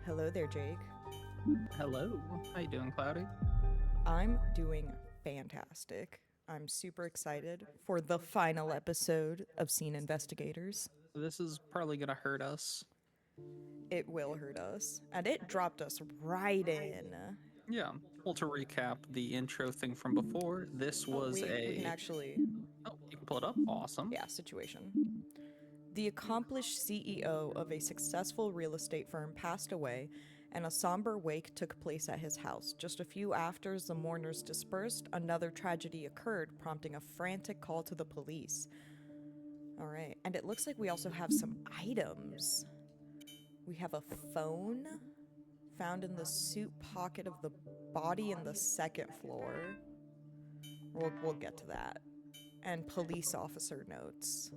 Hello there, Jake. Hello. How you doing, Cloudy? I'm doing fantastic. I'm super excited for the final episode of Scene Investigators. This is probably gonna hurt us. It will hurt us, and it dropped us right in. Yeah. Well, to recap the intro thing from before, this Oh, was we can a. actually, Oh, you can pull it up. Awesome. yeah, situation. The accomplished CEO of a successful real estate firm passed away, and a somber wake took place at his house. Just a few after the mourners dispersed, another tragedy occurred, prompting a frantic call to the police. All right, and it looks like we also have some items. We have a phone found in the suit pocket of the body in the second floor. We'll get to that. And police officer notes.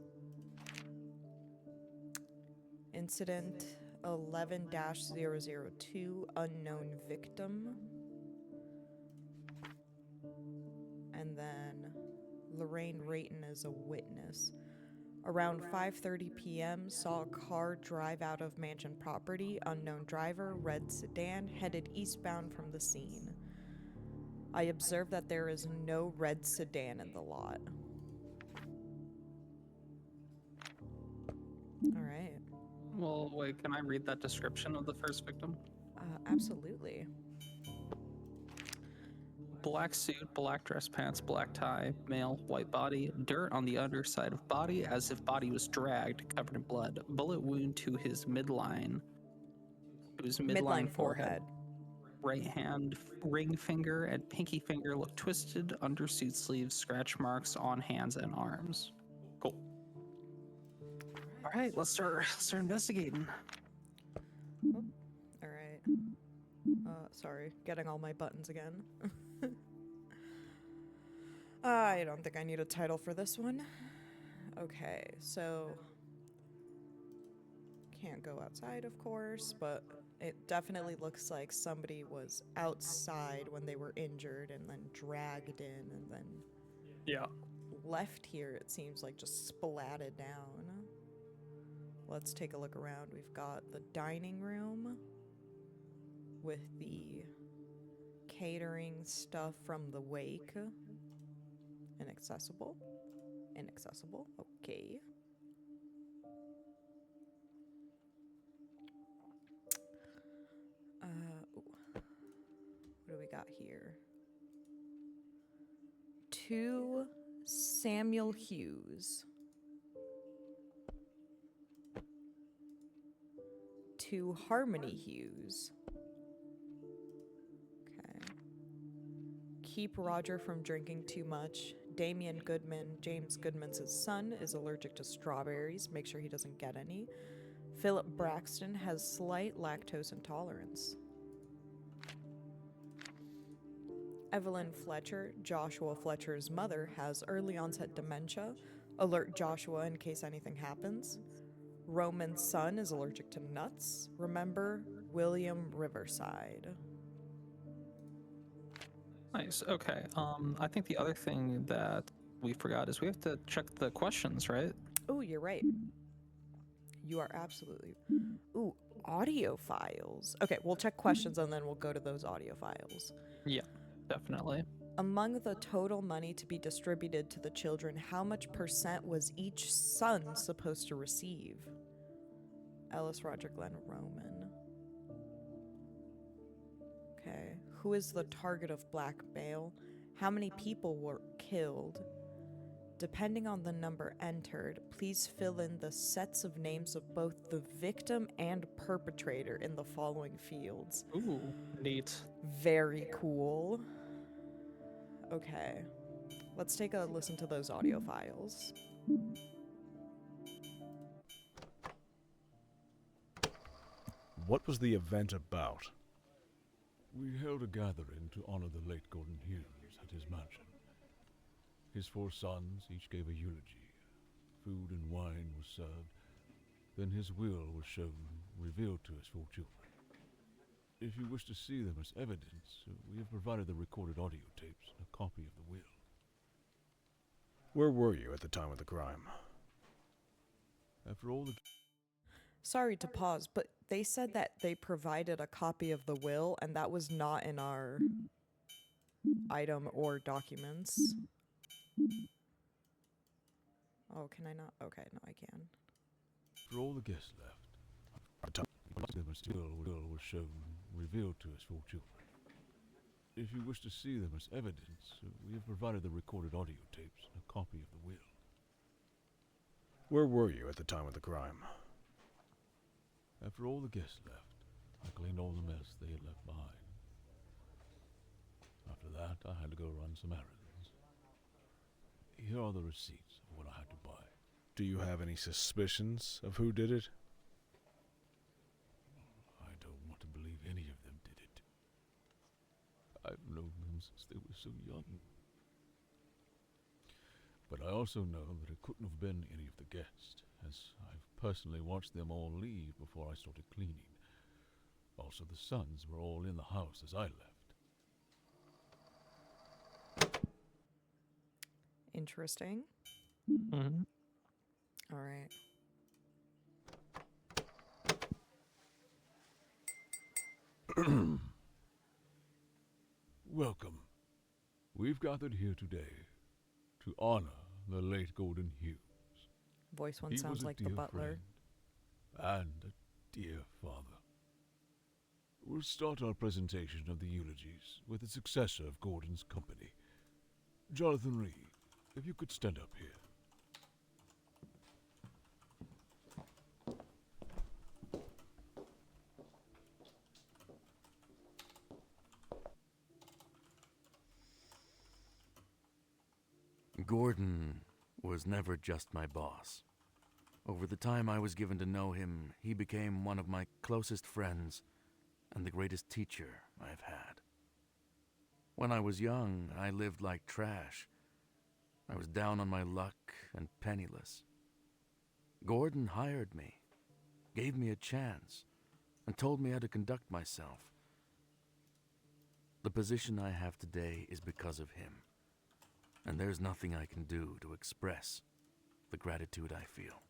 Incident 11-002, unknown victim. And then Lorraine Rayton is a witness. Around 5:30 p.m., saw a car drive out of mansion property, unknown driver, red sedan, headed eastbound from the scene. I observed that there is no red sedan in the lot. All right. Well, wait, can I read that description of the first victim? Absolutely. Black suit, black dress pants, black tie, male, white body, dirt on the underside of body as if body was dragged, covered in blood. Bullet wound to his midline. To his midline forehead. Right hand, ring finger, and pinky finger look twisted, undersuit sleeves, scratch marks on hands and arms. Cool. All right, let's start investigating. Oh, all right. Sorry, getting all my buttons again. I don't think I need a title for this one. Okay, so can't go outside, of course, but it definitely looks like somebody was outside when they were injured and then dragged in and then left here, it seems like, just splatted down. Let's take a look around. We've got the dining room with the catering stuff from the wake. Inaccessible. Inaccessible. Okay. What do we got here? 2 Samuel Hughes. 2 Harmony Hughes. Okay. Keep Roger from drinking too much. Damian Goodman, James Goodman's son, is allergic to strawberries. Make sure he doesn't get any. Philip Braxton has slight lactose intolerance. Evelyn Fletcher, Joshua Fletcher's mother, has early onset dementia. Alert Joshua in case anything happens. Roman's son is allergic to nuts. Remember, William Riverside. Nice. Okay. I think the other thing that we forgot is we have to check the questions, right? Oh, you're right. You are absolutely. Ooh, audio files. Okay, we'll check questions and then we'll go to those audio files. Yeah, definitely. Among the total money to be distributed to the children, how much percent was each son supposed to receive? Ellis, Roger, Glenn, Roman. Okay. Who is the target of blackmail? How many people were killed? Depending on the number entered, please fill in the sets of names of both the victim and perpetrator in the following fields. Ooh, neat. Very cool. Okay. Let's take a listen to those audio files. What was the event about? We held a gathering to honor the late Gordon Hughes at his mansion. His 4 sons each gave a eulogy. Food and wine was served. Then his will was shown, revealed to his 4 children. If you wish to see them as evidence, we have provided the recorded audio tapes and a copy of the will. Where were you at the time of the crime? After all the Sorry to pause, but they said that they provided a copy of the will, and that was not in our item or documents. Oh, can I not? Okay, no, I can. For all the guests left, the material will was shown, revealed to us for children. If you wish to see them as evidence, we have provided the recorded audio tapes and a copy of the will. Where were you at the time of the crime? After all the guests left, I cleaned all the mess they had left behind. After that, I had to go run some errands. Here are the receipts of what I had to buy. Do you have any suspicions of who did it? I don't want to believe any of them did it. I've known them since they were so young. But I also know that it couldn't have been any of the guests, as I've personally watched them all leave before I started cleaning. Also, the sons were all in the house as I left. Interesting. Mm-hmm. All right. Welcome. We've gathered here today to honor the late Gordon Hughes. Voice one He sounds was a like the dear butler. friend and a dear father. We'll start our presentation of the eulogies with the successor of Gordon's company. Jonathan Reed, if you could stand up here. Gordon was never just my boss. Over the time I was given to know him, he became one of my closest friends and the greatest teacher I've had. When I was young, I lived like trash. I was down on my luck and penniless. Gordon hired me, gave me a chance, and told me how to conduct myself. The position I have today is because of him, and there's nothing I can do to express the gratitude I feel.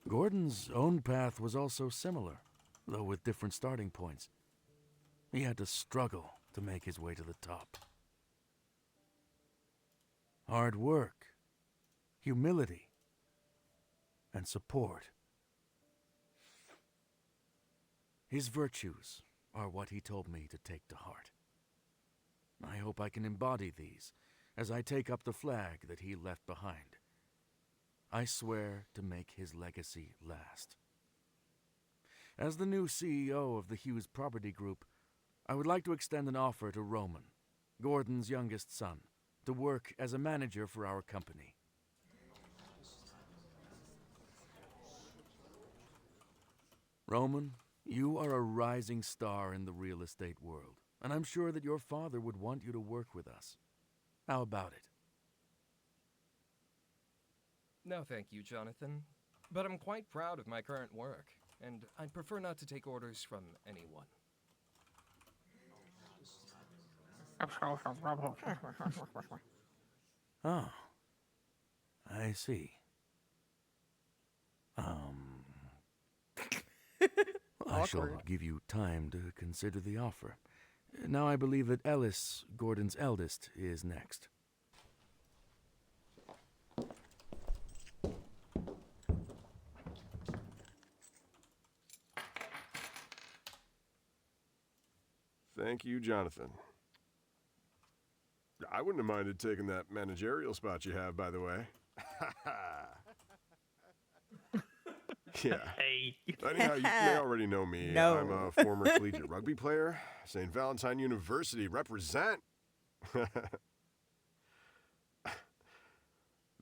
Gordon's own path was also similar, though with different starting points. He had to struggle to make his way to the top. Hard work, humility, and support. His virtues are what he told me to take to heart. I hope I can embody these as I take up the flag that he left behind. I swear to make his legacy last. As the new CEO of the Hughes Property Group, I would like to extend an offer to Roman, Gordon's youngest son, to work as a manager for our company. Roman, you are a rising star in the real estate world, and I'm sure that your father would want you to work with us. How about it? No, thank you, Jonathan. But I'm quite proud of my current work, and I'd prefer not to take orders from anyone. Oh, I see. I shall Awkward. give you time to consider the offer. Now I believe that Ellis, Gordon's eldest, is next. Thank you, Jonathan. I wouldn't have minded taking that managerial spot you have, by the way. Yeah. Hey. Anyhow, you may already know me. No. I'm a former collegiate rugby player. St. Valentine University, represent. The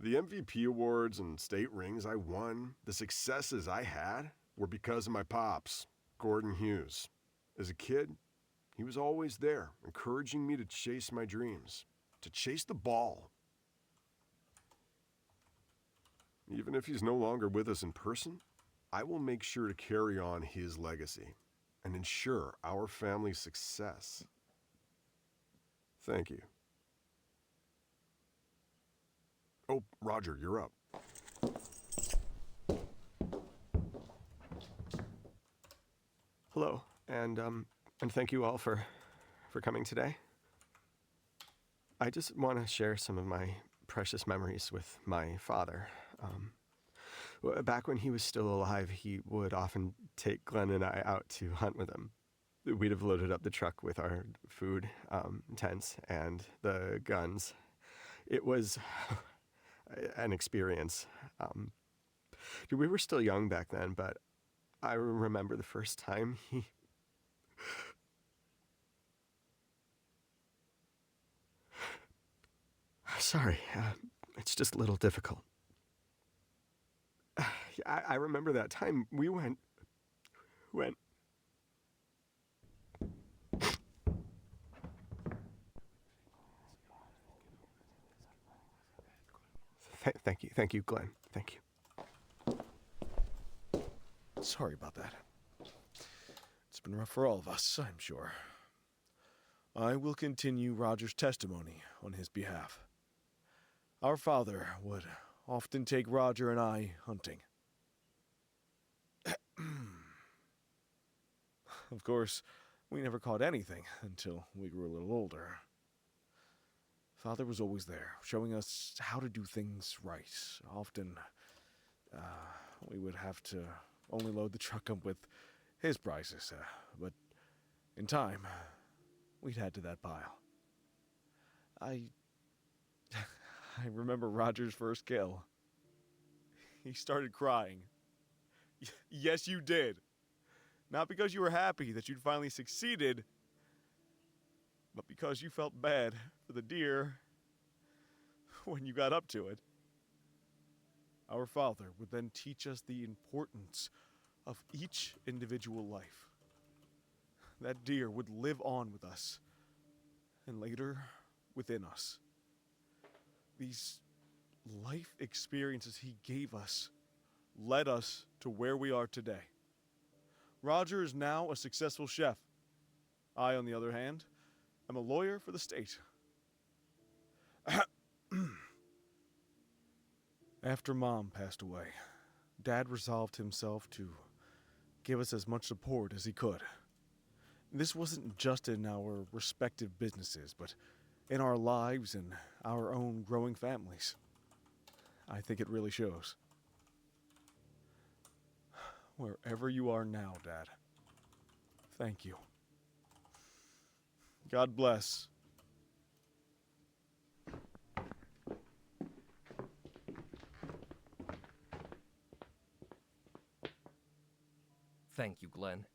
MVP awards and state rings I won, the successes I had, were because of my pops, Gordon Hughes. As a kid, he was always there, encouraging me to chase my dreams, to chase the ball. Even if he's no longer with us in person, I will make sure to carry on his legacy and ensure our family's success. Thank you. Oh, Roger, you're up. Hello, and thank you all for coming today. I just want to share some of my precious memories with my father. Back when he was still alive, he would often take Glenn and I out to hunt with him. We'd have loaded up the truck with our food, tents, and the guns. It was an experience. We were still young back then, but I remember the first time he... Sorry, it's just a little difficult. I remember that time we went... Thank you, Glenn. Thank you. Sorry about that. It's been rough for all of us, I'm sure. I will continue Roger's testimony on his behalf. Our father would often take Roger and I hunting. Of course, we never caught anything until we grew a little older. Father was always there, showing us how to do things right. Often, we would have to only load the truck up with his prizes, but in time, we'd add to that pile. I remember Roger's first kill. He started crying. Yes, you did. Not because you were happy that you'd finally succeeded, but because you felt bad for the deer when you got up to it. Our father would then teach us the importance of each individual life. That deer would live on with us, and later within us. These life experiences he gave us led us to where we are today. Roger is now a successful chef. I, on the other hand, am a lawyer for the state. After Mom passed away, Dad resolved himself to give us as much support as he could. This wasn't just in our respective businesses, but in our lives and our own growing families. I think it really shows. Wherever you are now, Dad, thank you. God bless. Thank you, Glenn.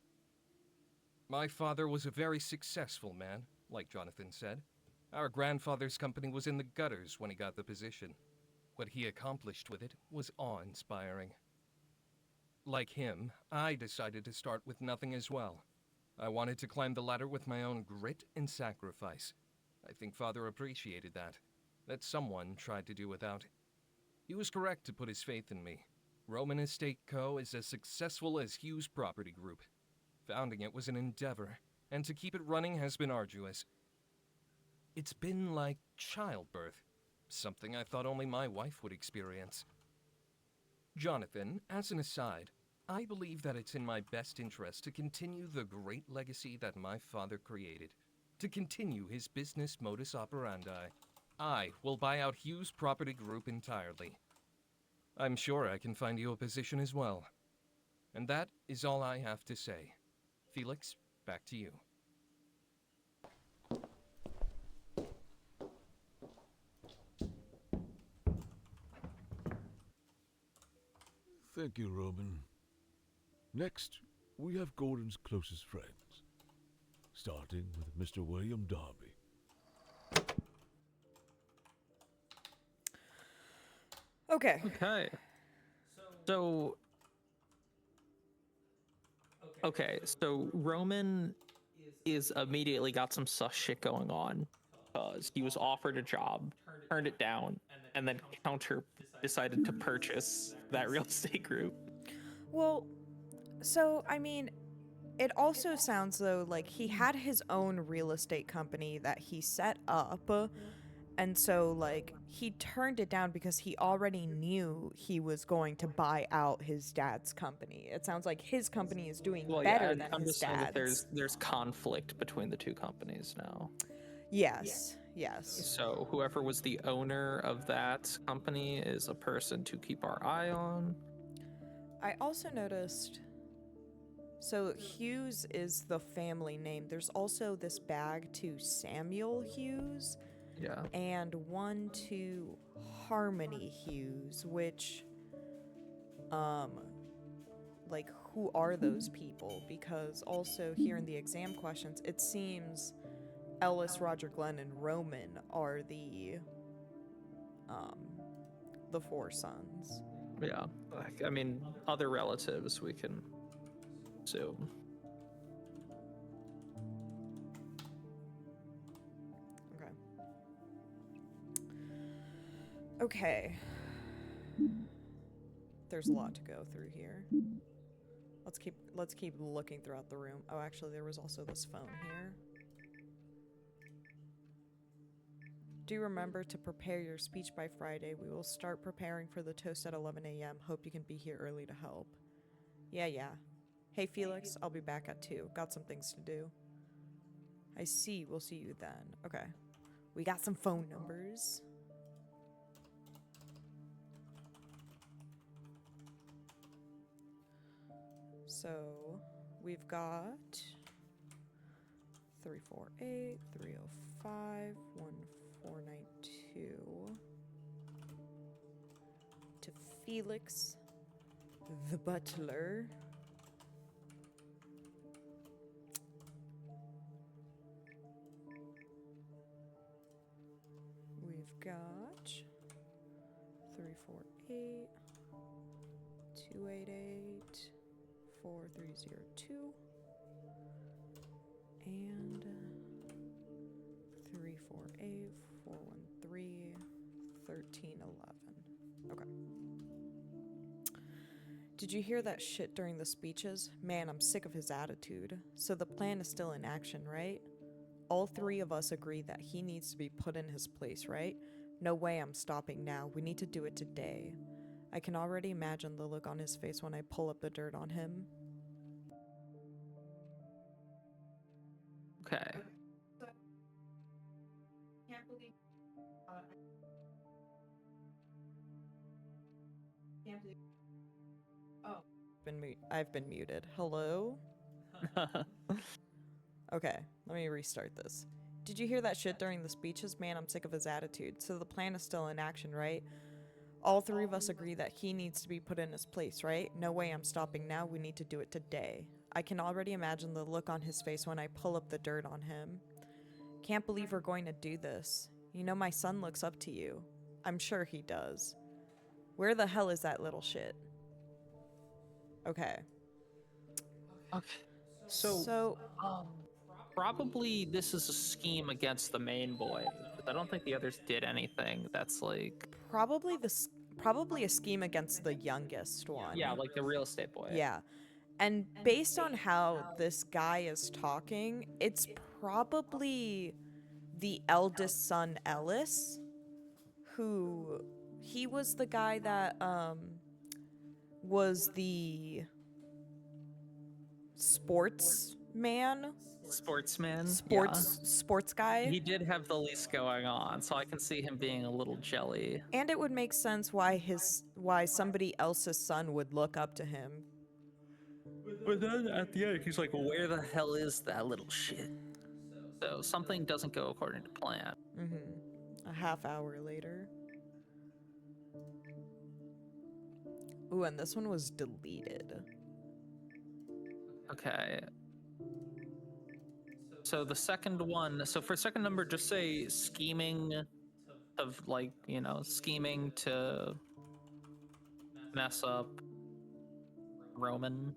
My father was a very successful man, like Jonathan said. Our grandfather's company was in the gutters when he got the position. What he accomplished with it was awe-inspiring. Like him, I decided to start with nothing as well. I wanted to climb the ladder with my own grit and sacrifice. I think Father appreciated that someone tried to do without. He was correct to put his faith in me. Roman Estate Co. is as successful as Hughes Property Group. Founding it was an endeavor, and to keep it running has been arduous. It's been like childbirth, something I thought only my wife would experience. Jonathan, as an aside, I believe that it's in my best interest to continue the great legacy that my father created, to continue his business modus operandi. I will buy out Hughes Property Group entirely. I'm sure I can find you a position as well. And that is all I have to say. Felix, back to you. Thank you, Roman. Next, we have Gordon's closest friends, starting with Mr. William Darby. Okay. Okay. So. Okay, so Roman is immediately got some sus shit going on because he was offered a job, turned it down, and then Counter decided to purchase that real estate group. Well, so, I mean, it also sounds though like he had his own real estate company that he set up, And so, like, he turned it down because he already knew he was going to buy out his dad's company. It sounds like his company is doing Well, better yeah, and than I'm his just saying that dad's. there's conflict between the two companies now. Yes, yes. So whoever was the owner of that company is a person to keep our eye on. I also noticed. So Hughes is the family name. There's also this bag to Samuel Hughes Yeah. and one to Harmony Hughes, which, like, who are those people? Because also here in the exam questions, it seems Ellis, Roger Glenn, and Roman are the four sons. Yeah. Like, I mean, other relatives we can assume. Okay. Okay. There's a lot to go through here. Let's keep looking throughout the room. Oh, actually, there was also this phone here. Do remember to prepare your speech by Friday. We will start preparing for the toast at 11 a.m. Hope you can be here early to help. Yeah. Hey, Felix, I'll be back at 2. Got some things to do. I see. We'll see you then. Okay. We got some phone numbers. So, we've got 348, 305, 1492. To Felix, the butler. We've got 348, 288, 4302, and 348, 413, 1311. Okay. Did you hear that shit during the speeches? Man, I'm sick of his attitude. So the plan is still in action, right? All 3 of us agree that he needs to be put in his place, right? No way I'm stopping now. We need to do it today. I can already imagine the look on his face when I pull up the dirt on him. Okay. I've been muted. Hello? Okay, let me restart this. Did you hear that shit during the speeches? Man, I'm sick of his attitude. So the plan is still in action, right? All 3 of us agree that he needs to be put in his place, right? No way I'm stopping now. We need to do it today. I can already imagine the look on his face when I pull up the dirt on him. Can't believe we're going to do this. You know my son looks up to you. I'm sure he does. Where the hell is that little shit? Okay. Okay. So probably this is a scheme against the main boy. 'Cause I don't think the others did anything that's like, probably a scheme against the youngest one. yeah, like the real estate boy. Yeah. And based on how this guy is talking, it's probably the eldest son, Ellis, who he was the guy that was the sportsman, Sportsman. sports guy. Yeah. He did have the least going on, so I can see him being a little jelly. And it would make sense why somebody else's son would look up to him. But then at the end, he's like, where the hell is that little shit? So something doesn't go according to plan. A half hour later. Ooh, and this one was deleted. Okay. So the second one, so for second number, just say scheming of, like, you know, scheming to mess up Roman.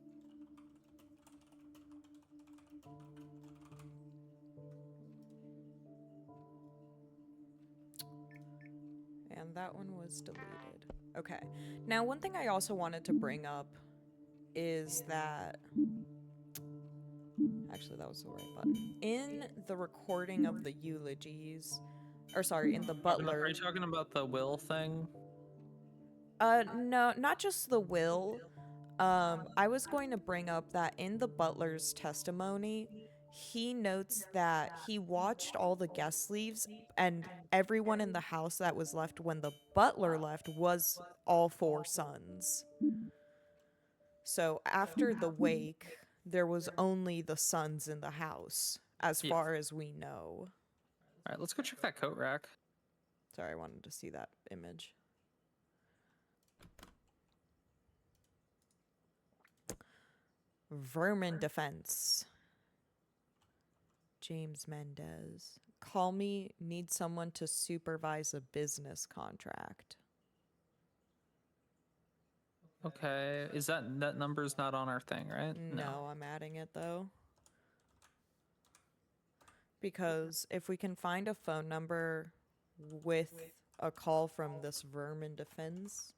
And that one was deleted. Okay. Now, one thing I also wanted to bring up is that... Actually, that was the right button. In the recording of the eulogies, or sorry, in the Are butler. you talking about the will thing? No, not just the will. I was going to bring up that in the butler's testimony, he notes that he watched all the guests leaves, and everyone in the house that was left when the butler left was all four sons. So after the wake, there was only the sons in the house, as Yeah. far as we know. All right, let's go check that coat rack. Sorry, I wanted to see that image. Vermin defense. James Mendez. Call me, need someone to supervise a business contract. Okay, is that number's not on our thing, right? No, I'm adding it though. Because if we can find a phone number with a call from this Vermin defense,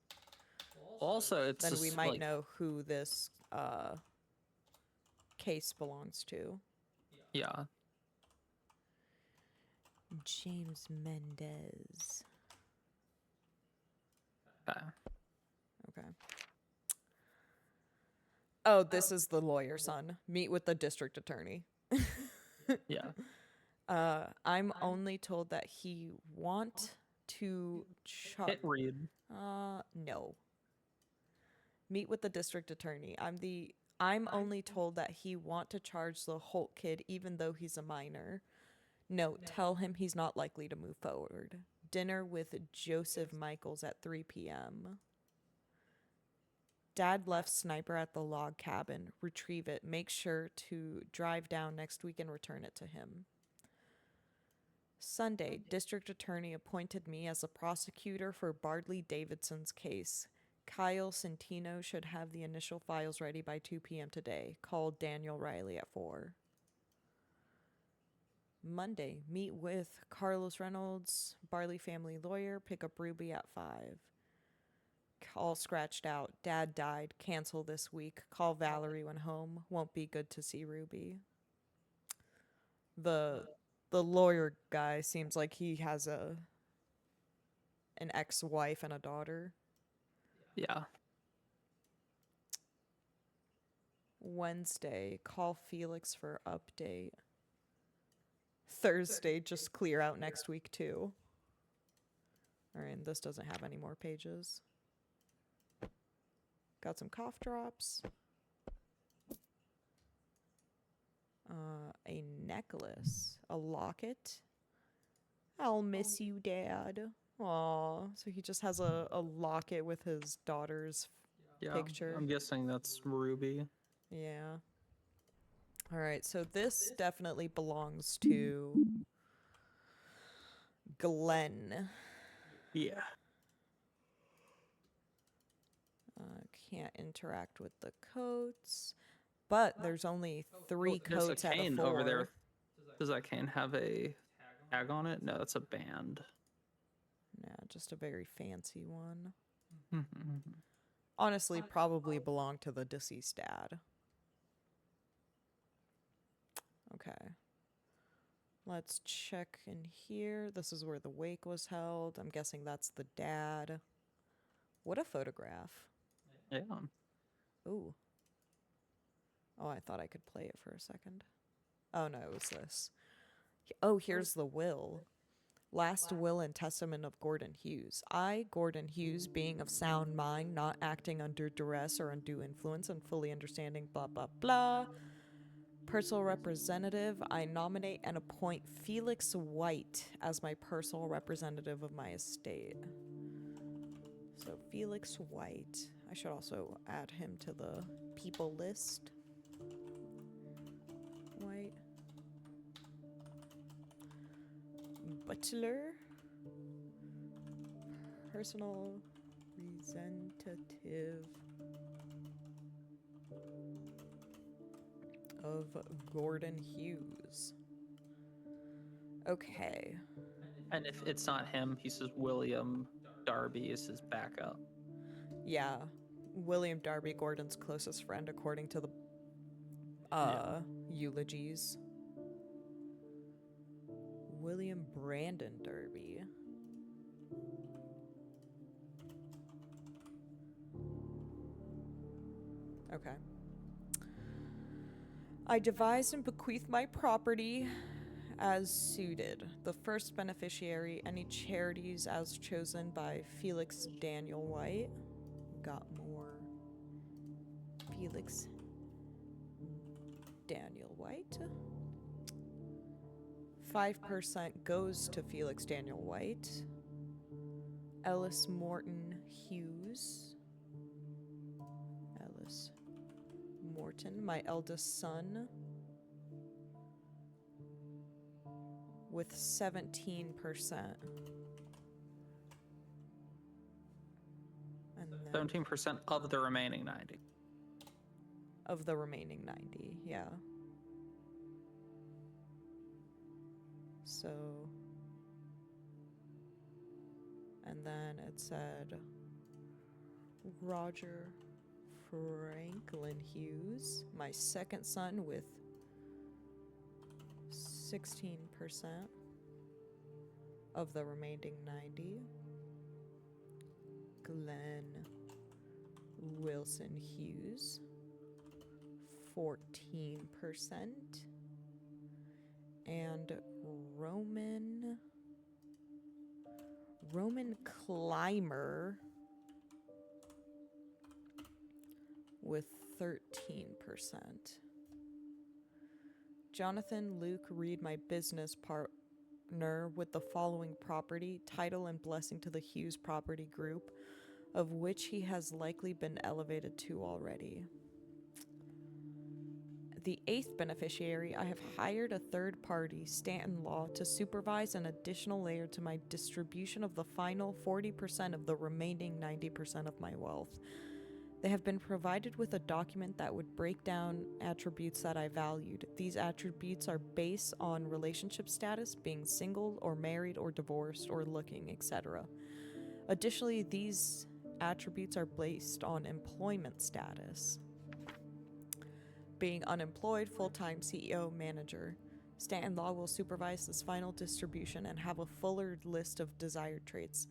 Also, it's then just, we might like, know who this case belongs to. Yeah. James Mendez. Okay. Okay. Oh, this is the lawyer son. Meet with the district attorney. Yeah. I'm only told that he want to Hit read. no. Meet with the district attorney. I'm only told that he want to charge the Holt kid even though he's a minor. No, tell him he's not likely to move forward. Dinner with Joseph Michaels at 3 p.m. Dad left sniper at the log cabin. Retrieve it. Make sure to drive down next week and return it to him. Sunday, district attorney appointed me as a prosecutor for Bardley Davidson's case. Kyle Centino should have the initial files ready by 2 p.m. today. Call Daniel Riley at 4. Monday, meet with Carlos Reynolds, Barley family lawyer. Pick up Ruby at 5. All scratched out. Dad died. Cancel this week. Call Valerie when home. Won't be good to see Ruby. The lawyer guy seems like he has an ex-wife and a daughter. Yeah. Wednesday, call Felix for update. Thursday, just clear out next week too. Alright, and this doesn't have any more pages. Got some cough drops. A necklace. A locket. I'll miss you, Dad. Aw, so he just has a locket with his daughter's Yeah. picture. I'm guessing that's Ruby. Yeah. Alright, so this definitely belongs to Glenn. Yeah. Can't interact with the coats. But there's only 3 There's a coats out of cane 4. over there. Does that cane have a tag on it? No, that's a band. Yeah, just a very fancy one. Mhm. Honestly, probably belonged to the deceased dad. Okay. Let's check in here. This is where the wake was held. I'm guessing that's the dad. What a photograph. Yeah. Ooh. Oh, I thought I could play it for a second. Oh, no, it was this. Oh, here's the will. Last will and testament of Gordon Hughes. I, Gordon Hughes, being of sound mind, not acting under duress or undue influence, and fully understanding blah, blah, blah. Personal representative, I nominate and appoint Felix White as my personal representative of my estate. So Felix White. I should also add him to the people list. White. Butler. Personal representative of Gordon Hughes. Okay. And if it's not him, he says William Darby is his backup. Yeah. William Darby, Gordon's closest friend, according to the eulogies. William Brandon Derby. Okay. I devise and bequeath my property as suited. The first beneficiary, any charities as chosen by Felix Daniel White. Got more. Felix Daniel White. 5% goes to Felix Daniel White. Ellis Morton Hughes. Ellis Morton, my eldest son, with 17%. And then 17% of the remaining 90. of the remaining 90, yeah. So, and then it said Roger Franklin Hughes, my second son, with 16% of the remaining 90. Glenn Wilson Hughes, 14%. And Roman Clymer with 13%. Jonathan Luke Reed, my business partner, with the following property, title, and blessing to the Hughes property group, of which he has likely been elevated to already. The eighth beneficiary, I have hired a third party, Stanton Law, to supervise an additional layer to my distribution of the final 40% of the remaining 90% of my wealth. They have been provided with a document that would break down attributes that I valued. These attributes are based on relationship status, being single or married or divorced or looking, etc. Additionally, these attributes are based on employment status. Being unemployed, full-time CEO, manager. Stanton Law will supervise this final distribution and have a fuller list of desired traits.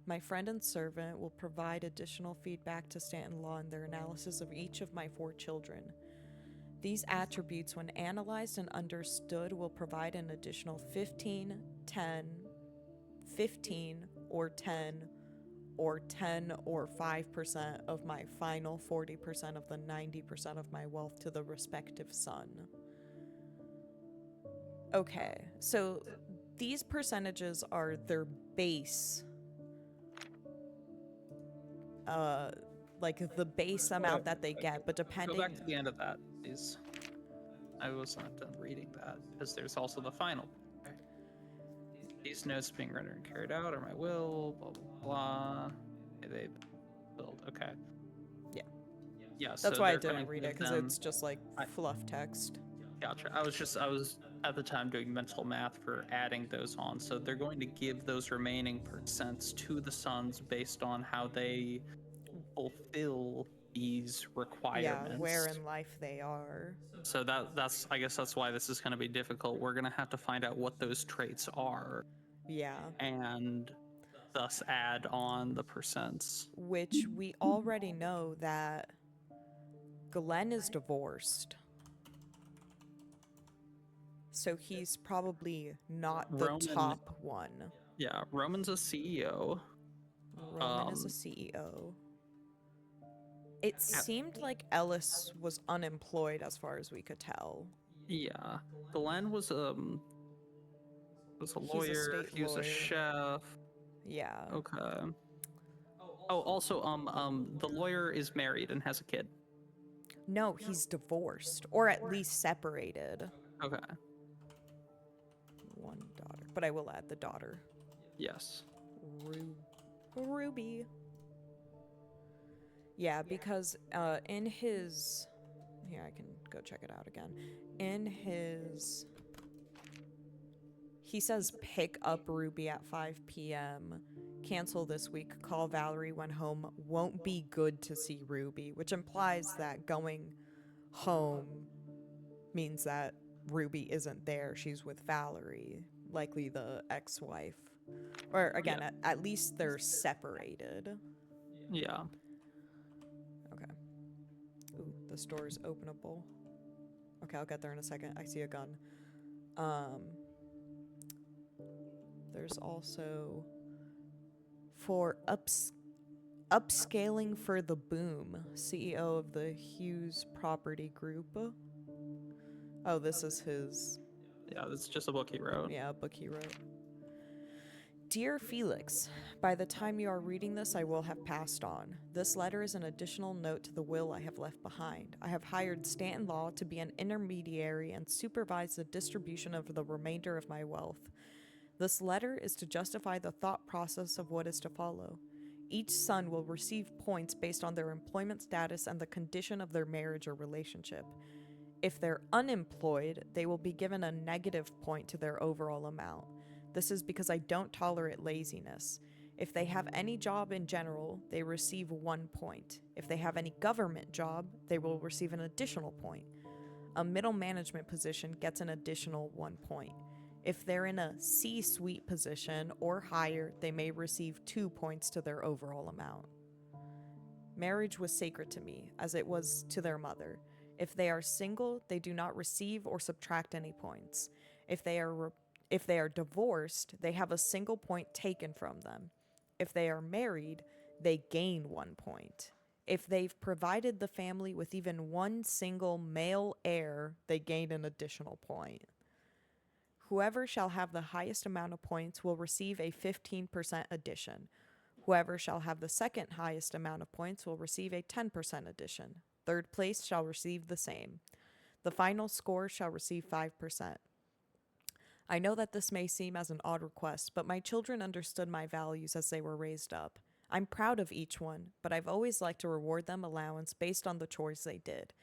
My friend and servant will provide additional feedback to Stanton Law in their analysis of each of my 4 children. These attributes, when analyzed and understood, will provide an additional 15, 10, 15, or 10, or 10 or 5% of my final 40% of the 90% of my wealth to the respective son. Okay, so these percentages are their base, like the base amount that they get, but depending... Go back to the end of that, please. I was not done reading that, because there's also the final. These notes being rendered and carried out are my will, blah, blah, blah. They build, okay. Yeah. Yeah, That's so why I they're didn't going to read it, give because them- it's just like fluff text. Gotcha. I was at the time doing mental math for adding those on. So they're going to give those remaining percents to the sons based on how they fulfill these requirements. Yeah, where in life they are. So that's I guess that's why this is going to be difficult. We're going to have to find out what those traits are Yeah. and thus add on the percents. Which we already know that Glenn is divorced. So he's probably not the Roman- top one. Yeah, Roman's a CEO. Roman is a CEO. It seemed like Ellis was unemployed as far as we could tell. Yeah, Glenn was a lawyer. state He was lawyer. a chef. Yeah. Okay. Oh, also, the lawyer is married and has a kid. No, he's divorced, or at least separated. Okay. One daughter, but I will add the daughter. Yes. Ruby. Yeah, because in his... Here, I can go check it out again. In his... He says pick up Ruby at 5 p.m. Cancel this week. Call Valerie when home. Won't be good to see Ruby, which implies that going home means that Ruby isn't there. She's with Valerie. likely the ex-wife. Or again, Yeah. at least they're separated. Yeah. Okay. Ooh, the store is openable. Okay, I'll get there in a second. I see a gun. There's also for upscaling for the boom, CEO of the Hughes Property Group. Oh, this is his, Yeah, that's just a book he wrote. yeah, a book he wrote. Dear Felix, by the time you are reading this, I will have passed on. This letter is an additional note to the will I have left behind. I have hired Stanton Law to be an intermediary and supervise the distribution of the remainder of my wealth. This letter is to justify the thought process of what is to follow. Each son will receive points based on their employment status and the condition of their marriage or relationship. If they're unemployed, they will be given a negative point to their overall amount. This is because I don't tolerate laziness. If they have any job in general, they receive 1 point. If they have any government job, they will receive an additional point. A middle management position gets an additional 1 point. If they're in a C-suite position or higher, they may receive 2 points to their overall amount. Marriage was sacred to me, as it was to their mother. If they are single, they do not receive or subtract any points. If they are divorced, they have a single point taken from them. If they are married, they gain 1 point. If they've provided the family with even one single male heir, they gain an additional point. Whoever shall have the highest amount of points will receive a 15% addition. Whoever shall have the second highest amount of points will receive a 10% addition. Third place shall receive the same. The final score shall receive 5%. I know that this may seem as an odd request, but my children understood my values as they were raised up. I'm proud of each one, but I've always liked to reward them allowance based on the chores they did.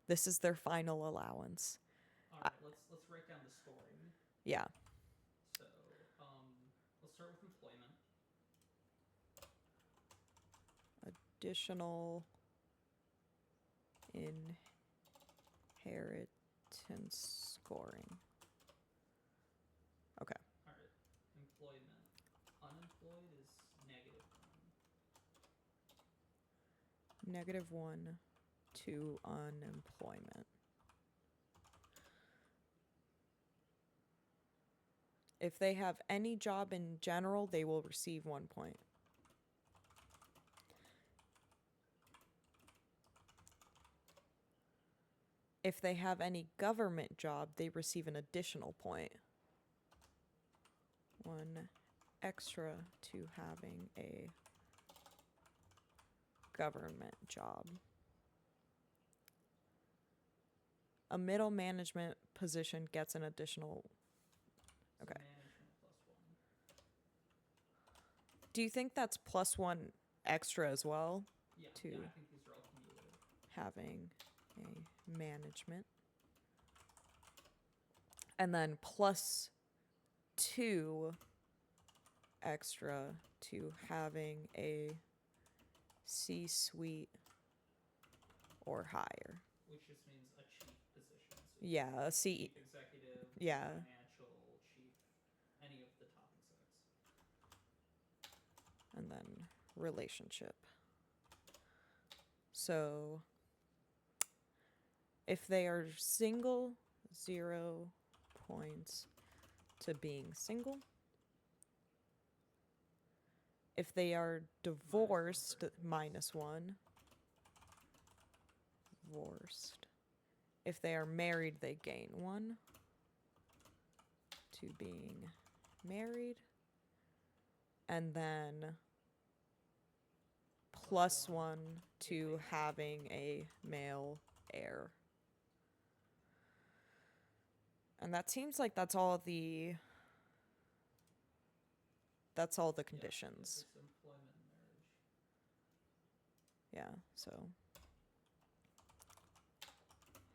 This is their final allowance. All right, let's break down the scoring. Yeah. So, let's start with employment. Additional inheritance scoring. Okay. All right, employment. Unemployed is -1. -1 to unemployment. If they have any job in general, they will receive 1 point. If they have any government job, they receive an additional point. 1 extra to having a government job. A middle management position gets an additional. Okay. Management +1. Do you think that's +1 extra as well? Yeah, To yeah, I think these are all cumulative. having a management. And then +2 extra to having a C-suite or higher. Which just means a chief position. So Yeah, a C. chief executive, Yeah. financial chief, any of the top execs. And then relationship. So if they are single, 0 points to being single. If they are divorced, -1. Divorced. If they are married, they gain 1 to being married. And then +1 to having a male heir. And that seems like that's all the conditions. It's employment and marriage. Yeah, so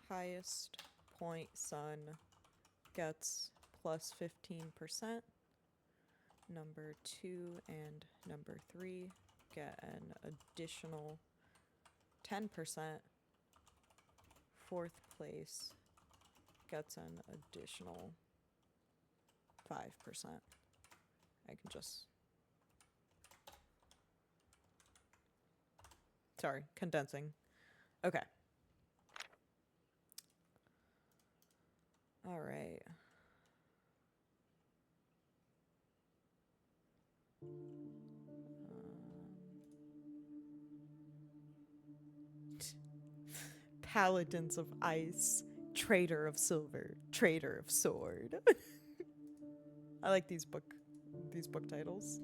highest point son gets +15%. Number 2 and number 3 get an additional 10%. Fourth place gets an additional 5%. I can just... Sorry, condensing. Okay. All right. Paladins of ice, traitor of silver, traitor of sword. I like these book titles.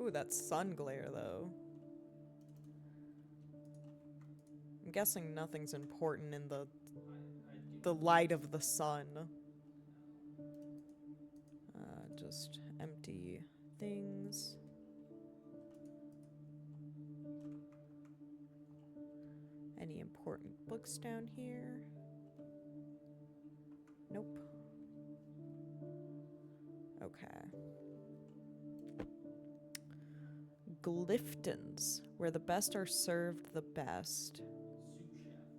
Ooh, that's sun glare though. I'm guessing nothing's important in the light of the sun. Just empty things. Any important books down here? Nope. Okay. Glyftons, where the best are served the best.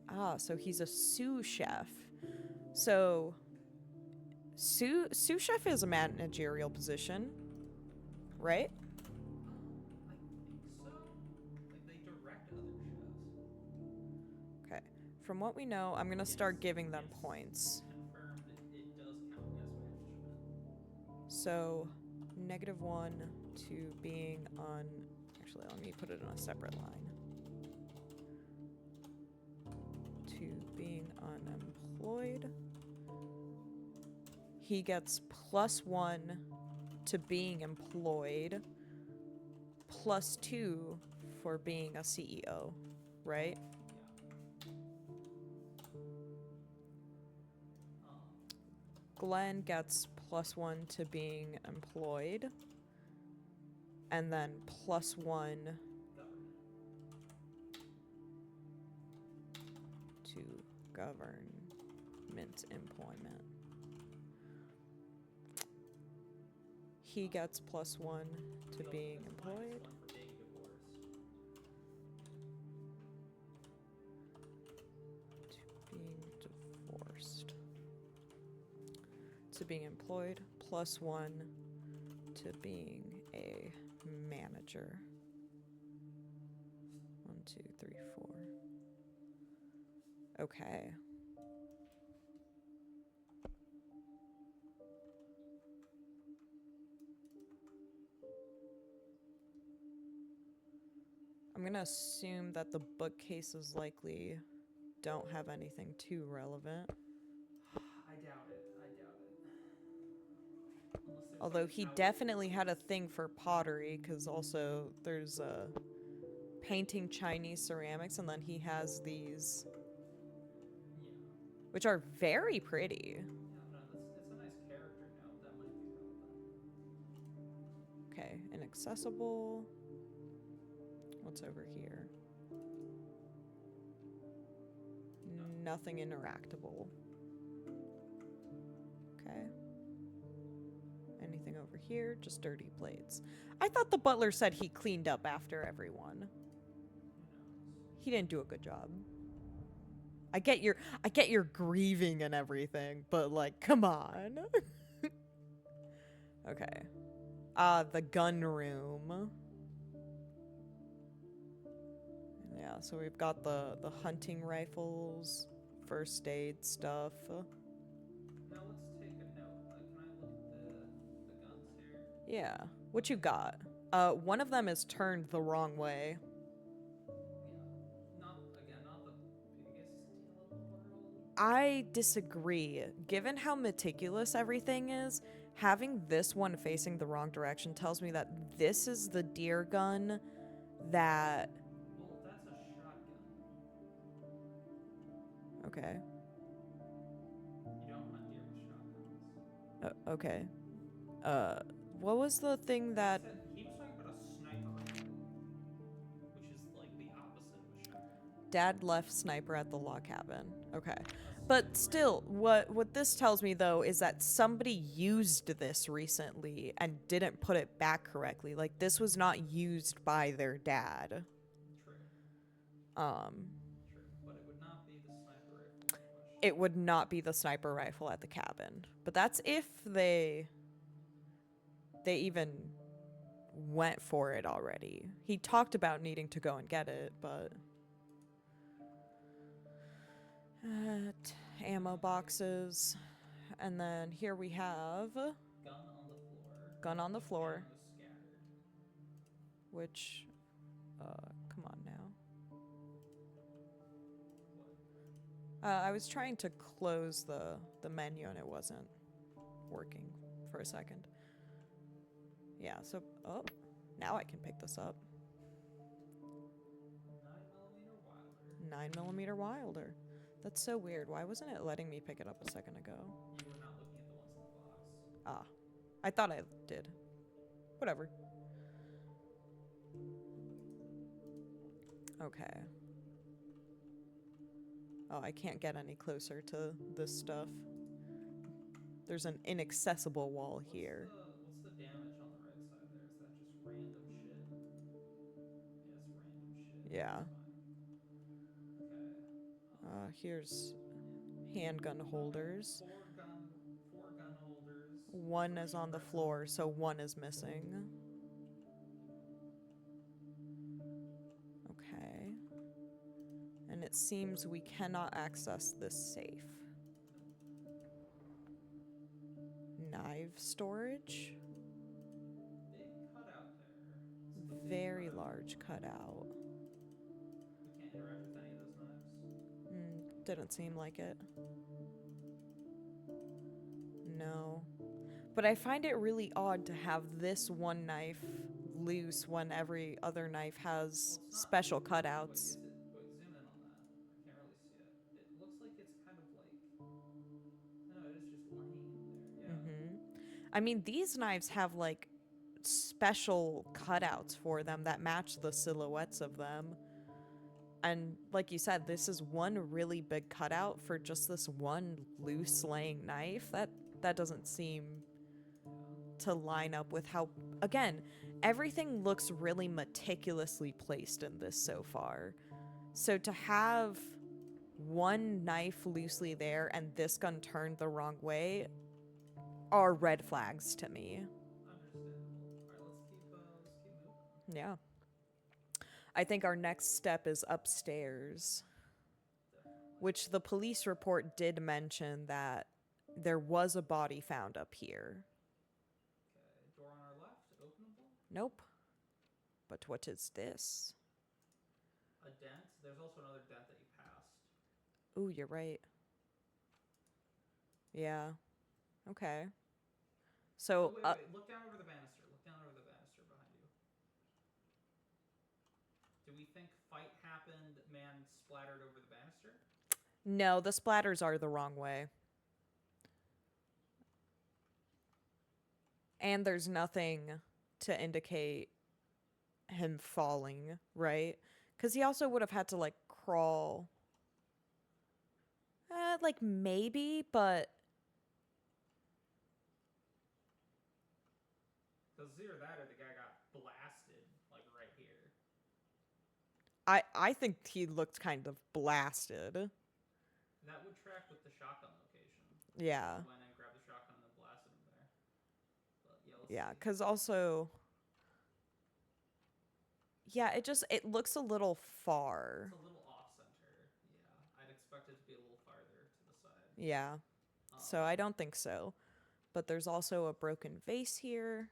Ah, so he's a sous chef. So, sous chef is a managerial position, right? I think so. Like they direct other chefs. Okay. From what we know, I'm gonna start giving them points. Confirmed it does count as management. So, -1 to being on... Actually, let me put it on a separate line. To being unemployed. He gets +1 to being employed, +2 for being a CEO, right? Glenn gets +1 to being employed, and then +1 to government employment. He gets +1 to being employed. To being divorced. To being employed, +1 to being a manager. 1, 2, 3, 4. Okay. I'm gonna assume that the bookcases likely don't have anything too relevant. I doubt it. Although he definitely had a thing for pottery, because also there's painting Chinese ceramics, and then he has these, which are very pretty. Yeah, no, it's a nice character note. That might be relevant. Okay, inaccessible. What's over here? Nothing interactable. Okay. Anything over here? Just dirty plates. I thought the butler said he cleaned up after everyone. He didn't do a good job. I get your grieving and everything, but like, come on. Okay. The gun room. Yeah, so we've got the hunting rifles, first aid stuff. Now let's take a note. Can I look at the guns here? Yeah. What you got? One of them is turned the wrong way. Yeah. Not the biggest deal in the world. I disagree. Given how meticulous everything is, having this one facing the wrong direction tells me that this is the deer gun that... Well, that's a shotgun. Okay. You don't hunt deer with shotguns. Okay. What was the thing that... He was talking about a sniper rifle, which is like the opposite of a shotgun. Dad left sniper at the log cabin. Okay. But still, what this tells me though is that somebody used this recently and didn't put it back correctly. Like this was not used by their dad. True. Um True. But it would not be the sniper rifle. it would not be the sniper rifle at the cabin. But that's if they even went for it already. He talked about needing to go and get it, but ammo boxes. And then here we have Gun on the floor. gun on the floor, Ammo scattered. which come on now. I was trying to close the menu and it wasn't working for a second. Yeah, so oh, now I can pick this up. 9mm Wilder. 9mm Wilder. That's so weird. Why wasn't it letting me pick it up a second ago? You were not looking at the ones in the box. Ah, I thought I did. Whatever. Okay. Oh, I can't get any closer to this stuff. There's an inaccessible wall here. What's the damage on the right side there? Is that just random shit? Yes, random shit. Yeah. That's fine. Okay. Here's handgun holders. Four gun holders. One is on the floor, so one is missing. Okay. And it seems we cannot access this safe. Knife storage? Big cutout there. It's the big Very cutout. large cutout. We can't interact with any of those knives. Didn't seem like it. No. But I find it really odd to have this one knife loose when every other knife has special cutouts. Wait, zoom in on that. I can't really see it. It looks like it's kind of like. No, it is just laying there. Yeah. I mean, these knives have like special cutouts for them that match the silhouettes of them. And like you said, this is one really big cutout for just this one loose laying knife. That doesn't seem to line up with how, again, everything looks really meticulously placed in this so far. So to have one knife loosely there and this gun turned the wrong way are red flags to me. Understandable. All right, let's keep moving. Yeah. I think our next step is upstairs, which the police report did mention that there was a body found up here. Okay, door on our left, openable. Nope. But what is this? A dent. There's also another dent that you passed. Ooh, you're right. Yeah. Okay. So, Wait. Look down over the banister. Look down over the banister behind you. Do we think fight happened, man splattered over the banister? no, the splatters are the wrong way. And there's nothing to indicate him falling, right? Because he also would have had to, like, crawl. Like, maybe, but Because it's either that or the guy got blasted, like right here. I think he looked kind of blasted. That would track with the shotgun location. Yeah. He went and grabbed the shotgun and then blasted him there. But yeah, let's Yeah, see. because also... Yeah, it looks a little far. It's a little off center. Yeah, I'd expect it to be a little farther to the side. Yeah. So I don't think so. But there's also a broken vase here.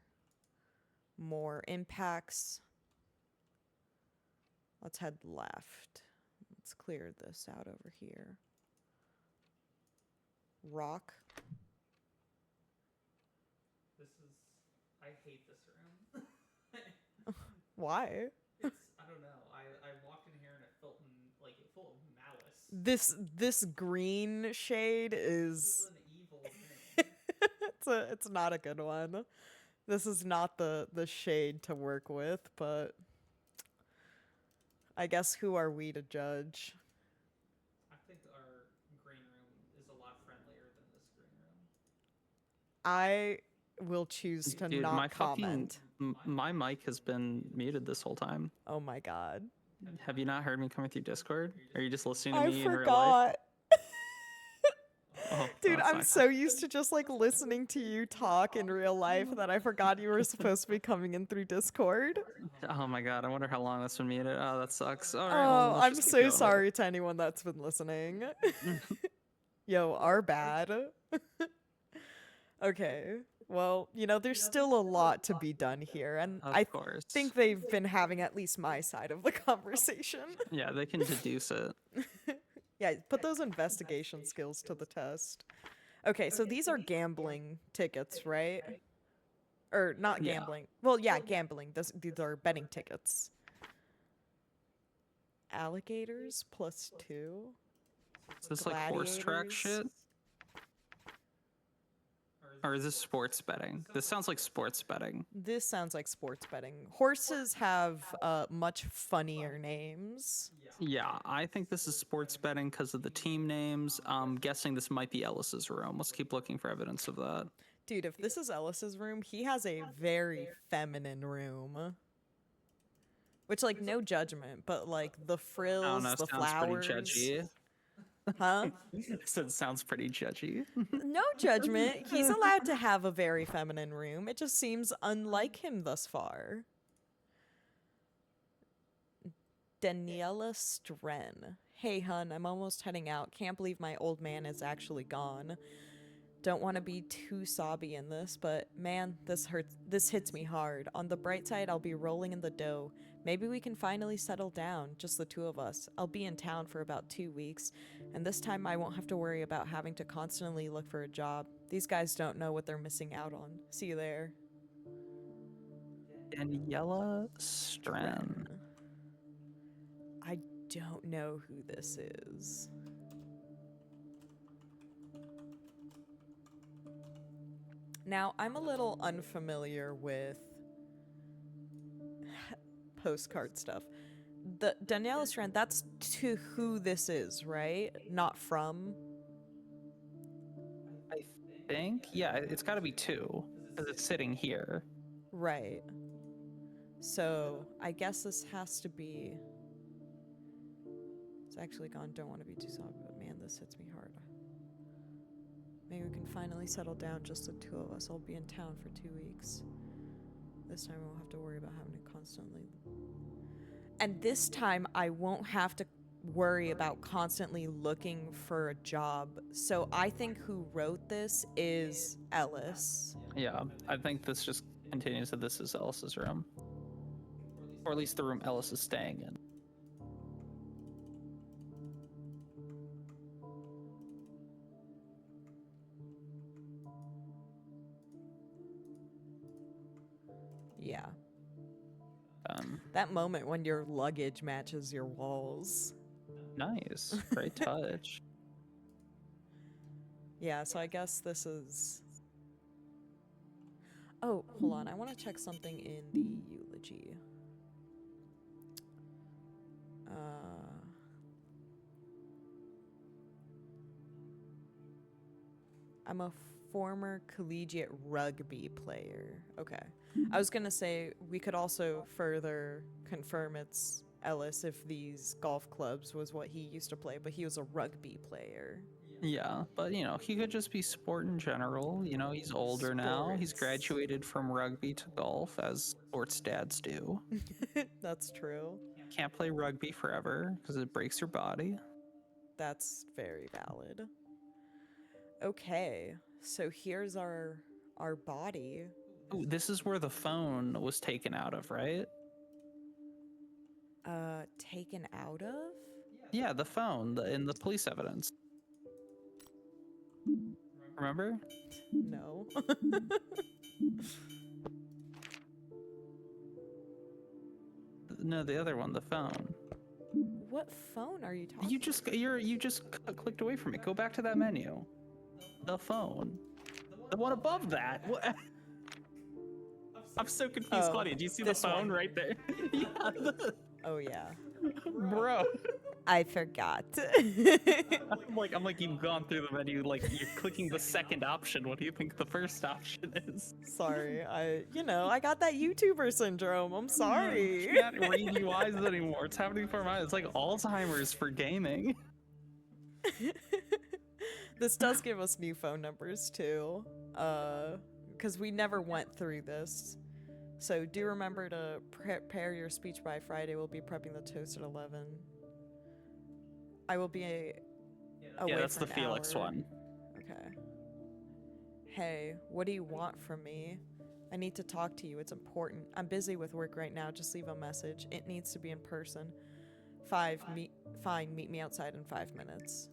More impacts. Let's head left. Let's clear this out over here. Rock. This is. I hate this room. Why? It's. I don't know. I walked in here and it felt like it full of malice. This green shade This is is an evil room. it's not a good one. This is not the shade to work with, but I guess who are we to judge? I think our green room is a lot friendlier than this green room. I will choose to Dude, not my comment. my mic has been muted this whole time. Oh my god. Have you not heard me come with your Discord? Are you just listening to I me in real life? forgot. Oh, Dude, that's I'm not so used to just like listening to you talk in real life that I forgot you were supposed to be coming in through Discord. Oh my god, I wonder how long that's been muted. Oh, that sucks. All right, Oh, well, let's I'm just keep so going. sorry to anyone that's been listening. Yo, our bad. Okay. Well, there's still a lot to be done here, and Of I course. think they've been having at least my side of the conversation. Yeah, they can deduce it. Yeah, put those investigation skills to the test. Okay, so these are gambling tickets, right? Or not Yeah. gambling. Well, yeah, gambling. These are betting tickets. Alligators +2. Is this like horse track shit? Or is this sports betting? This sounds like sports betting. This sounds like sports betting. Horses have much funnier names. Yeah, I think this is sports betting because of the team names. I'm guessing this might be Ellis's room. Let's keep looking for evidence of that. Dude, if this is Ellis's room, he has a very feminine room. Which, like, no judgment, but, like, the I frills, don't know, the sounds flowers. pretty judgy. Huh? So it sounds pretty judgy. No judgment. He's allowed to have a very feminine room. It just seems unlike him thus far. Daniela Stren. Hey, hun, I'm almost heading out. Can't believe my old man is actually gone. Don't want to be too sobby in this, but man, this hurts. This hits me hard. On the bright side, I'll be rolling in the dough. Maybe we can finally settle down, just the two of us. I'll be in town for about 2 weeks, and this time I won't have to worry about having to constantly look for a job. These guys don't know what they're missing out on. See you there. Daniela Stren. I don't know who this is. Now, I'm a little unfamiliar with postcard stuff. The Daniela Strand, that's to who this is, right? Not from. I think, yeah, it's got to be 2 because it's sitting here. Right. So, I guess this has to be. It's actually gone. Don't want to be too soft, but man, this hits me hard. Maybe we can finally settle down, just the two of us. I'll be in town for 2 weeks. This time I won't have to worry about having to constantly. And this time I won't have to worry about constantly looking for a job. So I think who wrote this is Ellis. Yeah, I think this just continues that this is Ellis's room. Or at least the room Ellis is staying in. Yeah. That moment when your luggage matches your walls. Nice. Great touch. Yeah, so I guess this is. Oh, hold on. I want to check something in the eulogy. I'm a former collegiate rugby player. Okay. I was gonna say we could also further confirm it's Ellis if these golf clubs was what he used to play, but he was a rugby player. Yeah, but he could just be sport in general. He's older now. He's Sports. graduated from rugby to golf, as sports dads do. That's true. Can't play rugby forever because it breaks your body. That's very valid. Okay, so here's our body. Ooh, this is where the phone was taken out of, right? Taken out of? Yeah, the phone in the police evidence. Remember? No. No, the other one, the phone. What phone are you talking? You just clicked away from it. Go back to that menu. The phone. The one above that. What? I'm so confused, Oh, Claudia. Do you see the this phone one. right there? Yeah. Oh yeah. Bro. I forgot. I'm like you've gone through the menu, like you're clicking the second option. What do you think the first option is? Sorry, I got that YouTuber syndrome. I'm sorry. You can't read UIs anymore. It's happening for mine. It's like Alzheimer's for gaming. This does give us new phone numbers too, because we never went through this. So do remember to prepare your speech by Friday. We'll be prepping the toast at 11. I will be away Yeah, that's for the an Felix hour. one. Okay. Hey, what do you want from me? I need to talk to you. It's important. I'm busy with work right now. Just leave a message. It needs to be in person. Fine, meet me outside in 5 minutes.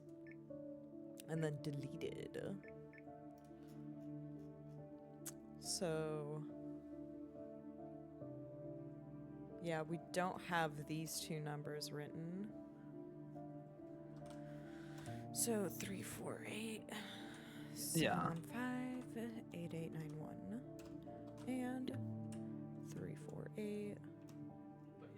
And then deleted. So... yeah, we don't have these two numbers written. So 348 Yeah. 715 8891 and 348.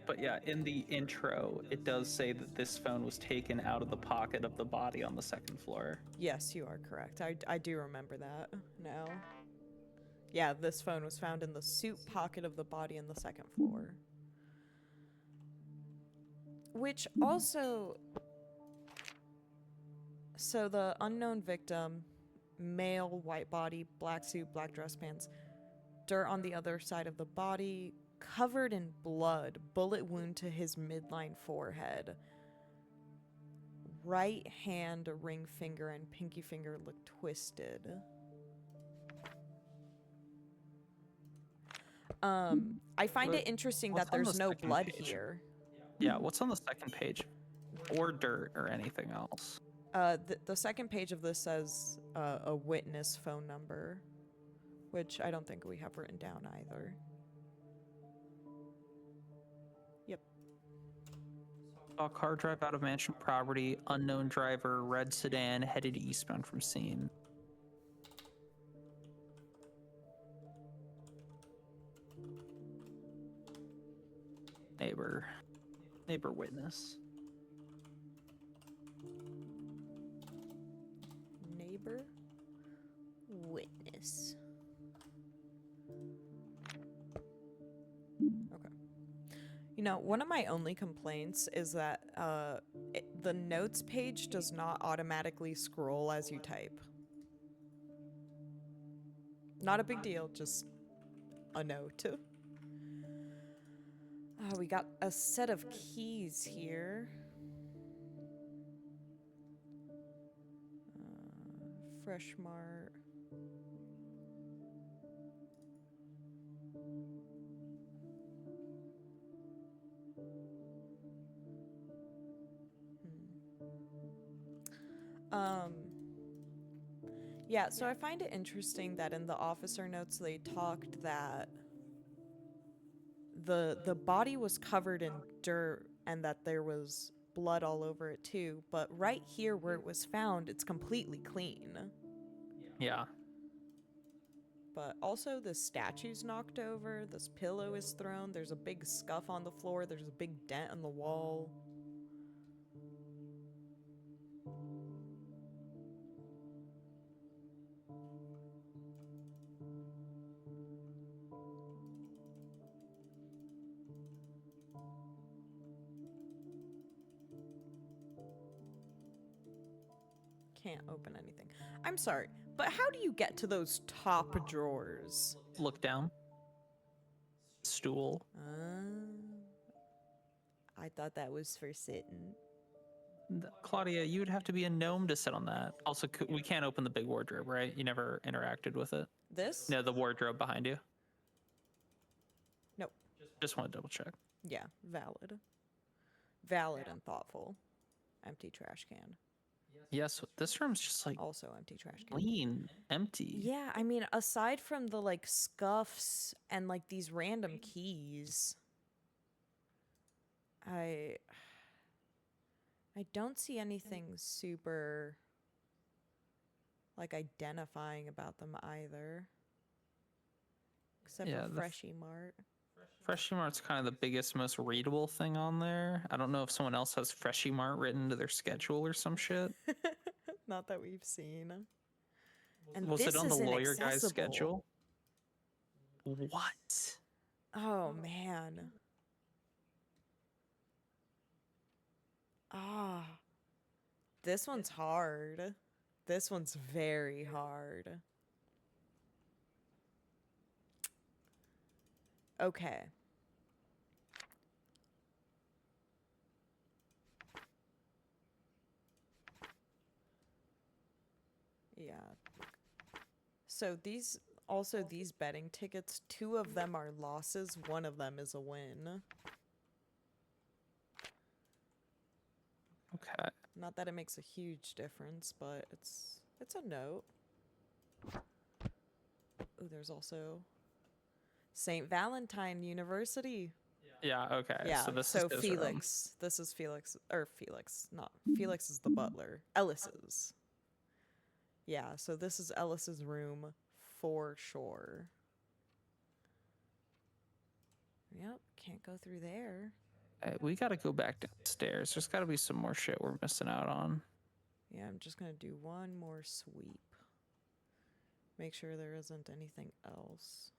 But yeah, in the intro, it does say that this phone was taken out of the pocket of the body on the second floor. Yes, you are correct. I do remember that now. Yeah, this phone was found in the suit pocket of the body on the second floor. Which also... so the unknown victim, male, white body, black suit, black dress pants, dirt on the other side of the body, covered in blood, bullet wound to his midline forehead. Right hand, ring finger, and pinky finger look twisted. I find it interesting What's that on the there's no second blood page? here. Yeah, what's on the second page? Or dirt or anything else? The second page of this says a witness phone number, which I don't think we have written down either. Yep. Saw car drive out of mansion property, unknown driver, red sedan, headed eastbound from scene. Neighbor witness. Neighbor witness. Okay. You know, one of my only complaints is that the notes page does not automatically scroll as you type. Not a big deal, just a note. We got a set of keys here. Fresh Mart. Yeah, so I find it interesting that in the officer notes they talked that the body was covered in dirt and that there was blood all over it too, but right here where it was found, it's completely clean. Yeah. But also the statue's knocked over, this pillow is thrown, there's a big scuff on the floor, there's a big dent in the wall. Can't open anything. I'm sorry, but how do you get to those top drawers? Look down. Stool. I thought that was for sitting. Claudia, you would have to be a gnome to sit on that. Also, we can't open the big wardrobe, right? You never interacted with it. This? No, the wardrobe behind you. Nope. Just want to double check. Yeah, valid. Valid and thoughtful. Empty trash can. Yes, this room's just like Also empty trash can. clean, empty. Yeah, I mean, aside from the like scuffs and like these random keys, I don't see anything super like identifying about them either. Except Yeah, for the Freshie Mart. Freshie Mart's kind of the biggest, most readable thing on there. I don't know if someone else has Freshie Mart written into their schedule or some shit. Not that we've seen. And Was this it on the is lawyer guy's inaccessible. schedule? What? Oh man. Ah. This one's hard. This one's very hard. Okay. Yeah. So these betting tickets, 2 of them are losses, 1 of them is a win. Okay. Not that it makes a huge difference, but it's a note. Oh, there's also St. Valentine University. Yeah, okay. Yeah, So this so is his room. Felix. This is Felix, or Felix, not Felix is the butler. Ellis's. Yeah, so this is Ellis's room for sure. Yep, can't go through there. We gotta go back downstairs. There's gotta be some more shit we're missing out on. Yeah, I'm just gonna do one more sweep. Make sure there isn't anything else.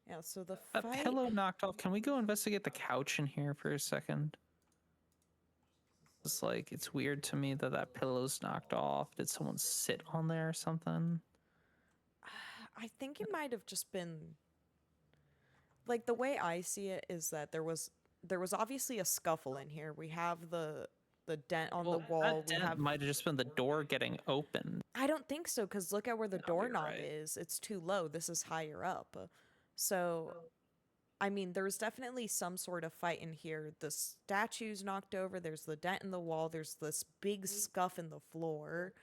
Yeah, so the That fight. pillow knocked off. Can we go investigate the couch in here for a second? It's like, it's weird to me that that pillow's knocked off. Did someone sit on there or something? I think it might have just been like, the way I see it is that there was obviously a scuffle in here. We have the dent on the wall. That We dent have might have just been the door getting open. I don't think so, because look at where the No, you're doorknob right. is. It's too low. This is higher up. So, I mean, there's definitely some sort of fight in here. The statue's knocked over. There's the dent in the wall. There's this big scuff in the floor.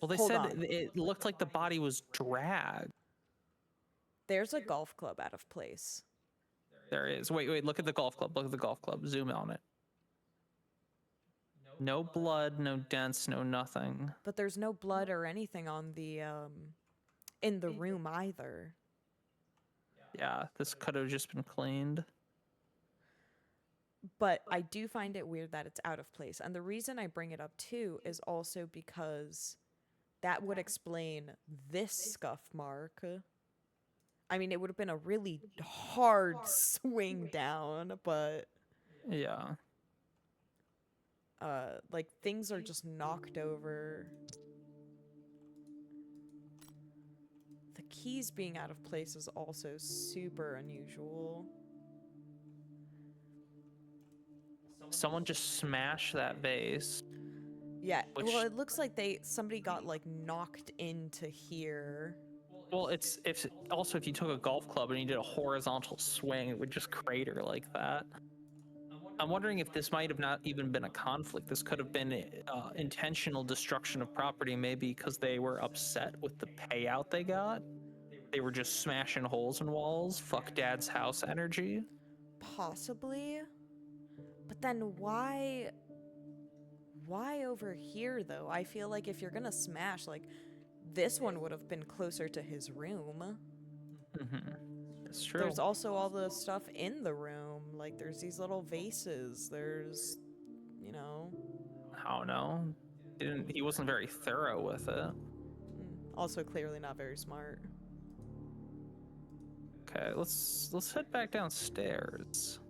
Well, they Hold said on. it looked like the body was dragged. There's a golf club out of place. There is. Wait, look at the golf club. Look at the golf club. Zoom on it. No blood, no dents, no nothing. But there's no blood or anything on the in the room either. Yeah, this could have just been cleaned. But I do find it weird that it's out of place. And the reason I bring it up too is also because that would explain this scuff mark. I mean, it would have been a really hard swing down, but Yeah. like, things are just knocked over. The keys being out of place is also super unusual. Someone just smashed that vase. Yeah, Which- well, it looks like somebody got like knocked into here. Well, it's also if you took a golf club and you did a horizontal swing, it would just crater like that. I'm wondering if this might have not even been a conflict. This could have been intentional destruction of property, maybe because they were upset with the payout they got. They were just smashing holes in walls. Fuck dad's house energy. Possibly. But then why over here though? I feel like if you're gonna smash, like, this one would have been closer to his room. It's true. There's also all the stuff in the room. Like, there's these little vases. There's, you know. I don't know. He wasn't very thorough with it. Also clearly not very smart. Okay, let's head back downstairs.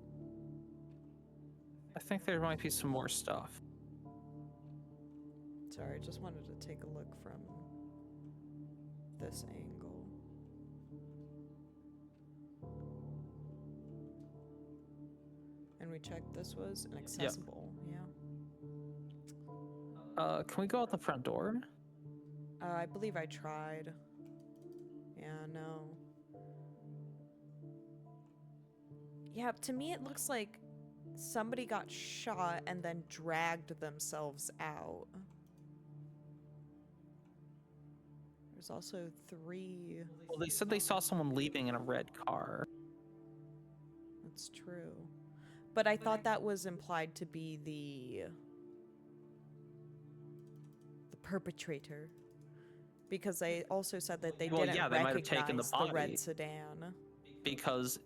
I think there might be some more stuff. Sorry, just wanted to take a look from this angle. And we checked this was inaccessible. Yeah. Can we go out the front door? I believe I tried. Yeah, no. Yeah, to me it looks like somebody got shot and then dragged themselves out. There's also 3. Well, they said they saw someone leaving in a red car. That's true. But I thought that was implied to be the perpetrator. Because they also said that they Well, didn't yeah, they might have taken the recognize the body. red sedan. Because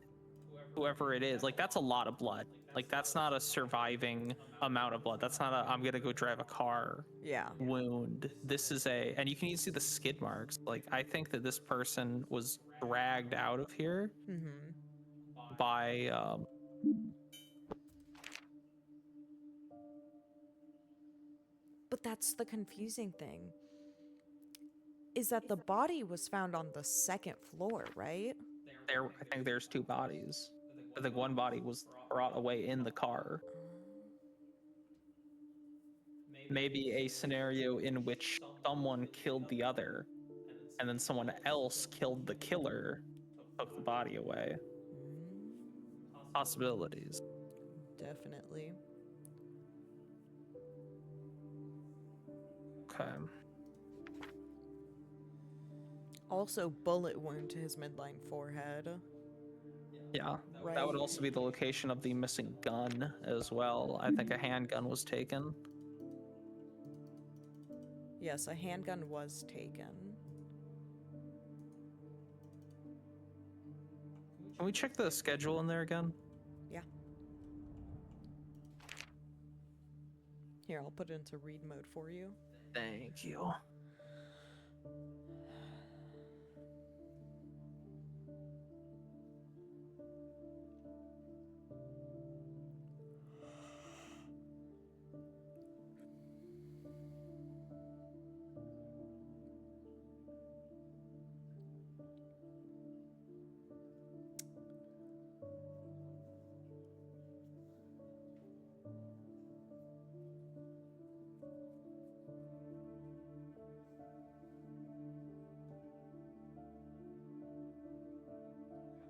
whoever it is, like, that's a lot of blood. Like, that's not a surviving amount of blood. That's not a I'm gonna go drive a car Yeah. wound. This is and you can even see the skid marks. Like, I think that this person was dragged out of here Mm-hmm. by But that's the confusing thing. Is that the body was found on the second floor, right? I think there's two bodies. I think one body was brought away in the car. Maybe a scenario in which someone killed the other, and then someone else killed the killer, took the body away. Possibilities. Definitely. Okay. Also, bullet wound to his midline forehead. Yeah. Right. That would also be the location of the missing gun as well. I think a handgun was taken. Yes, a handgun was taken. Can we check the schedule in there again? Yeah. Here, I'll put it into read mode for you. Thank you.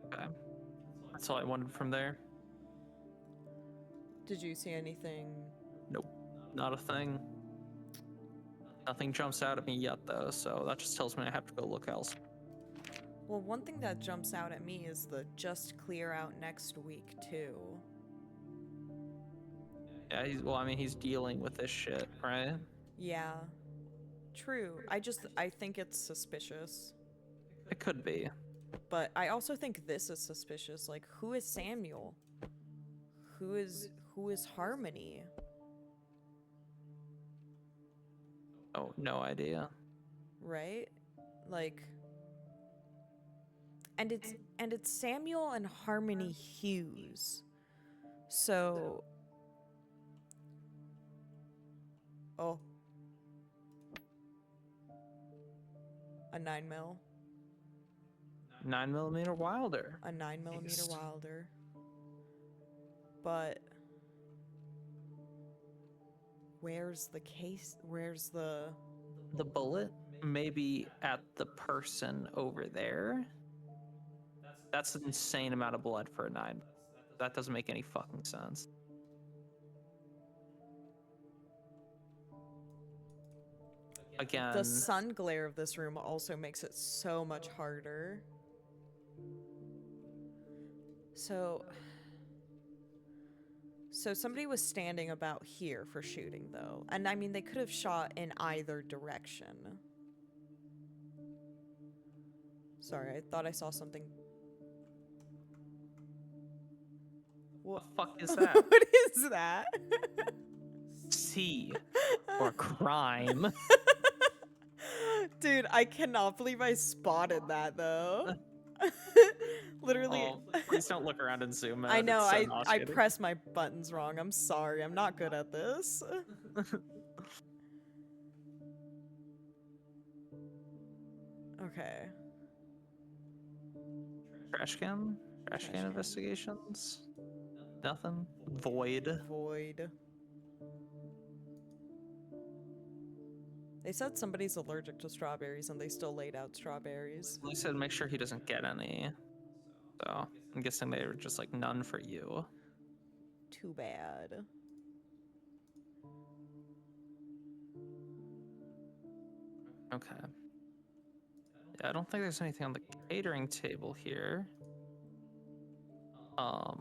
Okay. That's all I wanted from there. Did you see anything? Nope. Not a thing. Nothing jumps out at me yet, though, so that just tells me I have to go look else. Well, one thing that jumps out at me is the just clear out next week, too. Yeah, he's dealing with this shit, right? Yeah. True. I think it's suspicious. It could be. But I also think this is suspicious. Like, who is Samuel? Who is Harmony? Oh, no idea. Right? Like, and it's Samuel and Harmony Hughes. So, oh, a 9mm. 9mm Wilder. A 9mm Nice. Wilder. But where's the case? Where's the bullet? Maybe at the person over there. That's an insane amount of blood for a 9. That doesn't make any fucking sense. Again, the sun glare of this room also makes it so much harder. So somebody was standing about here for shooting, though. And I mean, they could have shot in either direction. Sorry, I thought I saw something. what the fuck is that? What is that? C or crime. Dude, I cannot believe I spotted that, though. Literally. Oh, please don't look around and zoom out. I know, It's so I nauseating. pressed my buttons wrong. I'm sorry. I'm not good at this. Okay. Trash can? Trash can investigations? Nothing? Void. Void. They said somebody's allergic to strawberries and they still laid out strawberries. They said make sure he doesn't get any. So I'm guessing they were just like none for you. Too bad. Okay. Yeah, I don't think there's anything on the catering table here. Oh.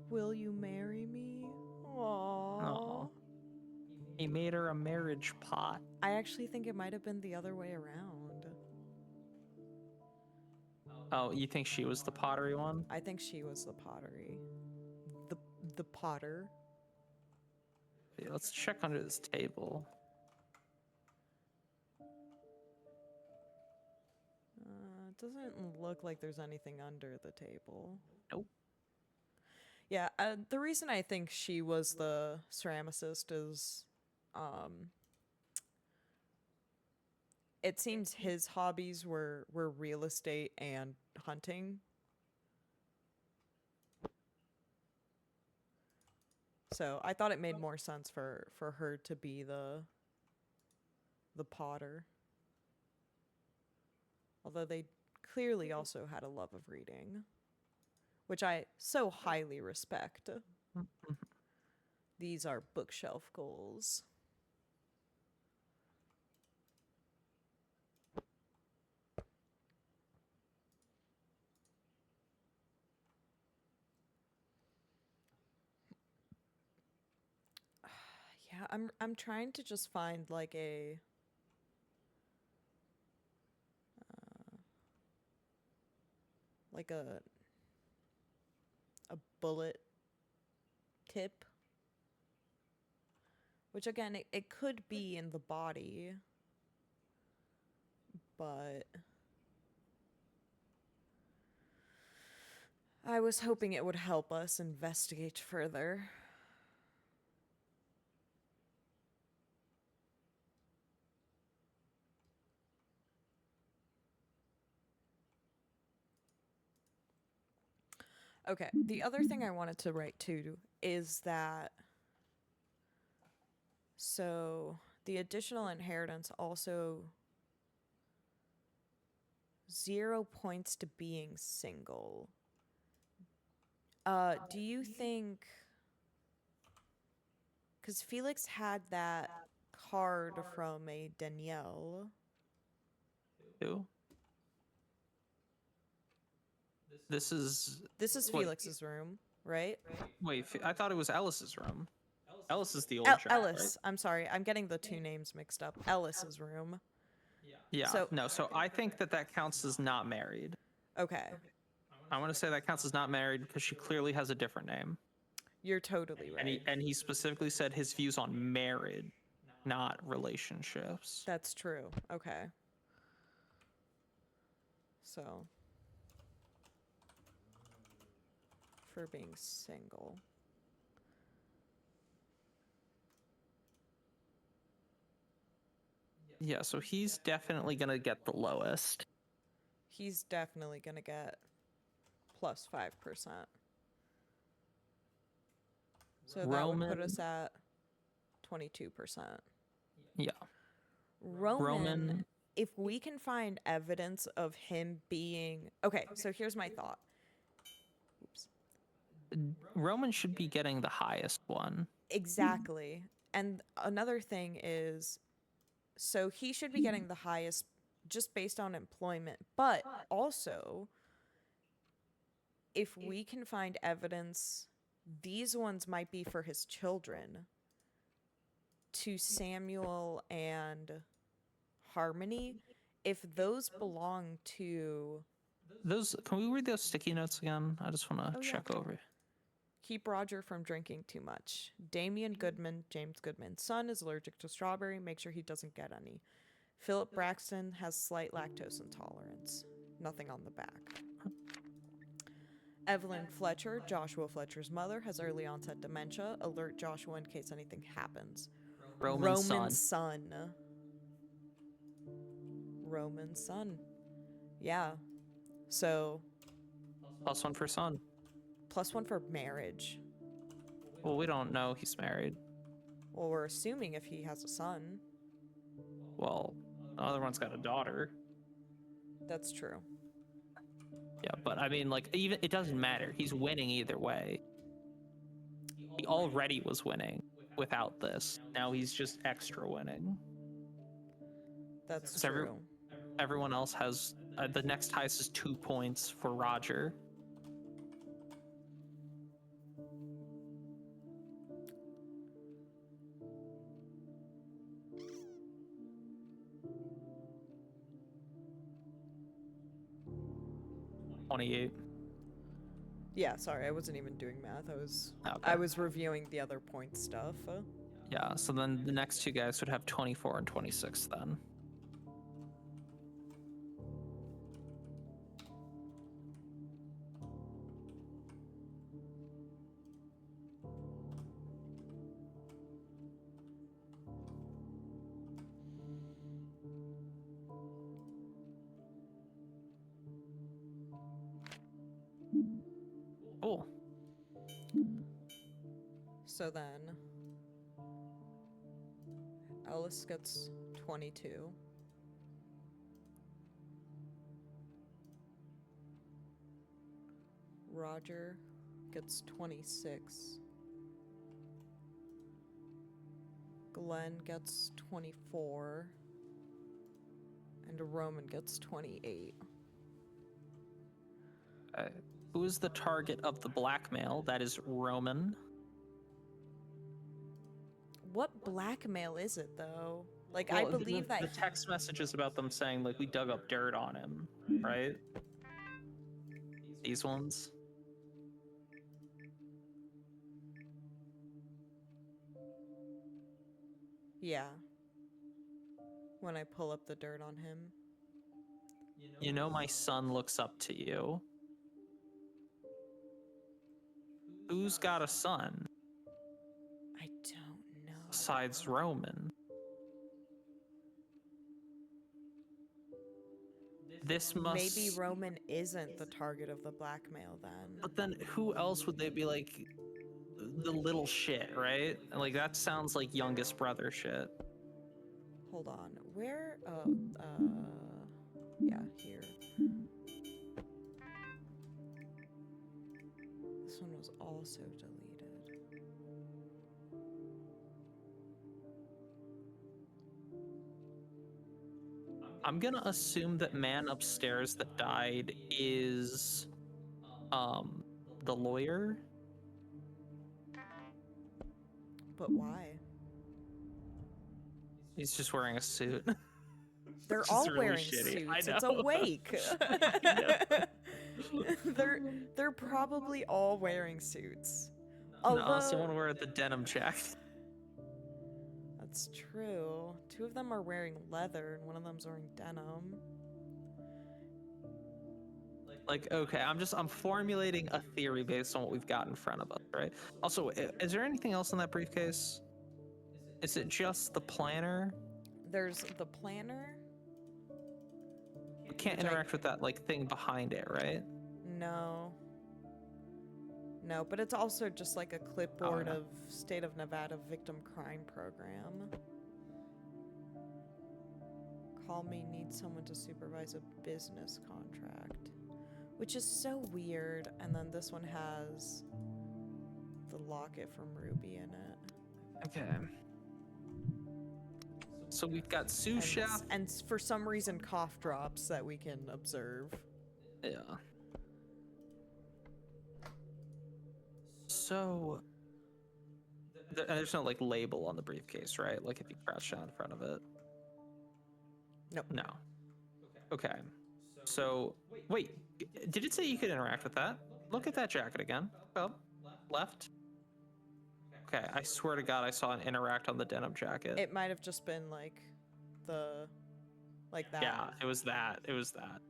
Will you marry me? Aww. Oh. He made her a marriage pot. I actually think it might have been the other way around. Oh, you think she was the pottery one? I think she was the pottery. The potter. Okay, let's check under this table. It doesn't look like there's anything under the table. Nope. Yeah, the reason I think she was the ceramicist is, it seems his hobbies were real estate and hunting. So I thought it made more sense for her to be the potter. Although they clearly also had a love of reading, which I so highly respect. These are bookshelf goals. Yeah, I'm trying to just find like a like a bullet tip, which again it could be in the body, but I was hoping it would help us investigate further. Okay, the other thing I wanted to write too is that, so the additional inheritance also 0 points to being single. Do you think, because Felix had that card from a Danielle. Who? This is what- Felix's room, right? Wait, I thought it was Ellis's room. Ellis is the old child, Ellis. I'm sorry, I'm getting the two names mixed up. Ellis's room. right? Yeah. So- So I think that counts as not married. Okay, I want to say that counts as not married because she clearly has a different name. you're totally right. And he specifically said his views on marriage, not relationships. That's true. Okay. So, for being single. Yeah, so he's definitely gonna get the lowest. He's definitely going to get plus 5%. So that would put Roman- us at 22%. Yeah. Roman, if we can find evidence of him being... Okay, so here's my thought. Oops. Roman should be getting the highest one. Exactly. And another thing is, so he should be getting the highest just based on employment, but also if we can find evidence, these ones might be for his children, to Samuel and Harmony. If those belong to... Those, can we read those sticky notes again? I just want to Oh, yeah. check over. Keep Roger from drinking too much. Damian Goodman, James Goodman's son, is allergic to strawberry. Make sure he doesn't get any. Philip Braxton has slight lactose intolerance. Nothing on the back. Evelyn Fletcher, Joshua Fletcher's mother, has early onset dementia. Alert Joshua in case anything happens. Roman's son. son. Roman's son. Yeah. So, +1 for son. +1 for marriage. Well, we don't know he's married. Well, we're assuming if he has a son. Well, the other one's got a daughter. That's true. Yeah, but I mean, like, even it doesn't matter. He's winning either way. He already was winning without this. Now he's just extra winning. That's So true. Everyone else has the next highest is 2 points for Roger. 28. Yeah, sorry, I wasn't even doing math. Okay. I was reviewing the other point stuff. Yeah, so then the next two guys would have 24 and 26 then. Cool. So then, Ellis gets 22. Roger gets 26. Glenn gets 24. And Roman gets 28. Who is the target of the blackmail? That is Roman. What blackmail is it, though? Like, Well, I believe the that. text messages about them saying, like, we dug up dirt on him, right? These ones. Yeah. When I pull up the dirt on him. You know, my son looks up to you. Who's got a son I don't know. besides Roman? This must. Maybe Roman isn't the target of the blackmail then. But then who else would they be like? The little shit, right? Like that sounds like youngest brother shit. Hold on. Where? Yeah, here. This one was also deleted. I'm gonna assume that man upstairs that died is the lawyer. But why? He's just wearing a suit. They're Which is all really wearing shitty. I suits. It's a know. wake. they're probably all wearing suits. No, someone wear the denim jacket. That's true. Two of them are wearing leather and one of them's wearing denim. Like, okay, I'm formulating a theory based on what we've got in front of us, right? Also, is there anything else in that briefcase? Is it just the planner? There's the planner. We can't interact with that like thing behind it, right? No. No, but it's also just like a clipboard yeah. of State of Nevada Victim Crime Program. Call me, need someone to supervise a business contract. Which is so weird. And then this one has the locket from Ruby in it. Okay. So we've got sous chef. And for some reason, cough drops that we can observe. Yeah. So there's no like label on the briefcase, right? Like if you crouch down in front of it. Nope. No. Okay. So wait, did it say you could interact with that? Look at that jacket again. Up, left. Okay, I swear to God, I saw an interact on the denim jacket. It might have just been like that. Yeah, it was that. It was that.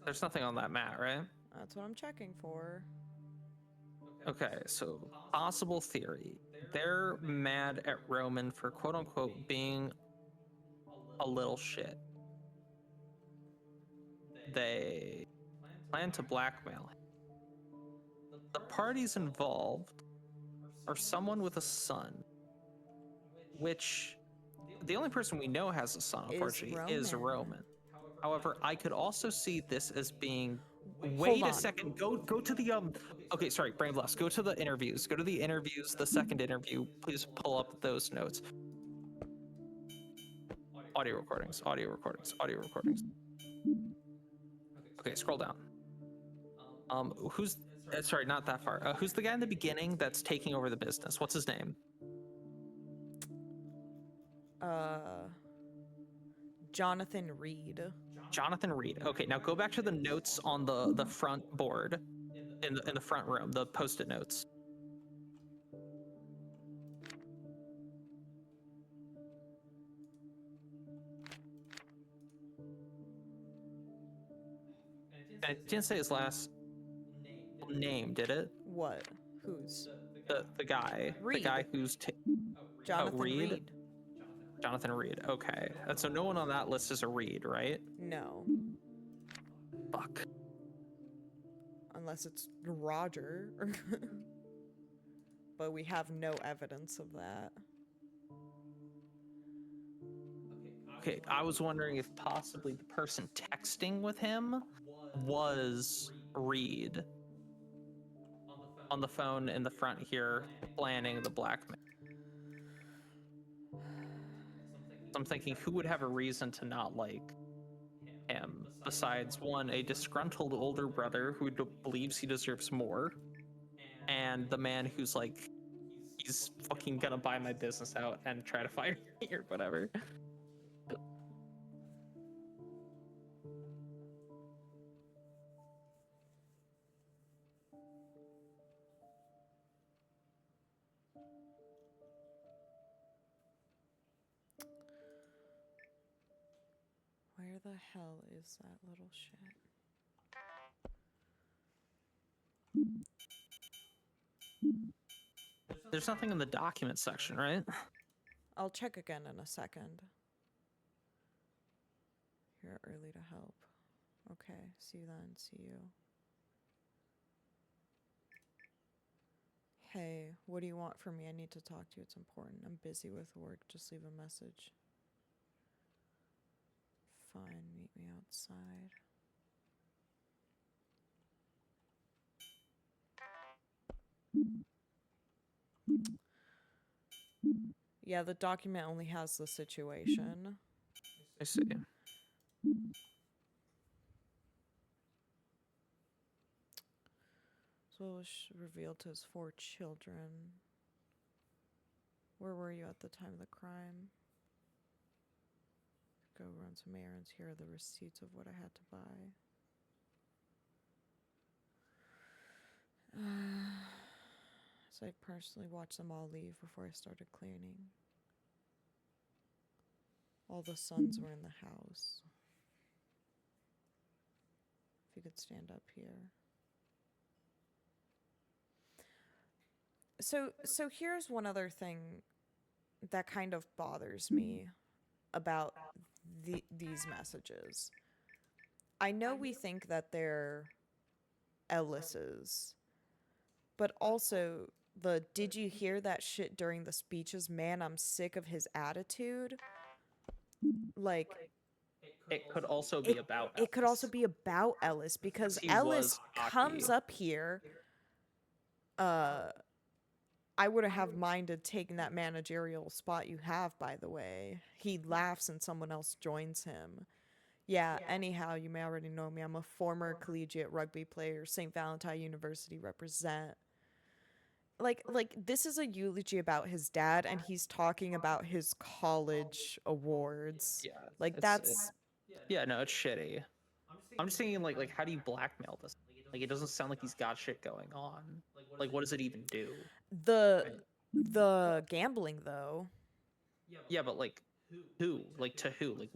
There's nothing on that mat, right? That's what I'm checking for. Okay, so possible theory. They're mad at Roman for quote unquote being a little shit. They plan to blackmail him. The parties involved are someone with a son, which the only person we know has a son, unfortunately, is Roman. However, I could also see this as being. Wait a second. Go to the Okay, sorry, brain blast. Go to the interviews. Go to the interviews. The second interview. Please pull up those notes. Audio recordings. Audio recordings. Audio recordings. Okay, scroll down. Who's? Sorry, not that far. Who's the guy in the beginning that's taking over the business? What's his name? Jonathan Reed. Jonathan Reed. Okay, now go back to the notes on the front board in the front room, the post-it notes. And it didn't say his last name, did it? What? Who's? The guy, the Reed. guy who's Jonathan Reed? Reed. Jonathan Reed. Okay, so no one on that list is a Reed, right? No. Fuck. Unless it's Roger. But we have no evidence of that. Okay, I was wondering if possibly the person texting with him was Reed on the phone in the front here, planning the blackmail. So I'm thinking, who would have a reason to not like him besides one, a disgruntled older brother who believes he deserves more, and the man who's like, he's fucking gonna buy my business out and try to fire me or whatever. Where the hell is that little shit? There's nothing in the document section, right? I'll check again in a second. You're early to help. Okay, see you then. See you. Hey, what do you want from me? I need to talk to you. It's important. I'm busy with work. Just leave a message. Fine, meet me outside. Yeah, the document only has the situation. I see. So it was revealed to his 4 children. Where were you at the time of the crime? Go run some errands. Here are the receipts of what I had to buy. So I personally watched them all leave before I started cleaning. All the sons were in the house. If you could stand up here. So here's one other thing that kind of bothers me about these messages. I know we think that they're Ellis's, but also the "did you hear that shit during the speeches? Man, I'm sick of his attitude." Like, It could also be about it could Ellis. also be about Ellis because He Ellis was cocky. comes up here. I wouldn't have minded taking that managerial spot you have, by the way. He laughs and someone else joins him. Yeah, anyhow, you may already know me. I'm a former collegiate rugby player, St. Valentine University represent. Like this is a eulogy about his dad, and he's talking about his college awards. Yeah, Like, yeah, no, it's shitty. I'm just thinking, like, how do you blackmail this? Like, it doesn't sound like he's got shit going on. Like, what does it even do? the gambling, though. Yeah, but like, who? Like, to who? Like,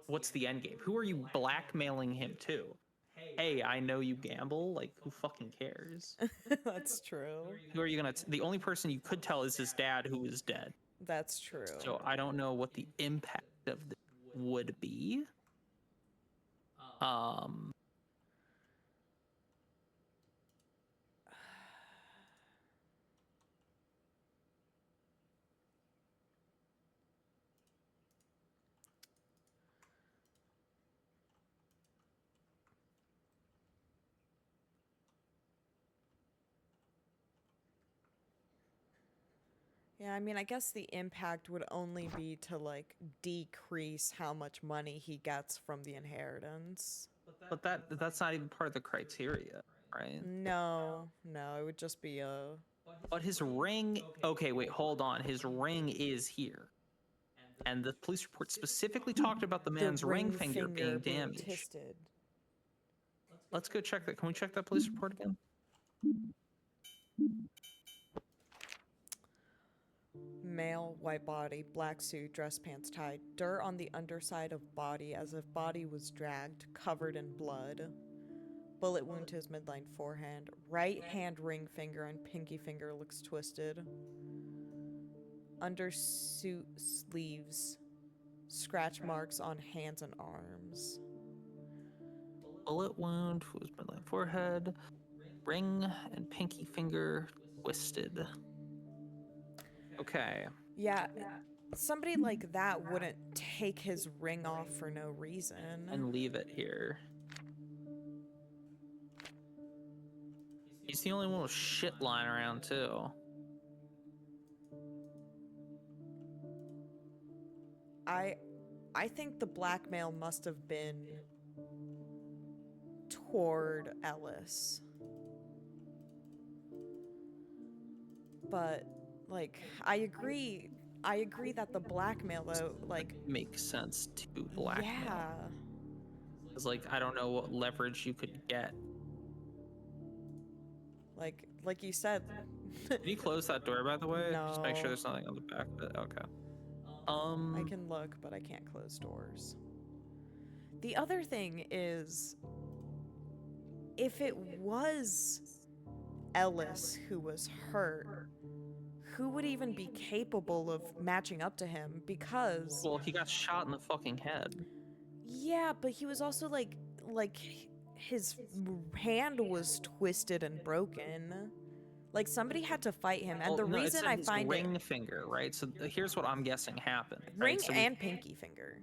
what's the end game? Who are you blackmailing him to? Hey, I know you gamble. Like, who fucking cares? That's true. Who are you gonna? The only person you could tell is his dad, who is dead. That's true. So I don't know what the impact of this would be. Yeah, I mean, I guess the impact would only be to, like, decrease how much money he gets from the inheritance. But that's not even part of the criteria, right? No, it would just be a... But his ring. Okay, wait, hold on. His ring is here, and the police report specifically talked about the The man's ring finger being being damaged. twisted. Let's go check that. Can we check that police report again? Male, white body, black suit, dress pants tied, dirt on the underside of body as if body was dragged, covered in blood. Bullet wound to his midline forehead. Right hand ring finger and pinky finger looks twisted. Undersuit sleeves. Scratch marks on hands and arms. Bullet wound to his midline forehead. Ring and pinky finger twisted. Okay. Yeah, somebody like that wouldn't take his ring off for no reason. And leave it here. He's the only one with shit lying around, too. I think the blackmail must have been toward Ellis. But like I agree that the blackmail though, like Makes sense to blackmail. yeah. Because, like, I don't know what leverage you could get. Like you said, Did you close that door, by the way? Just make sure No. there's nothing on the back of it. Okay. I can look, but I can't close doors. The other thing is, if it was Ellis who was hurt, who would even be capable of matching up to him? Because Well, he got shot in the fucking head. yeah, but he was also like his hand was twisted and broken. Like somebody had to fight him, and Well, the no, it reason said I his find ring it finger, right? So here's what I'm guessing happened. ring Right? So and pinky finger.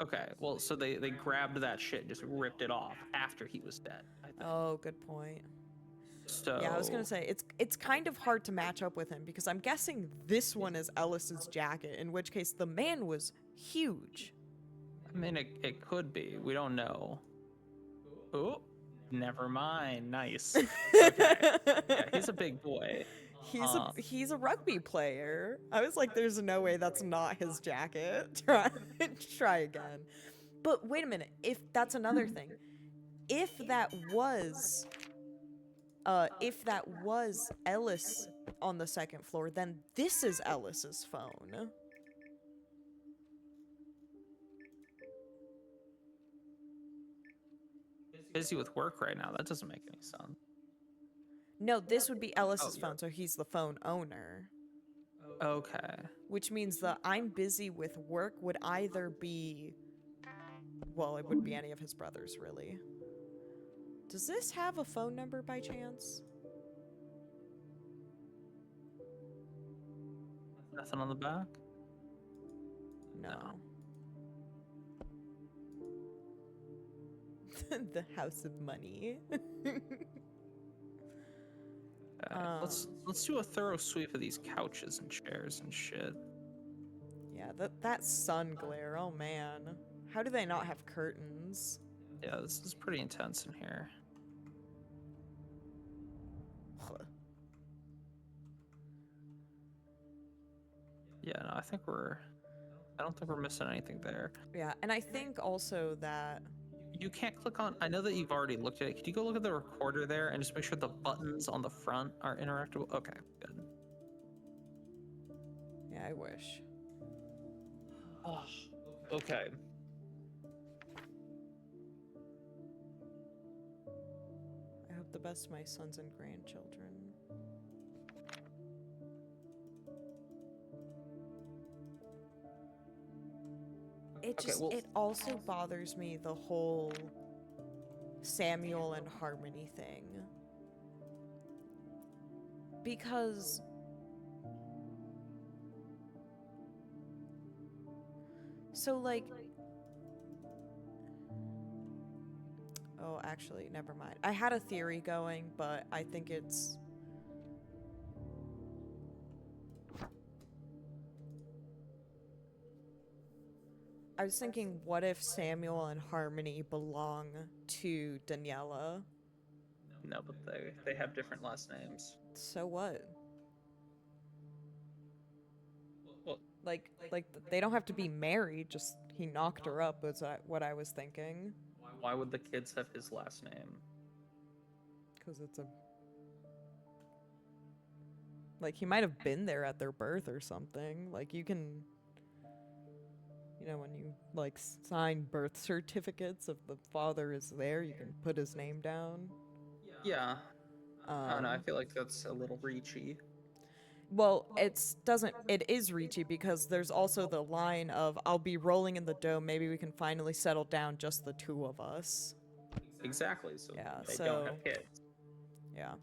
okay, well, so they grabbed that shit, and just ripped it off after he was dead. I think. Oh, good point. So Yeah, I was gonna say it's kind of hard to match up with him because I'm guessing this one is Ellis's jacket, in which case the man was huge. I mean, it could be. We don't know. Oh, never mind. Nice. Okay. Yeah, he's a big boy. He's a rugby player. I was like, there's no way that's not his jacket. Try again. But wait a minute. If that's another thing, if that was Ellis on the second floor, then this is Ellis's phone. Busy with work right now. That doesn't make any sense. No, this would be Ellis's yeah. phone, so he's the phone owner. Okay. Which means the I'm busy with work would either be, well, it wouldn't be any of his brothers, really. Does this have a phone number by chance? Nothing on the back? No. The House of Money. Let's do a thorough sweep of these couches and chairs and shit. Yeah, that sun glare, oh man. How do they not have curtains? Yeah, this is pretty intense in here. Yeah, no, I don't think we're missing anything there. Yeah, and I think also that You can't click on, I know that you've already looked at it. Could you go look at the recorder there and just make sure the buttons on the front are interactable? Okay, good. yeah, I wish. Oh, okay. I hope the best of my sons and grandchildren. It Okay, just well- it also bothers me, the whole Samuel and Harmony thing. Because so like oh, actually, never mind. I had a theory going, but I think it's I was thinking, what if Samuel and Harmony belong to Daniela? No, but they have different last names. So what? Well, They don't have to be married. Just he knocked her up. Was what I was thinking. Why would the kids have his last name? Because it's a like he might have been there at their birth or something. Like you can, when you like sign birth certificates, if the father is there, you can put his name down. Yeah. I don't know. I Um, feel like that's a little reachy. Well, it is reachy because there's also the line of I'll be rolling in the dough, maybe we can finally settle down just the two of us. Exactly. So Yeah, they so don't have kids. yeah.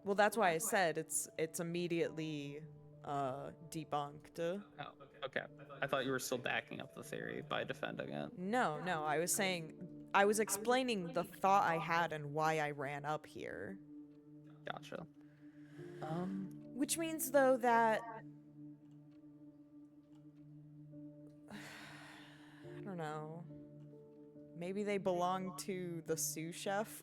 Well, that's why I said it's immediately debunked. Oh, okay. I thought you were still backing up the theory by defending it. No, I was explaining the thought I had and why I ran up here. Gotcha. Which means though that I don't know. Maybe they belong to the sous chef.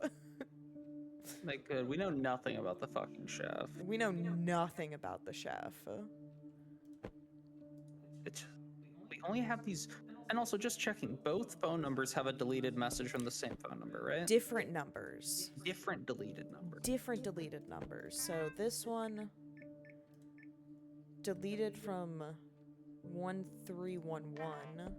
They could. We know nothing about the fucking chef. We know nothing about the chef. We only have these. And also, just checking, both phone numbers have a deleted message from the same phone number, right? Different numbers. Different deleted number. Different deleted numbers. So this one deleted from 1311.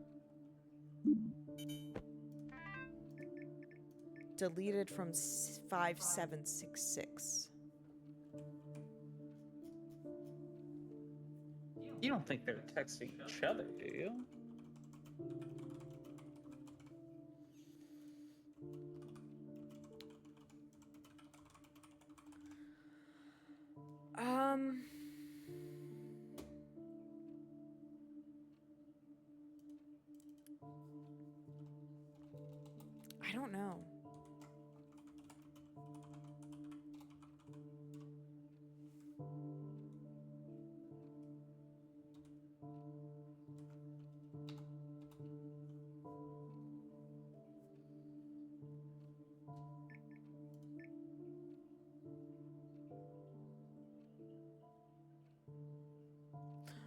Deleted from 5766. You don't think they're texting each other, do you? I don't know.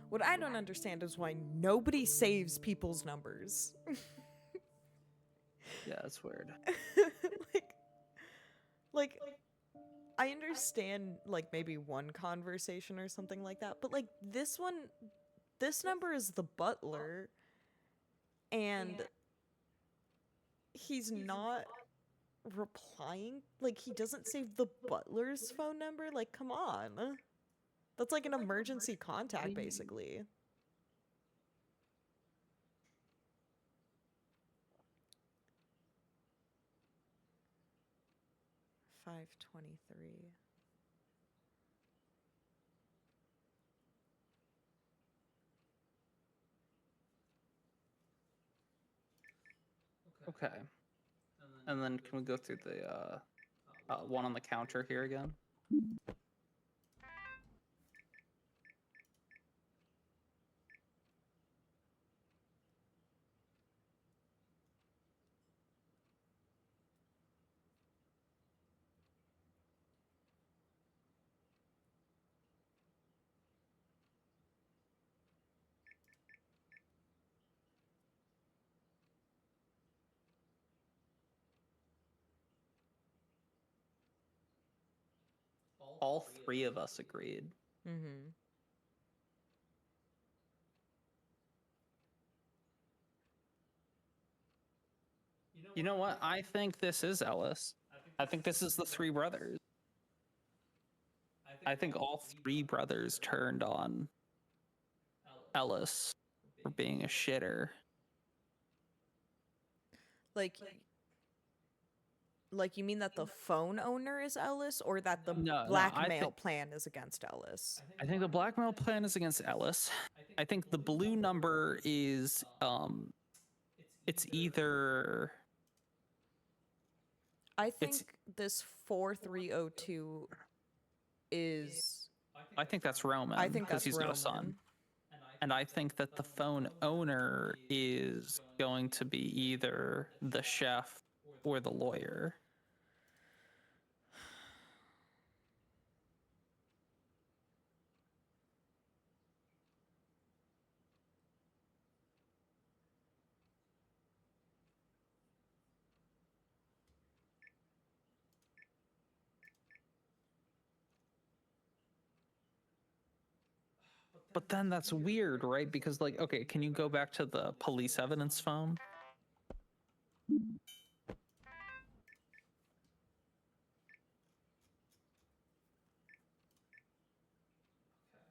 What I don't understand is why nobody saves people's numbers. Yeah, that's weird. like I understand like maybe one conversation or something like that, but like this number is the butler and he's not replying. Like he doesn't save the butler's phone number. Like come on. That's like an emergency contact basically. 523. Okay. And then can we go through the one on the counter here again? All three of us agreed. Mm-hmm. You know what? I think this is Ellis. I think this is the three brothers. I think all three brothers turned on Ellis for being a shitter. Like you mean that the phone owner is Ellis or that the No, I blackmail think- plan is against Ellis? I think the blackmail plan is against Ellis. I think the blue number is it's either I think this 4302 is I think that's Roman. I think that's he's got a son. Roman. And I think that the phone owner is going to be either the chef or the lawyer. But then that's weird, right? Because, like, okay, can you go back to the police evidence phone?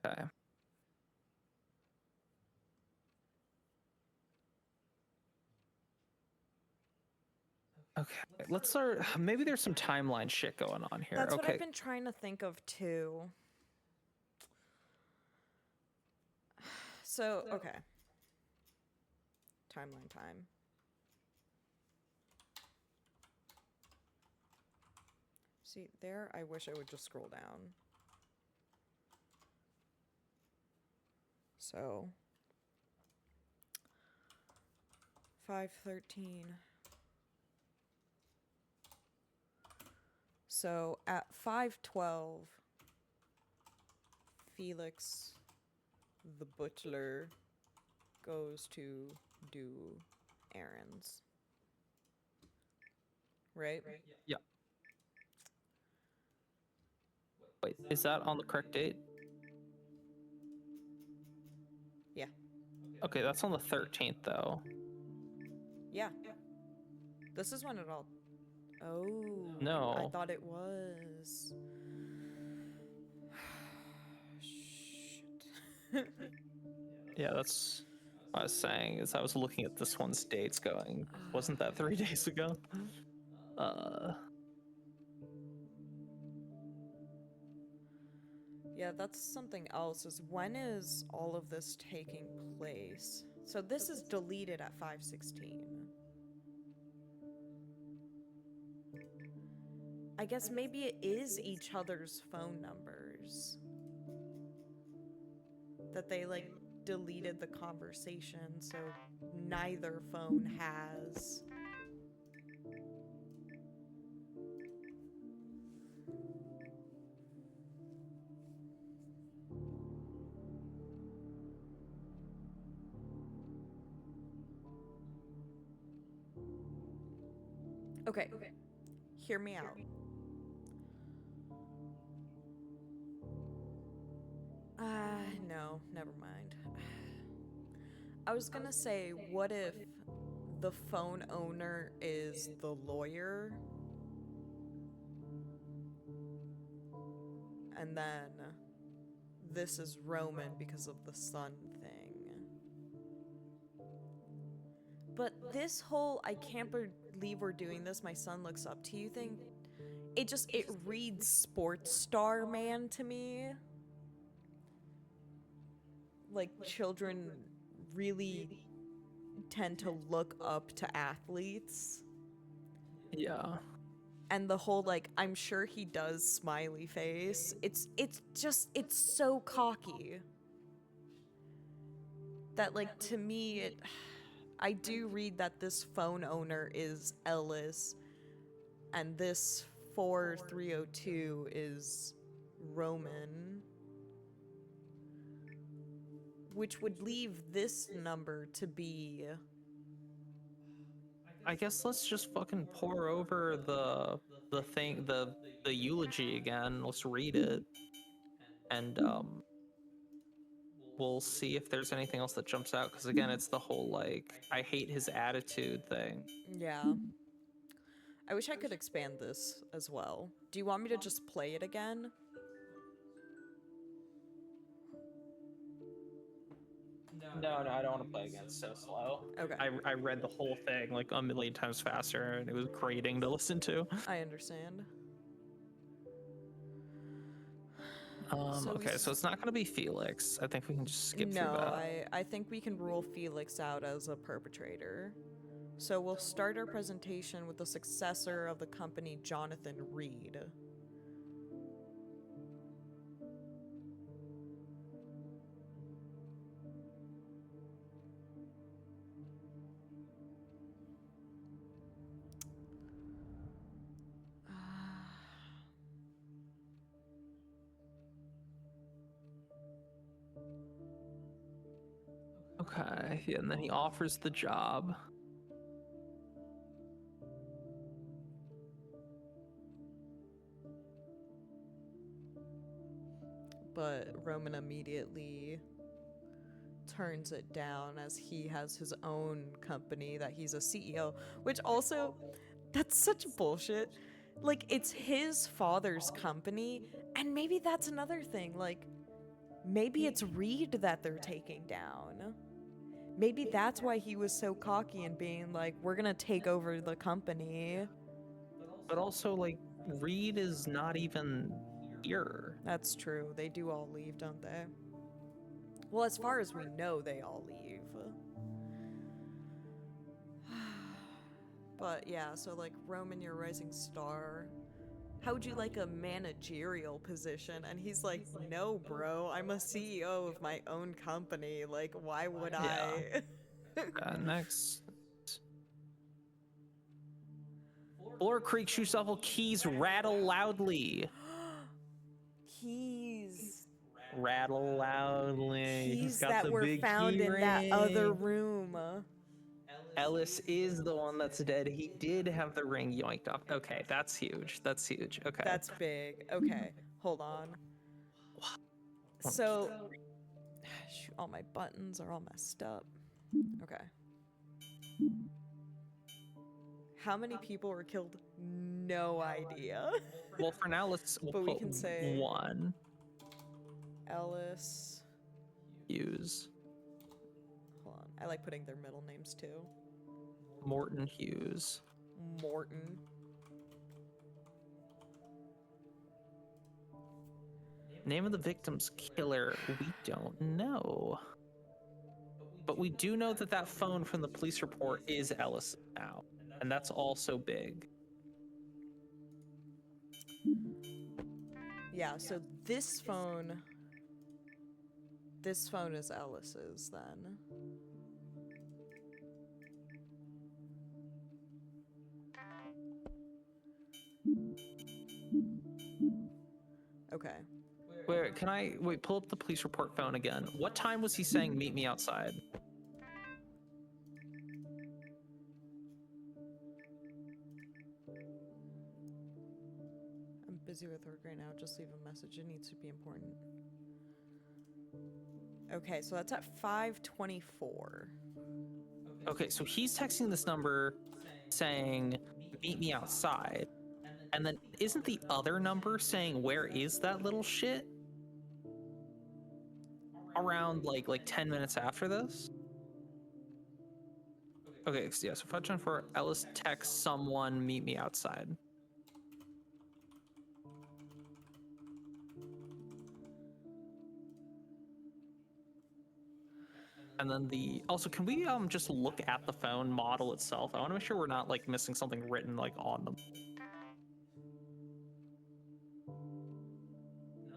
Okay. Okay, let's start. Maybe there's some timeline shit going on here. That's what Okay. I've been trying to think of too. So, okay. Timeline time. See, there, I wish I would just scroll down. So, 5:13. So, at 5:12, Felix, the butler, goes to do errands. Right? Yeah. Wait, is that on the correct date? Yeah. Okay, that's on the 13th, though. Yeah. This is when it all. Oh. I No. thought it was. Shit. Yeah, that's what I was saying. Is I was looking at this one's dates, going, wasn't that 3 days ago? Yeah, that's something else. Is when is all of this taking place? So this is deleted at 5:16. I guess maybe it is each other's phone numbers. That they like deleted the conversation, so neither phone has. Okay. Hear me out. No, never mind. I was gonna say, what if the phone owner is the lawyer? And then this is Roman because of the sun thing. But this whole I can't believe we're doing this, my son looks up to you thing, it reads sports star man to me. Like children really tend to look up to athletes. Yeah. And the whole like I'm sure he does smiley face. It's so cocky. That like to me I do read that this phone owner is Ellis and this 4302 is Roman, which would leave this number to be. I guess let's just fucking pour over the thing, the eulogy again. Let's read it, and we'll see if there's anything else that jumps out. Because again, it's the whole like I hate his attitude thing. Yeah. I wish I could expand this as well. Do you want me to just play it again? No, I don't want to play again. It's so slow. Okay. I read the whole thing like a million times faster, and it was grating to listen to. I understand. Okay, so it's not going to be Felix. I think we can just skip through No, that. I think we can rule Felix out as a perpetrator. So we'll start our presentation with the successor of the company, Jonathan Reed. Okay, yeah, and then he offers the job. But Roman immediately turns it down as he has his own company that he's a CEO, which also, that's such bullshit. Like, it's his father's company, and maybe that's another thing. Like, maybe it's Reed that they're taking down. Maybe that's why he was so cocky and being like, we're gonna take over the company. But also, like, Reed is not even here. That's true. They do all leave, don't they? Well, as far as we know, they all leave. But yeah, so like, Roman, you're a rising star. How would you like a managerial position? And he's like, no, bro, I'm a CEO of my own company. Like, why would I? Next. Floor creak, shoe shuffle, keys rattle loudly. Keys. Rattle loudly. He's Keys got that the were big found key in that other ring. room. Ellis is the one that's dead. He did have the ring yoinked off. Okay, that's huge. That's huge. Okay. That's big. Okay, hold on. So, shoot, all my buttons are all messed up. Okay. How many people were killed? No idea. Well, for now, we'll But we put can say- one. Ellis. Hughes. Hold on. I like putting their middle names too. Morton Hughes. Morton. Name of the victim's killer, we don't know. But we do know that that phone from the police report is Ellis now. And that's also big. Yeah, so this phone is Ellis's then. Okay. Wait, can I pull up the police report phone again? What time was he saying meet me outside? I'm busy with work right now. Just leave a message. It needs to be important. Okay, so that's at 5:24. Okay, so he's texting this number saying meet me outside. And then isn't the other number saying where is that little shit? Around like 10 minutes after this? Okay, so yeah, so 524 Ellis texts someone meet me outside. And then also, can we just look at the phone model itself? I want to make sure we're not like missing something written like on them.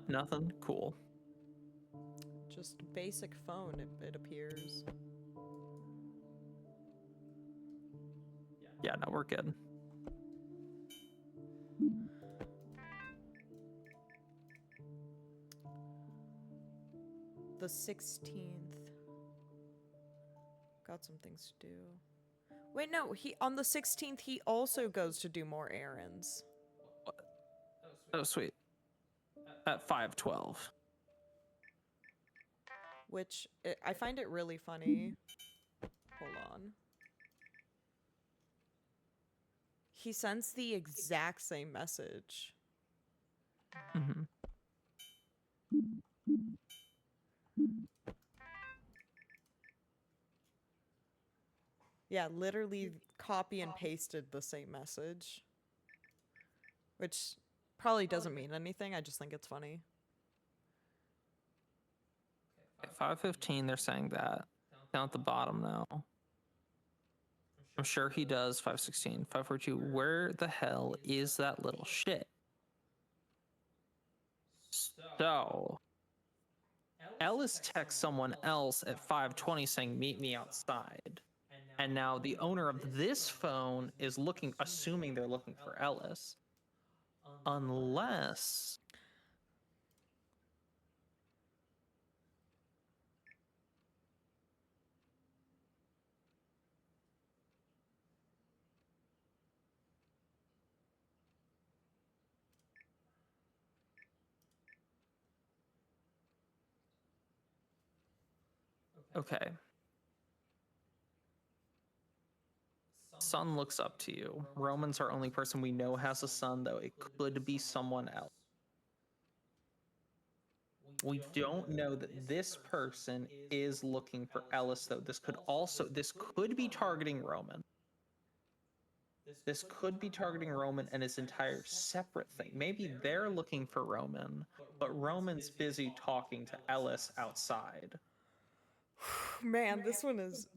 Nothing? Cool. Just basic phone, it appears. Yeah, no, we're good. The 16th. Got some things to do. Wait, no, on the 16th he also goes to do more errands. Oh, sweet. At 5:12. Which, I find it really funny. Hold on. He sends the exact same message. Mm-hmm. Yeah, literally copy and pasted the same message. Which probably doesn't mean anything, I just think it's funny. At 5:15, they're saying that. Down at the bottom now. I'm sure he does. 5:16, 5:42. Where the hell is that little shit? So, Ellis texts someone else at 5:20 saying, meet me outside. And now the owner of this phone is assuming they're looking for Ellis. Unless... Okay. Son looks up to you. Roman's our only person we know has a son, though it could be someone else. We don't know that this person is looking for Ellis, though. This could be targeting Roman. This could be targeting Roman and his entire separate thing. Maybe they're looking for Roman, but Roman's busy talking to Ellis outside. Man, this one's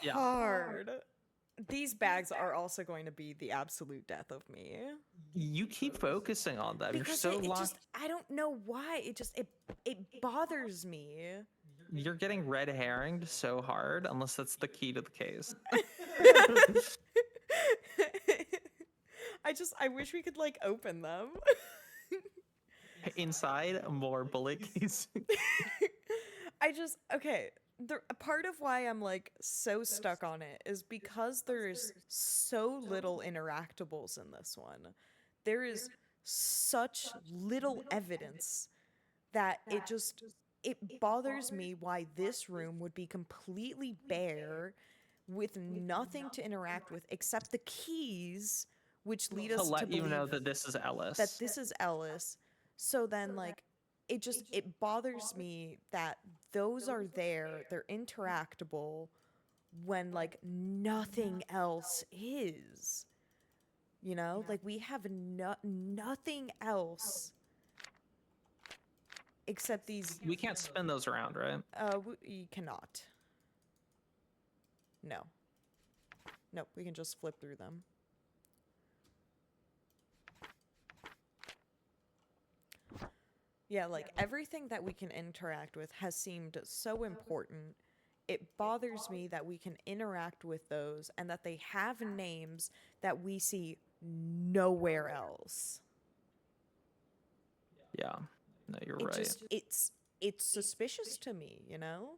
Yeah. hard. These bags are also going to be the absolute death of me. You keep focusing on them. You're Because so it locked. just, I don't know why. It bothers me. You're getting red herringed so hard, unless that's the key to the case. I wish we could like open them. Inside, more bullet casing. Okay. A part of why I'm like so stuck on it is because there's so little interactables in this one. There is such little evidence that it bothers me why this room would be completely bare with nothing to interact with except the keys, which lead us To let you know believe that this is Ellis. that this is Ellis. So then, like, it bothers me that those are there, they're interactable, when, like, nothing else is. You know? Like, we have nothing else except these... We can't spin those around, right? You cannot. No. Nope, we can just flip through them. Yeah, like everything that we can interact with has seemed so important. It bothers me that we can interact with those and that they have names that we see nowhere else. Yeah. No, you're It right. just it's suspicious to me, you know?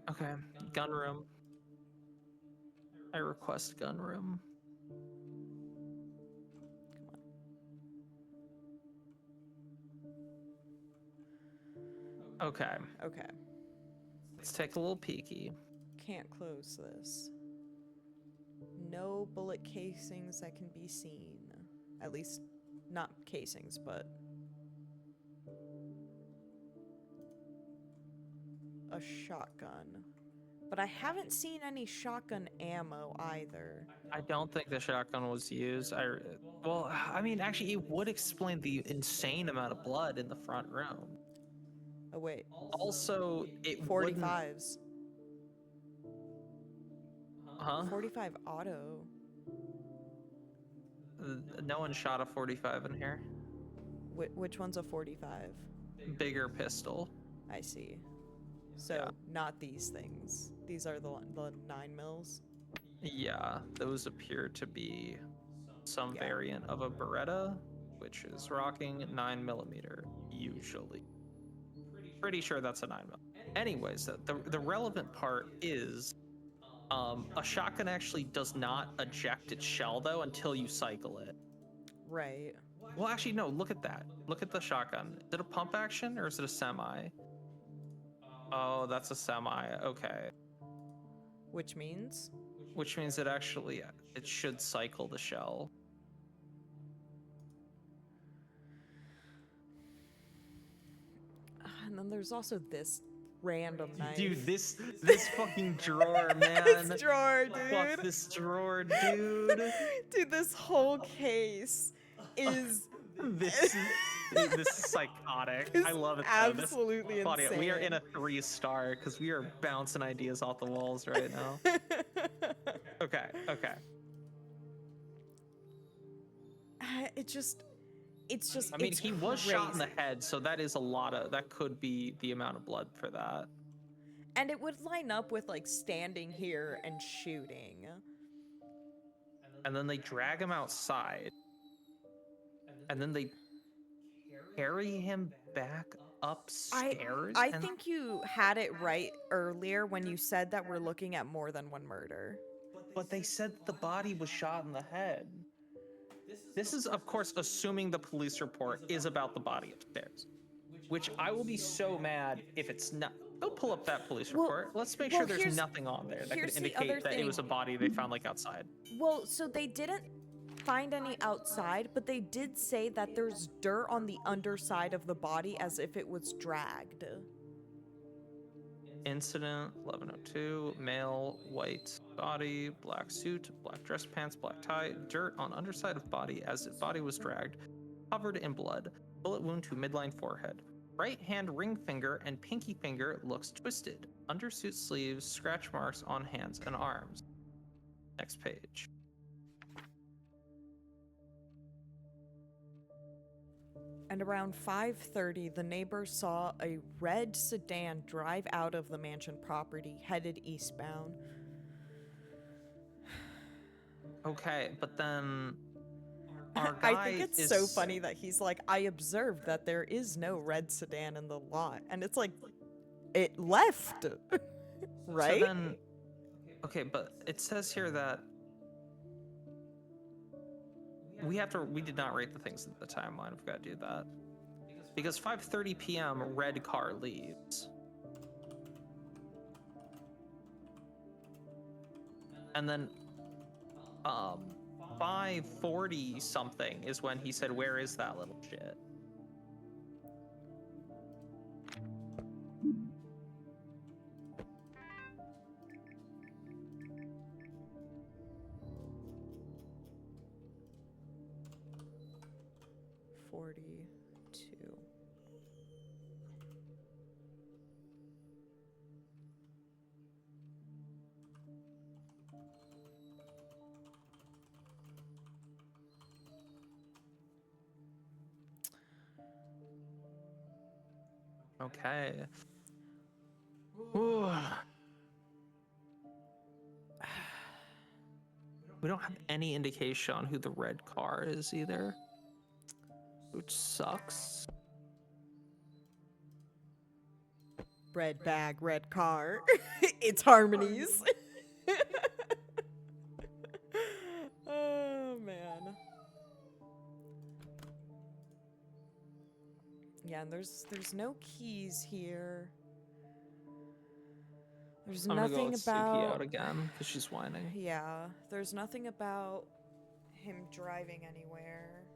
Okay, gun room. I request gun room. Okay, Okay. let's take a little peeky. Can't close this. No bullet casings that can be seen. At least, not casings, but... a shotgun. But I haven't seen any shotgun ammo either. I don't think the shotgun was used. Well, I mean, actually, it would explain the insane amount of blood in the front room. Oh, wait. Also, it wouldn't... 45s. Huh? 45 auto. No one shot a 45 in here. Which one's a 45? Bigger pistol. I see. So, Yeah. not these things. These are the 9mm. Yeah, those appear to be some Yeah. variant of a Beretta, which is rocking 9mm, usually. Pretty sure that's a 9mm. Anyways, the relevant part is a shotgun actually does not eject its shell, though, until you cycle it. Right. Well, actually, no, look at that. Look at the shotgun. Is it a pump action or is it a semi? Oh, that's a semi. Okay. Which means? Which means it should cycle the shell. And then there's also this random knife. Dude, this fucking drawer, man. This drawer, Fuck dude. this drawer, dude. Dude, this whole case is... This is psychotic. I love it. Though. Absolutely Claudia, insane. we are in a 3-star because we are bouncing ideas off the walls right now. Okay. It's just I mean, it's he was shot in the crazy. head, so that is that could be the amount of blood for that. And it would line up with like standing here and shooting. And then they drag him outside. And then they carry him back upstairs. I and think you had it right earlier when you said that we're looking at more than one murder. But they said the body was shot in the head. This is, of course, assuming the police report is about the body upstairs, which I will be so mad if it's not. Go pull up that police Well- report. Let's make well, sure there's here's- nothing on there that could here's the other indicate that it was a thing. body they found like outside. Well, so they didn't find any outside, but they did say that there's dirt on the underside of the body as if it was dragged. Incident 1102, male, white body, black suit, black dress pants, black tie, dirt on underside of body as if body was dragged, covered in blood, bullet wound to midline forehead. Right hand ring finger and pinky finger looks twisted. Undersuit sleeves, scratch marks on hands and arms. Next page. And around 5:30, the neighbors saw a red sedan drive out of the mansion property, headed eastbound. Okay, but then our guy I think it's is so funny that he's like, I observed that there is no red sedan in the lot. And it's like, it left. Right? So then, okay, but it says here that we did not rate the things in the timeline. We've got to do that. Because 5:30 p.m. red car leaves. And then 5:40 something is when he said, "Where is that little shit?" Okay. Ooh. We don't have any indication on who the red car is either, which sucks. Red bag, red car. It's Harmony's. Oh, man. Yeah, and there's no keys here. There's I'm gonna go nothing let Suki out about again because she's whining. Yeah, there's nothing about him driving anywhere.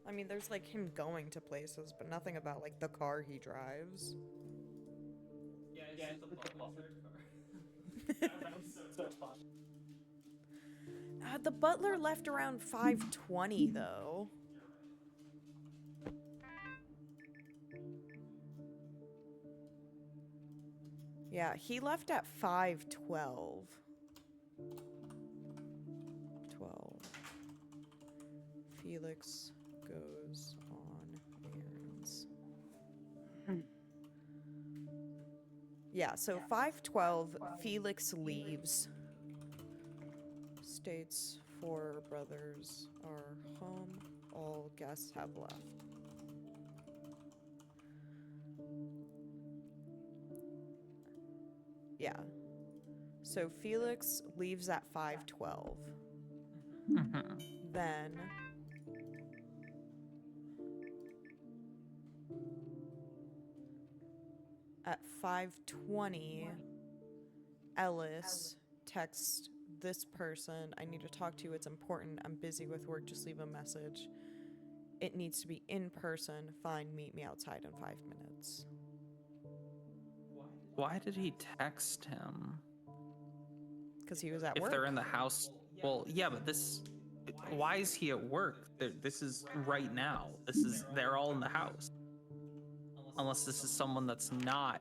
I mean, there's like him going to places, but nothing about like the car he drives. The butler left around 5:20 though. Yeah, he left at 5:12. 12. Felix goes on errands. Yeah, so 5:12, Felix leaves. States 4 brothers are home. All guests have left. Yeah. So Felix leaves at 5:12. Then at 5:20, Ellis texts this person, I need to talk to you, it's important, I'm busy with work, just leave a message. It needs to be in person, fine, meet me outside in 5 minutes. Why did he text him? Because he was at If work. they're in the house, well, yeah, but this. Why is he at work? This is right now. They're all in the house. Unless this is someone that's not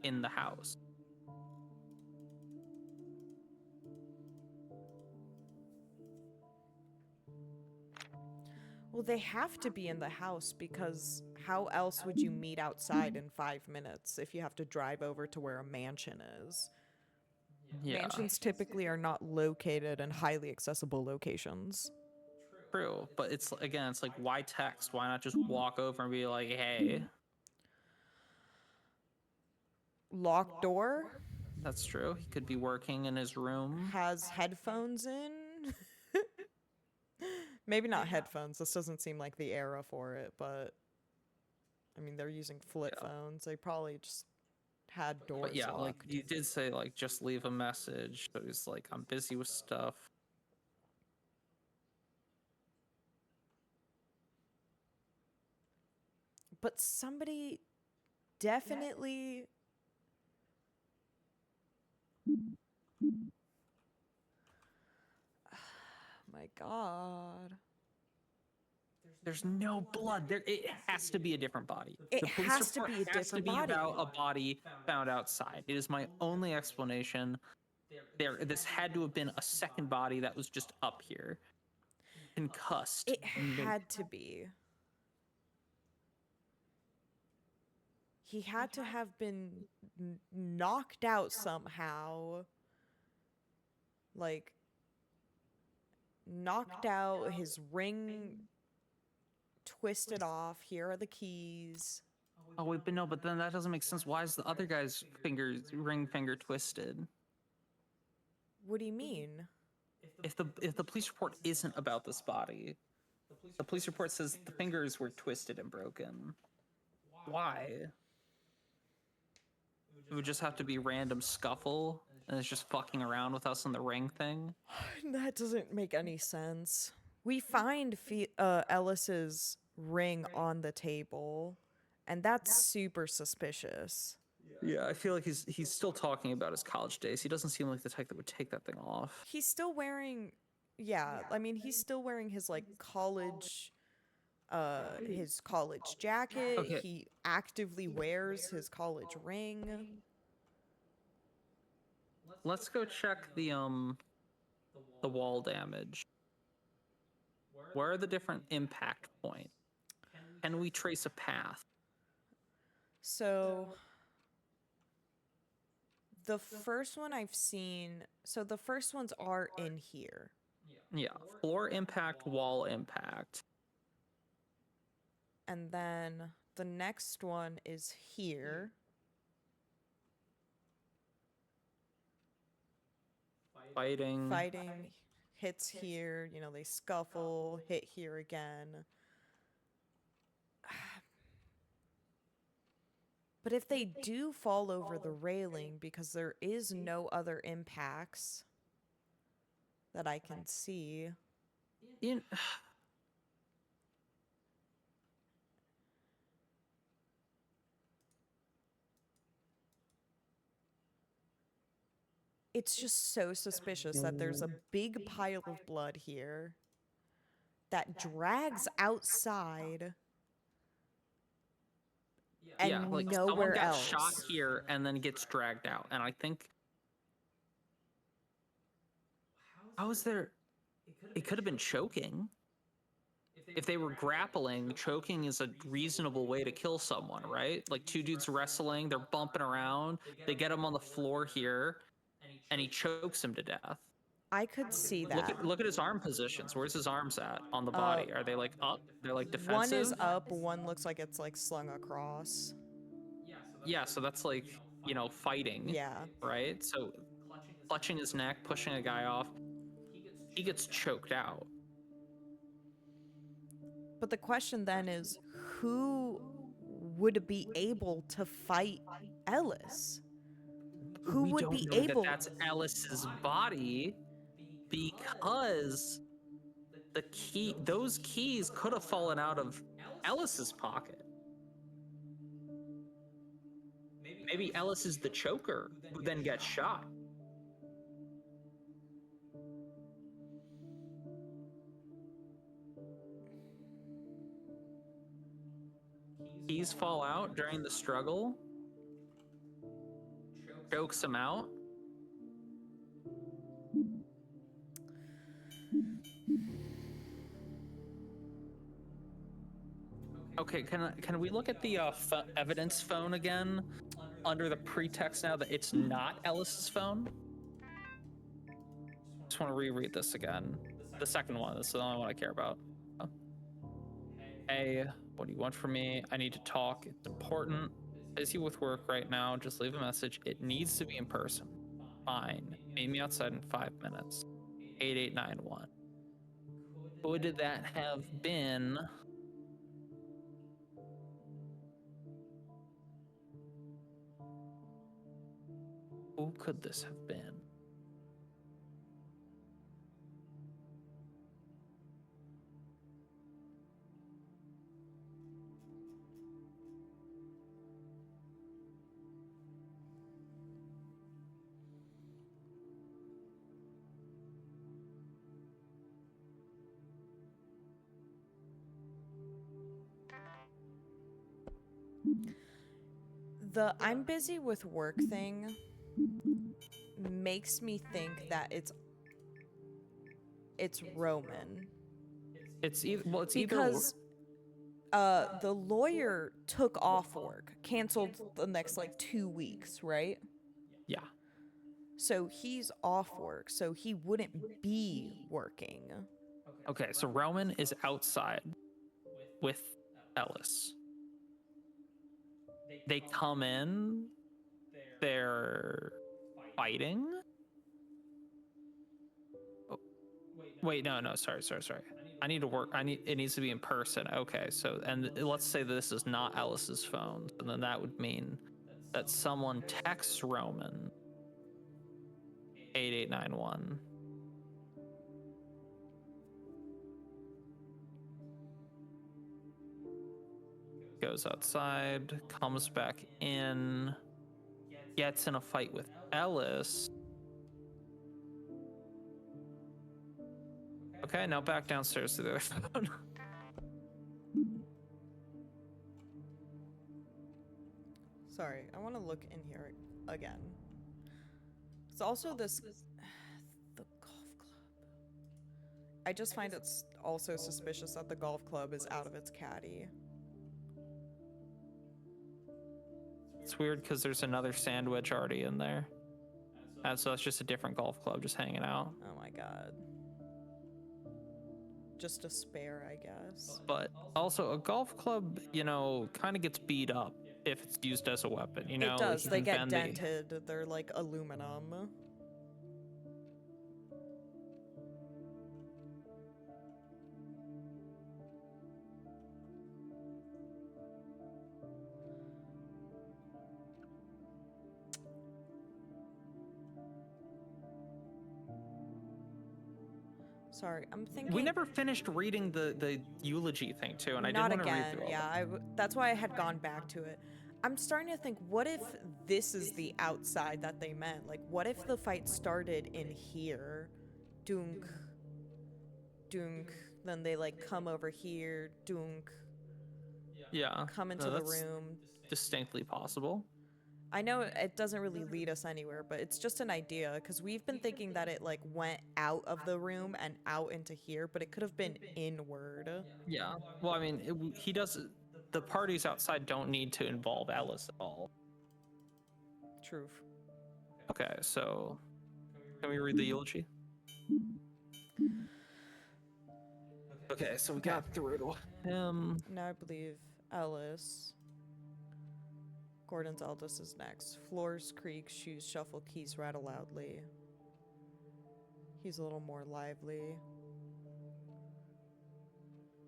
in the house. Well, they have to be in the house because how else would you meet outside in 5 minutes if you have to drive over to where a mansion is? Yeah, Mansions typically are not located in highly accessible locations. true. But it's like, why text? Why not just walk over and be like, hey? Locked door, That's true. He could be working in his room. has headphones in. Maybe not headphones. This doesn't seem like the era for it, but I mean, they're using flip phones. They probably just had doors But yeah, like locked. you did say, like just leave a message. So he's like, I'm busy with stuff. But somebody definitely my god. There's no blood. There, it has to be a different body. It The police has to report be a has to different be body. about a body found outside. It is my only explanation. This had to have been a second body that was just up here, concussed. It had to be. He had to have been knocked out somehow. Like, knocked out, his ring twisted off. Here are the keys. Oh wait, but no, but then that doesn't make sense. Why is the other guy's ring finger twisted? What do you mean? If the police report isn't about this body, the police report says the fingers were twisted and broken. Why? It would just have to be random scuffle, and it's just fucking around with us on the ring thing. That doesn't make any sense. We find Ellis's ring on the table, and that's super suspicious. Yeah, I feel like he's still talking about his college days. He doesn't seem like the type that would take that thing off. He's still wearing, yeah, I mean, he's still wearing his, like, his college jacket. Okay. He actively wears his college ring. Let's go check the wall damage. Where are the different impact points? Can we trace a path? So, the first one I've seen, so the first ones are in here. Yeah, floor impact, wall impact. And then the next one is here. Fighting. Fighting hits here, you know, they scuffle, hit here again. But if they do fall over the railing, because there is no other impacts that I can see. In, It's just so suspicious that there's a big pile of blood here that drags outside and yeah, like someone nowhere got else. shot here and then gets dragged out. And I think, how is there? It could have been choking. If they were grappling, choking is a reasonable way to kill someone, right? Like two dudes wrestling, they're bumping around, they get him on the floor here, and he chokes him to death. I could see that. Look at his arm positions. Where's his arms at on the body? Are they like up? They're like defensive. One is up, one looks like it's like slung across. Yeah, so that's like, you know, fighting. Yeah. Right? So clutching his neck, pushing a guy off, he gets choked out. But the question then is, who would be able to fight Ellis? Who We would don't be know able? that that's Ellis's body because those keys could have fallen out of Ellis's pocket. Maybe Ellis is the choker who then gets shot. Keys fall out during the struggle, chokes him out. Okay, can we look at the evidence phone again, under the pretext now that it's not Ellis's phone? Just want to reread this again. The second one. This is the only one I care about. Hey, what do you want from me? I need to talk. It's important. Busy with work right now. Just leave a message. It needs to be in person. Fine. Meet me outside in 5 minutes. 8891. Could that have been? Who could this have been? The I'm busy with work thing makes me think that it's Roman. It's either it's either Because the lawyer took off work, canceled the next like 2 weeks, right? yeah. So he's off work, so he wouldn't be working. Okay, so Roman is outside with Ellis. They come in, they're fighting. Oh, wait, no, sorry. I need to work. It needs to be in person. Okay, so and let's say this is not Ellis's phone, and then that would mean that someone texts Roman 8891. Goes outside, comes back in, gets in a fight with Ellis. Okay, now back downstairs to the other phone. Sorry, I want to look in here again. It's also this the golf club. I just find it's also suspicious that the golf club is out of its caddy. It's weird because there's another sandwich already in there. And so it's just a different golf club just hanging out. Oh my god. Just a spare, I guess. But also, a golf club, kind of gets beat up if it's used as a weapon. It does. you They can get bend dented. They're like aluminum. Sorry, I'm thinking. We never finished reading the eulogy thing too, and I Not didn't want to read again. through all Yeah, that's why I had gone back to it. I'm starting to think, what if this is the outside that they meant? Like, what if the fight started in here? Dunk. Dunk. Then they, like, come over here. Dunk. Yeah. Come into no, the that's room. Distinctly possible. I know it doesn't really lead us anywhere, but it's just an idea, because we've been thinking that it, like, went out of the room and out into here, but it could have been inward. Yeah. Well, I mean, he does. The parties outside don't need to involve Ellis at all. Truth. Okay, so can we read the eulogy? Okay, so we got through him. Now I believe Ellis. Gordon's eldest is next. Floors creak, shoes shuffle, keys rattle loudly. He's a little more lively.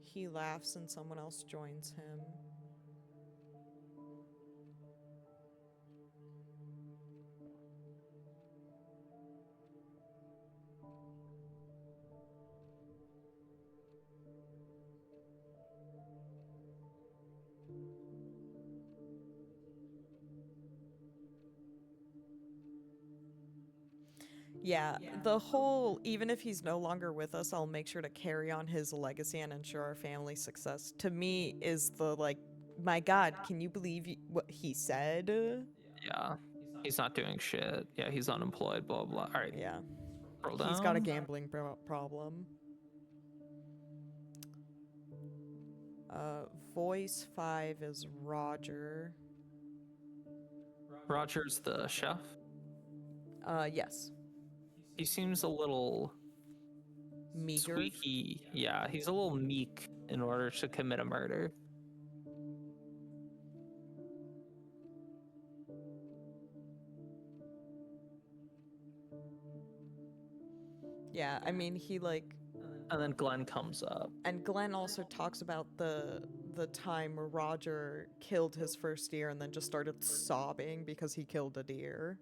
He laughs and someone else joins him. Yeah, the whole, even if he's no longer with us, I'll make sure to carry on his legacy and ensure our family's success. To me, is the, like, my god, can you believe what he said? Yeah, he's not doing shit. Yeah, he's unemployed, blah, blah. All right, Yeah, scroll down. he's got a gambling problem. Voice 5 is Roger. Roger's the chef. Yes. He seems a little Meager. squeaky. Yeah, he's a little meek in order to commit a murder. Yeah, I mean, he like, And then Glenn comes up. and Glenn also talks about the time where Roger killed his first deer and then just started sobbing because he killed a deer.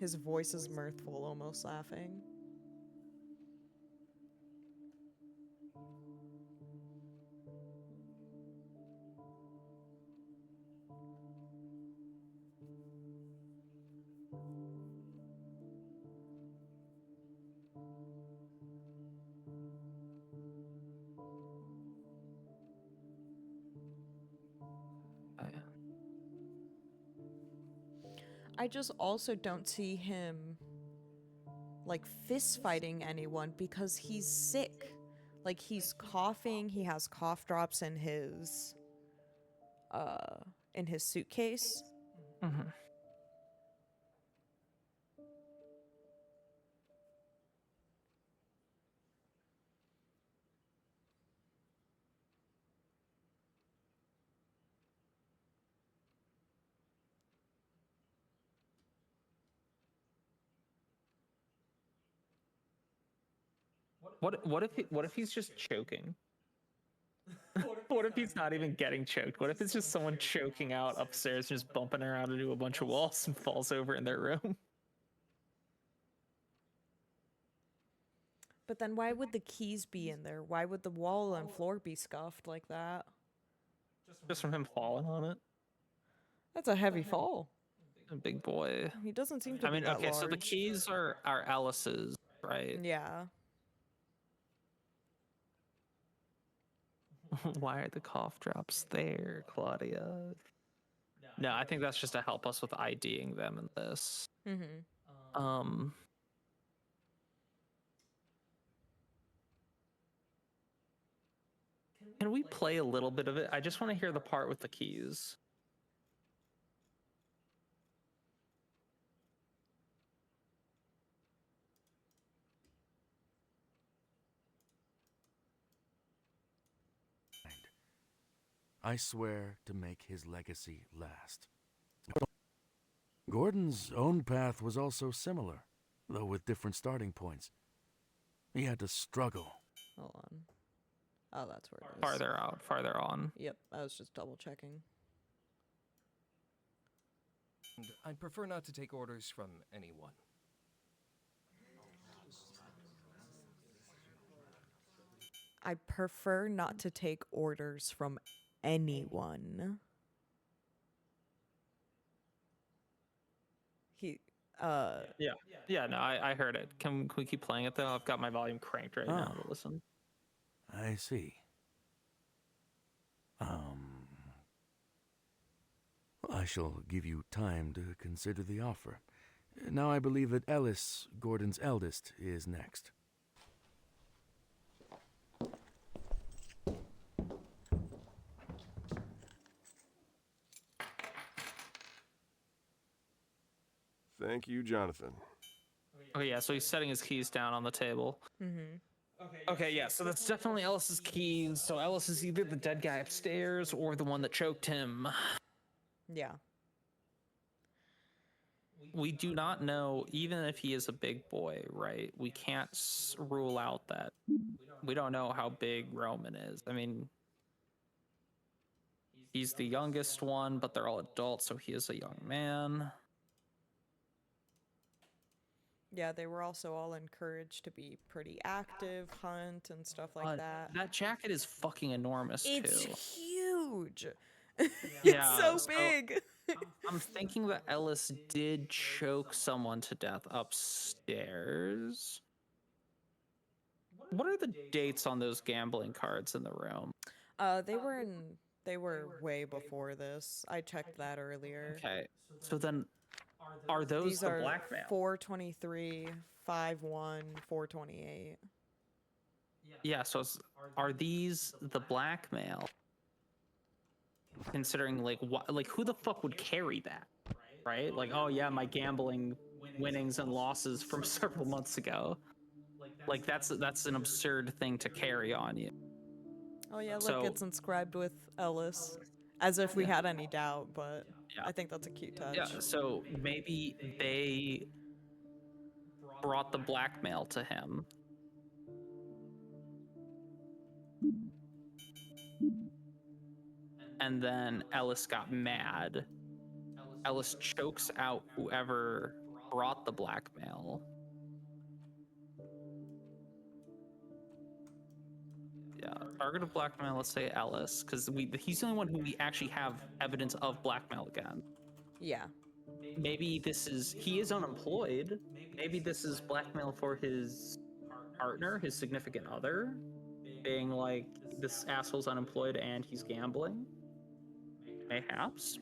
His voice is mirthful, almost laughing. I just also don't see him like fist fighting anyone because he's sick. Like he's coughing, he has cough drops in his suitcase. Mhm. What if he's just choking? What if he's not even getting choked? What if it's just someone choking out upstairs, just bumping around into a bunch of walls and falls over in their room? But then why would the keys be in there? Why would the wall and floor be scuffed like that? Just from him falling on it? That's a heavy fall. A big boy. He doesn't seem to I be mean, that okay, so the large. keys are Alice's, right? Yeah. Why are the cough drops there, Claudia? No, I think that's just to help us with IDing them in this. Mm-hmm. Can we play a little bit of it? I just want to hear the part with the keys. I swear to make his legacy last. Gordon's own path was also similar, though with different starting points. He had to struggle. Hold on. Oh, that's where it is. Farther out, farther on. Yep, I was just double checking. And I'd prefer not to take orders from anyone. I prefer not to take orders from anyone. He, Yeah, no, I heard it. Can we keep playing it though? I've got my volume cranked right now to listen. I see. I shall give you time to consider the offer. Now I believe that Ellis, Gordon's eldest, is next. Thank you, Jonathan. Okay, yeah, so he's setting his keys down on the table. mm-hmm. Okay, yeah, so that's definitely Ellis's keys. So Ellis is either the dead guy upstairs or the one that choked him. Yeah. We do not know, even if he is a big boy, right? We can't rule out that. We don't know how big Roman is. I mean, he's the youngest one, but they're all adults, so he is a young man. Yeah, they were also all encouraged to be pretty active, hunt, and stuff like that. That jacket is fucking enormous, It's too. huge. Yeah, It's so so- big. I'm thinking that Ellis did choke someone to death upstairs. What are the dates on those gambling cards in the room? They were way before this. I checked that earlier. Okay, so then are those These the are blackmail? 423, 51, 428. Yeah, so are these the blackmail? Considering like like who the fuck would carry that, right? Like, oh yeah, my gambling winnings and losses from several months ago. Like that's an absurd thing to carry on you. Oh yeah, look, So- it's inscribed with Ellis. As if we had any doubt, but Yeah. I think that's a cute touch. Yeah, so maybe they brought the blackmail to him. And then Ellis got mad. Ellis chokes out whoever brought the blackmail. Yeah, target of blackmail, let's say Ellis, because he's the only one who we actually have evidence of blackmail again. Yeah. Maybe he is unemployed. Maybe this is blackmail for his partner, his significant other, being like, this asshole's unemployed and he's gambling. Mayhaps.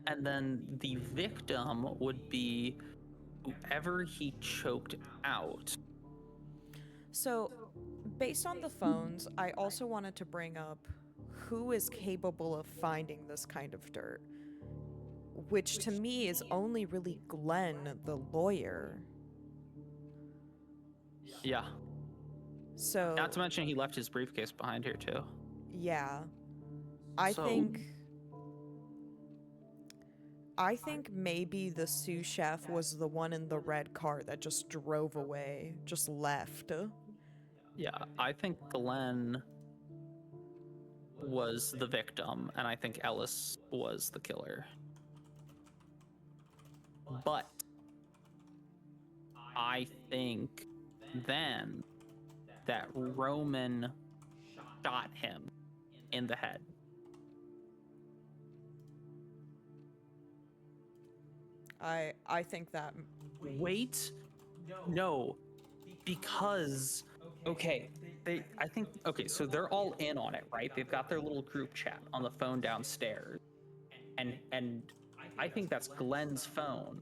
And then the victim would be whoever he choked out. So, based on the phones, I also wanted to bring up who is capable of finding this kind of dirt, which to me is only really Glenn, the lawyer. Yeah. So, Not to mention he left his briefcase behind here too. yeah. I So- think maybe the sous chef was the one in the red car that just drove away, just left. Yeah, I think Glenn was the victim, and I think Ellis was the killer. But I think then that Roman shot him in the head. I think that Wait, no, because so they're all in on it, right? They've got their little group chat on the phone downstairs, and I think that's Glenn's phone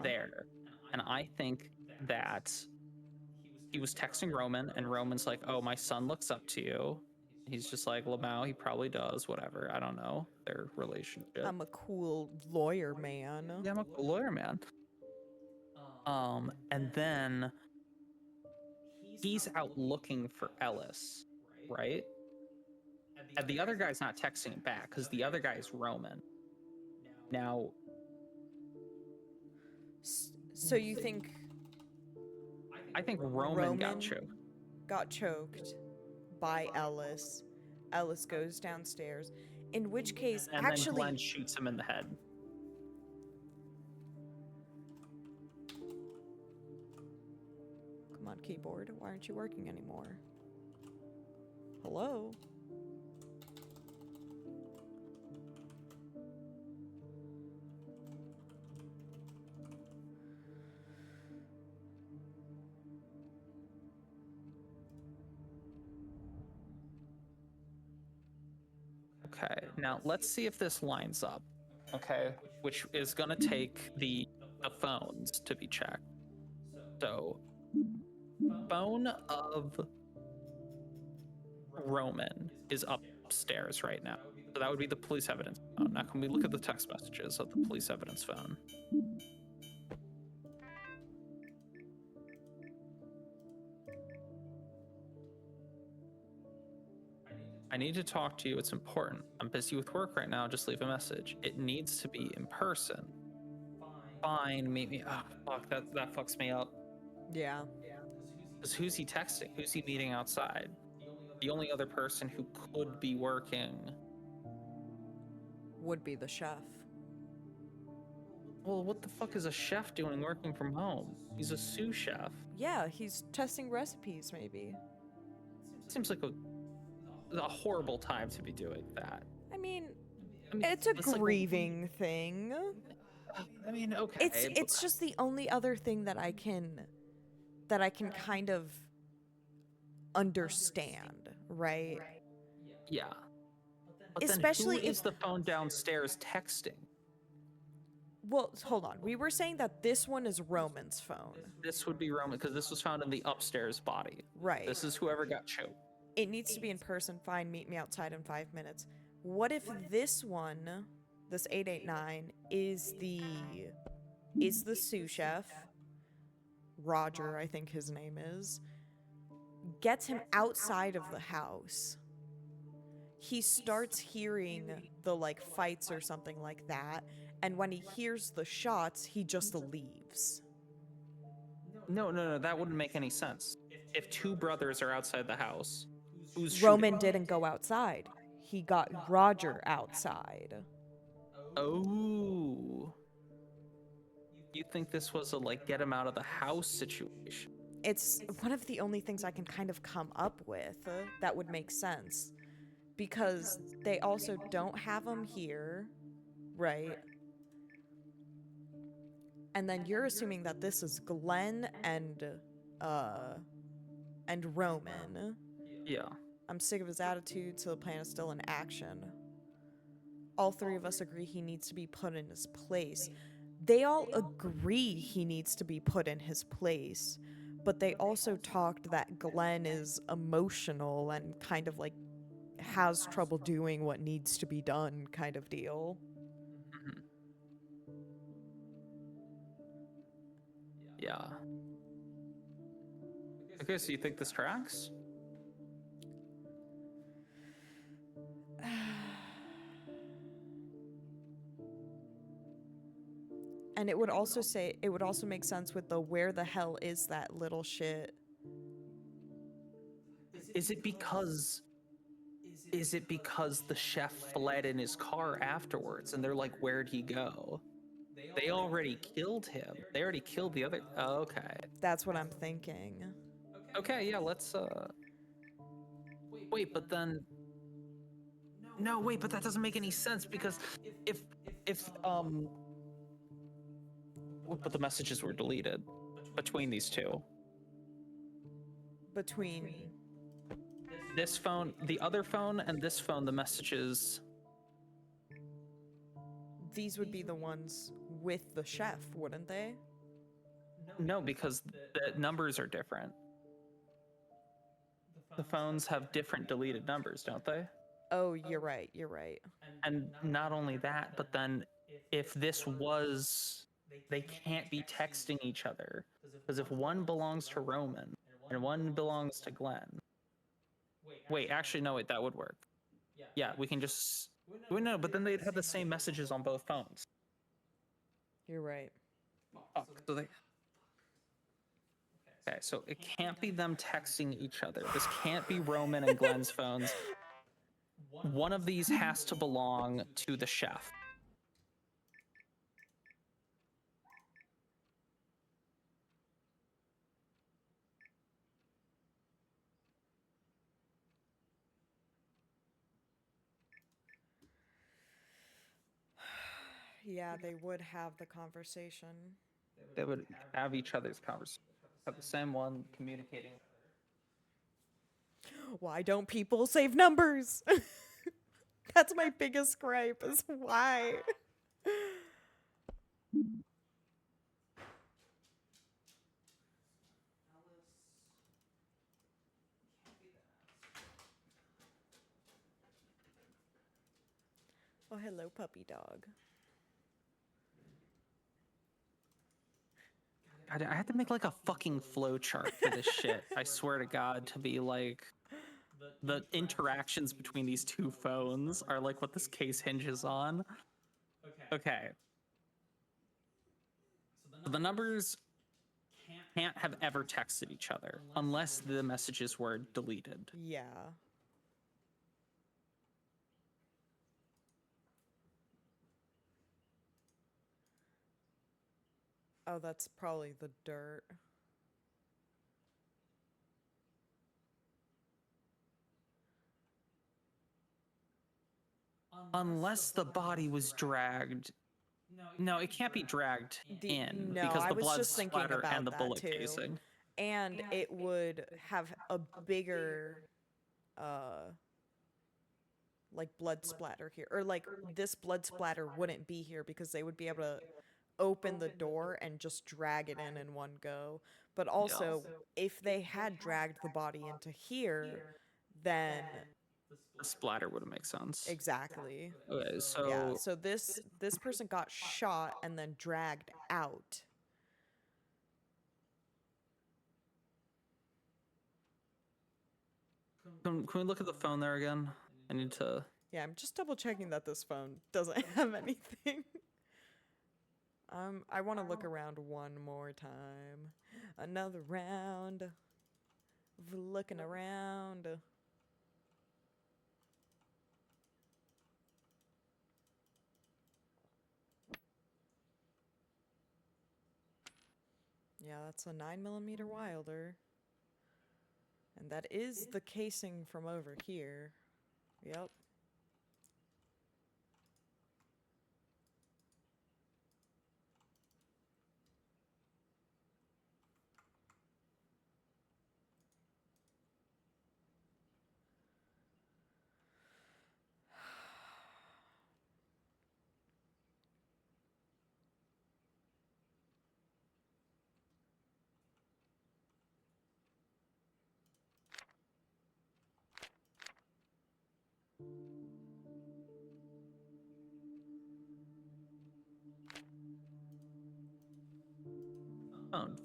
there, and I think that he was texting Roman, and Roman's like, "Oh, my son looks up to you." He's just like, Lamau, he probably does, whatever. I don't know their relationship. I'm a cool lawyer man. Yeah, I'm a cool lawyer, man. And then he's out looking for Ellis, right? And the other guy's not texting him back because the other guy is Roman. Now, So you think I think Roman got Roman? choked. got choked by Ellis. Ellis goes downstairs. In which case, And then actually, Glenn shoots him in the head. come on, keyboard. Why aren't you working anymore? Hello? Okay, now let's see if this lines up. Okay, which is gonna take the phones to be checked. So, phone of Roman is upstairs right now. So that would be the police evidence phone. Now, can we look at the text messages of the police evidence phone? I need to talk to you. It's important. I'm busy with work right now. Just leave a message. It needs to be in person. Fine, meet me. Oh, fuck, that fucks me up. Yeah. Because who's he texting? Who's he meeting outside? The only other person who could be working. Would be the chef. Well, what the fuck is a chef doing working from home? He's a sous chef. Yeah, he's testing recipes, maybe. Seems like a horrible time to be doing that. I mean, I mean, it's a like- grieving thing. I mean, okay. It's just the only other thing that I can kind of understand, right? Yeah. But Especially then who is if- the phone downstairs texting? Well, hold on. We were saying that this one is Roman's phone, This would be Roman because this was found in the upstairs body. right? This is whoever got choked. It needs to be in person. Fine, meet me outside in 5 minutes. What if this one, this 889, is the sous chef, Roger, I think his name is, gets him outside of the house. He starts hearing the like fights or something like that, And when he hears the shots, he just leaves. No, that wouldn't make any sense. If two brothers are outside the house, who's Roman shooting? didn't go outside. He got Roger outside. Oh. You think this was a, like, get him out of the house situation? It's one of the only things I can kind of come up with that would make sense. Because they also don't have him here, right? And then you're assuming that this is Glenn and Roman. Yeah. I'm sick of his attitude, so the plan is still in action. All three of us agree he needs to be put in his place. They all agree he needs to be put in his place, but they also talked that Glenn is emotional and kind of like has trouble doing what needs to be done kind of deal. Mhm. Yeah. Okay, so you think this tracks? And it would also make sense with the where the hell is that little shit? Is it because the chef fled in his car afterwards and they're like, where'd he go? They already killed him. They already killed the other. Oh, okay. That's what I'm thinking. Okay, yeah, let's wait, but then no, wait, but that doesn't make any sense because if but the messages were deleted between these two. Between This phone, the other phone, and this phone, the messages. these would be the ones with the chef, wouldn't they? No, because the numbers are different. The phones have different deleted numbers, don't they? Oh, you're right. You're right. And not only that, but then if this was, they can't be texting each other. Because if one belongs to Roman and one belongs to Glenn. Wait, actually, no, wait, that would work. Yeah, we can just. Wait, no, but then they'd have the same messages on both phones. You're right. Fuck, so they. Okay, so it can't be them texting each other. This can't be Roman and Glenn's phones. One of these has to belong to the chef. Yeah, they would have the conversation. They would have each other's conversation. Have the same one communicating. Why don't people save numbers? That's my biggest gripe is why. Oh, hello, puppy dog. I had to make like a fucking flow chart for this shit. I swear to God, to be like the interactions between these two phones are like what this case hinges on. Okay. So the numbers can't have ever texted each other unless the messages were deleted. Yeah. Oh, that's probably the dirt. Unless the body was dragged. No, it can't be dragged in No, because I the was blood just thinking splatter about and the that bullet too. casing. And it would have a bigger like blood splatter here, or like this blood splatter wouldn't be here because they would be able to open the door and just drag it in one go. But also, if they had dragged the body into here, then The splatter wouldn't make sense. exactly. Okay, so Yeah, so this person got shot and then dragged out. can we look at the phone there again? I need to. Yeah, I'm just double checking that this phone doesn't have anything. I want to look around one more time. Another round of looking around. Yeah, that's a 9mm Wilder. And that is the casing from over here. Yep.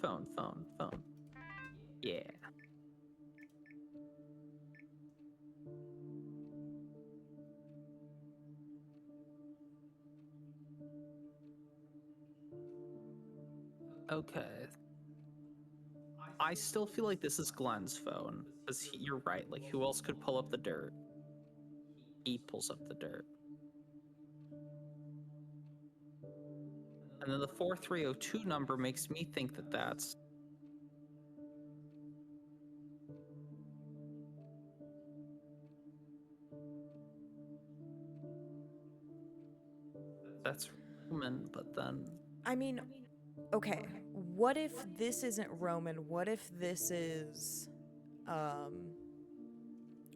Phone. Yeah. Okay. I still feel like this is Glenn's phone because you're right. Like, who else could pull up the dirt? He pulls up the dirt. And then the 4302 number makes me think that that's Roman, but then I mean, okay, what if this isn't Roman? What if this is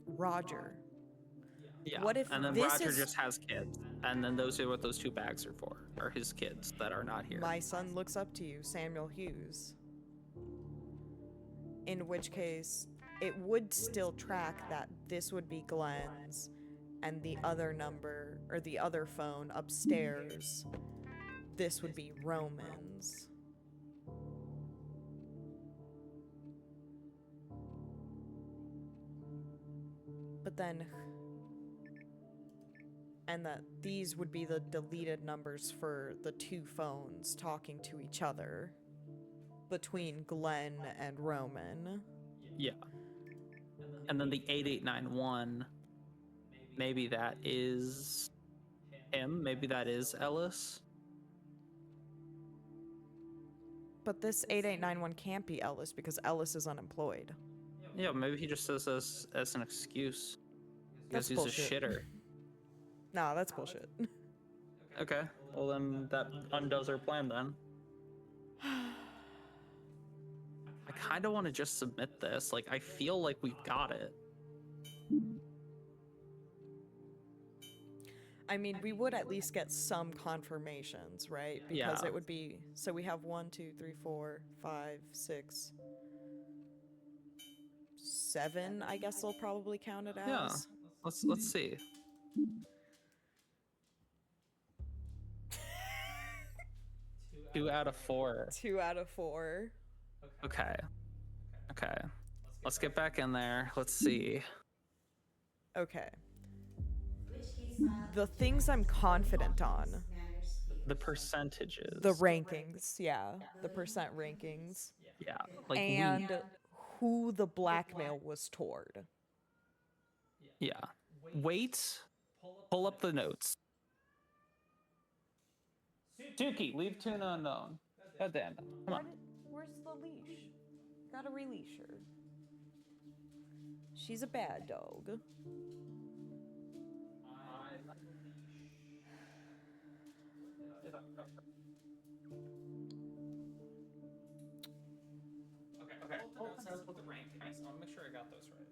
Roger? yeah. What if and then this Roger is- just has kids, and then those are what those two bags are for, are his kids that are not here. My son looks up to you, Samuel Hughes. In which case, it would still track that this would be Glenn's, and the other number, or the other phone upstairs, this would be Roman's. But then, and that these would be the deleted numbers for the two phones talking to each other between Glenn and Roman. Yeah. And then the 8891, maybe that is him, maybe that is Ellis. But this 8891 can't be Ellis because Ellis is unemployed. Yeah, maybe he just says this as an excuse because That's he's bullshit. a shitter. Nah, that's bullshit. Okay, well then that undoes our plan then. I kind of want to just submit this. Like, I feel like we've got it. I mean, we would at least get some confirmations, right? Because Yeah. it would be, so we have 1, 2, 3, 4, 5, 6, 7, I guess they'll probably count it Yeah. as. Let's see. Two out of 4. 2 out of 4. Okay. Let's get back in there. Let's see. Okay. The things I'm confident on, The percentages. the rankings, yeah, the percent rankings, Yeah. Like and who the blackmail was toward. yeah. Wait. Pull up the notes. Suki, leave tuna unknown. God damn it. Come on. Where's the leash? Gotta release her. She's a bad dog. Okay. Pull up the notes with the rankings. I want to make sure I got those right.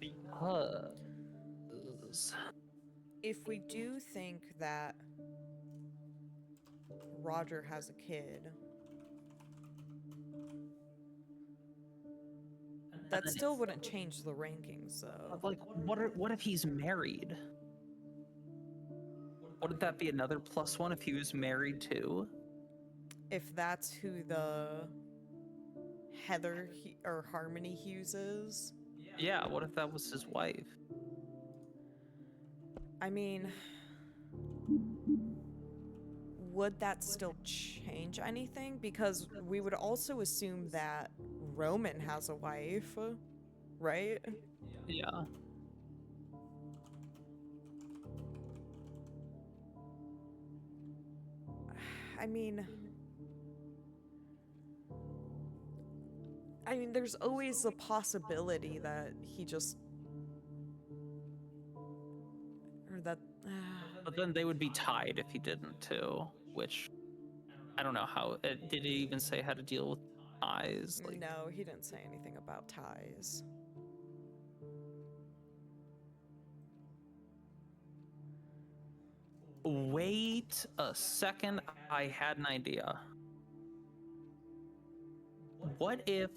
Because If we do think that Roger has a kid, that still wouldn't change the rankings, though. like, what if he's married? Wouldn't that be another +1 if he was married too? If that's who the Heather or Harmony Hughes is, Yeah, what if that was his wife? I mean, would that still change anything? Because we would also assume that Roman has a wife, right? Yeah. I mean, there's always a possibility that he just, or that. But then they would be tied if he didn't too, which I don't know how. Did he even say how to deal with ties? Like, No, he didn't say anything about ties. wait a second, I had an idea. What if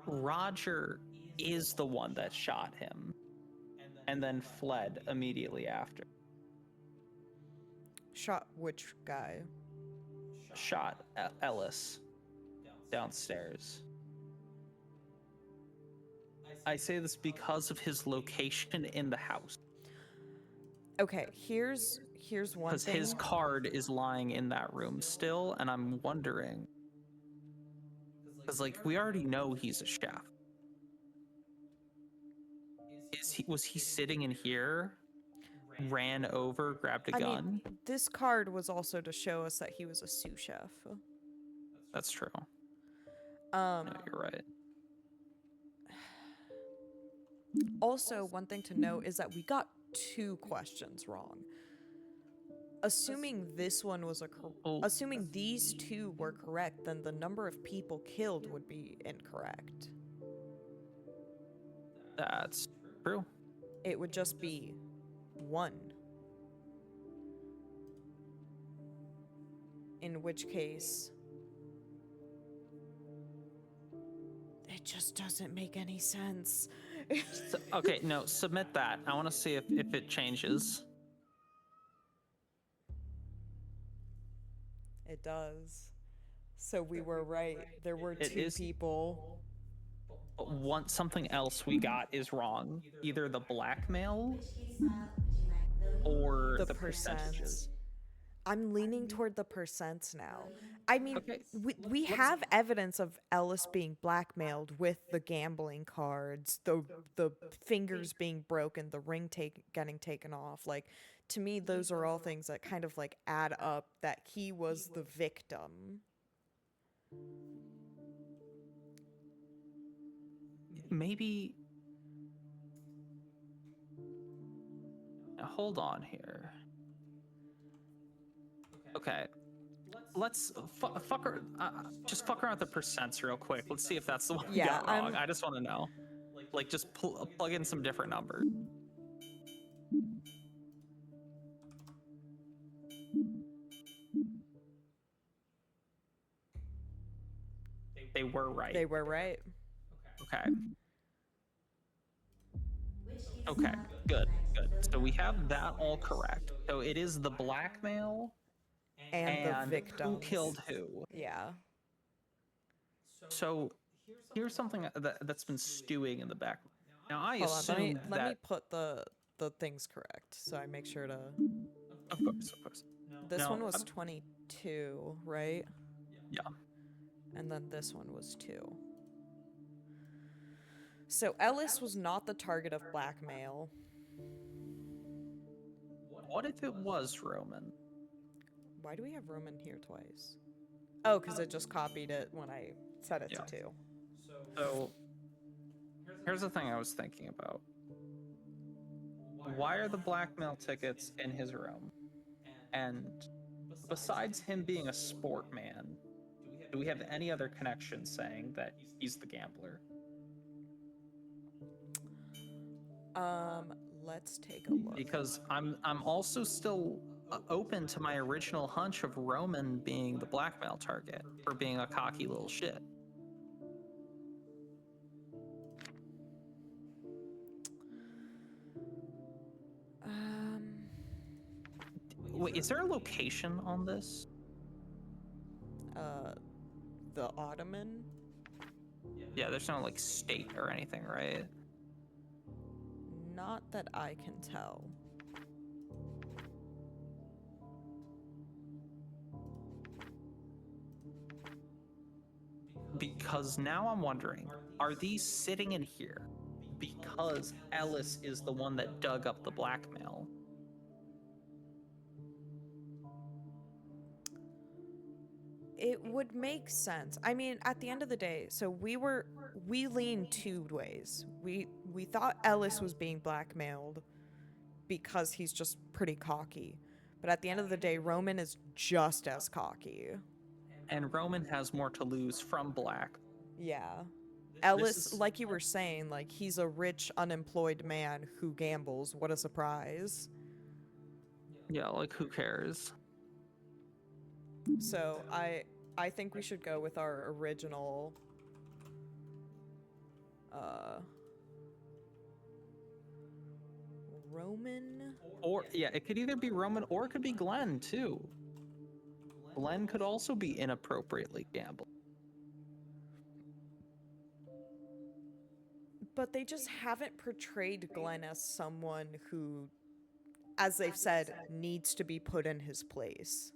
Roger is the one that shot him and then fled immediately after? Shot which guy? Shot Ellis downstairs. I say this because of his location in the house. Okay, here's one Because thing. his card is lying in that room still, and I'm wondering. Because, like, we already know he's a chef. Was he sitting in here, ran over, grabbed a I gun? mean, this card was also to show us that he was a sous chef. That's true. Um, No, you're right. Also, one thing to note is that we got 2 questions wrong. Assuming this one was assuming these 2 were correct, then the number of people killed would be incorrect. That's true. It would just be 1. In which case, it just doesn't make any sense. Okay, no, submit that. I want to see if it changes. It does. So we were right. There were It 2 is- people. But something else we got is wrong. Either the blackmail or The the percents. percentages. I'm leaning toward the percents now. I mean, Okay, we have evidence of Ellis being blackmailed with the gambling cards, the fingers being broken, the ring getting taken off. Like, to me, those are all things that kind of like add up that he was the victim. Maybe. Now, hold on here. Okay. Let's just fuck around with the percents real quick. Let's see if that's the one we Yeah, got wrong. I'm- I just want to know. Like, just plug in some different numbers. They were right. They were right. Okay. Okay, good. So we have that all correct. So it is the blackmail And the who victim. killed who. Yeah. So here's something that's been stewing in the back. Now I Hold on. assume Let me that put the things correct, so I make sure to. of course. This No, one was I'm- 22, right? Yeah. And then this one was 2. So Ellis was not the target of blackmail. What if it was Roman? Why do we have Roman here twice? Oh, because it just copied it when I set it Yeah. to 2. So here's the thing I was thinking about. Why are the blackmail tickets in his room? And besides him being a sport man, do we have any other connection saying that he's the gambler? Let's take a look. Because I'm also still open to my original hunch of Roman being the blackmail target for being a cocky little shit. Wait, is there a location on this? The Ottoman? Yeah, there's no like state or anything, right? Not that I can tell. Because now I'm wondering, are these sitting in here because Ellis is the one that dug up the blackmail? It would make sense. I mean, at the end of the day, so we leaned two ways. We thought Ellis was being blackmailed because he's just pretty cocky. But at the end of the day, Roman is just as cocky. And Roman has more to lose from Black. Yeah. Ellis, is- like you were saying, like he's a rich, unemployed man who gambles. What a surprise. Yeah, like who cares? So I think we should go with our original Roman. Or yeah, it could either be Roman or it could be Glenn too. Glenn could also be inappropriately gambling. But they just haven't portrayed Glenn as someone who, as they've said, needs to be put in his place.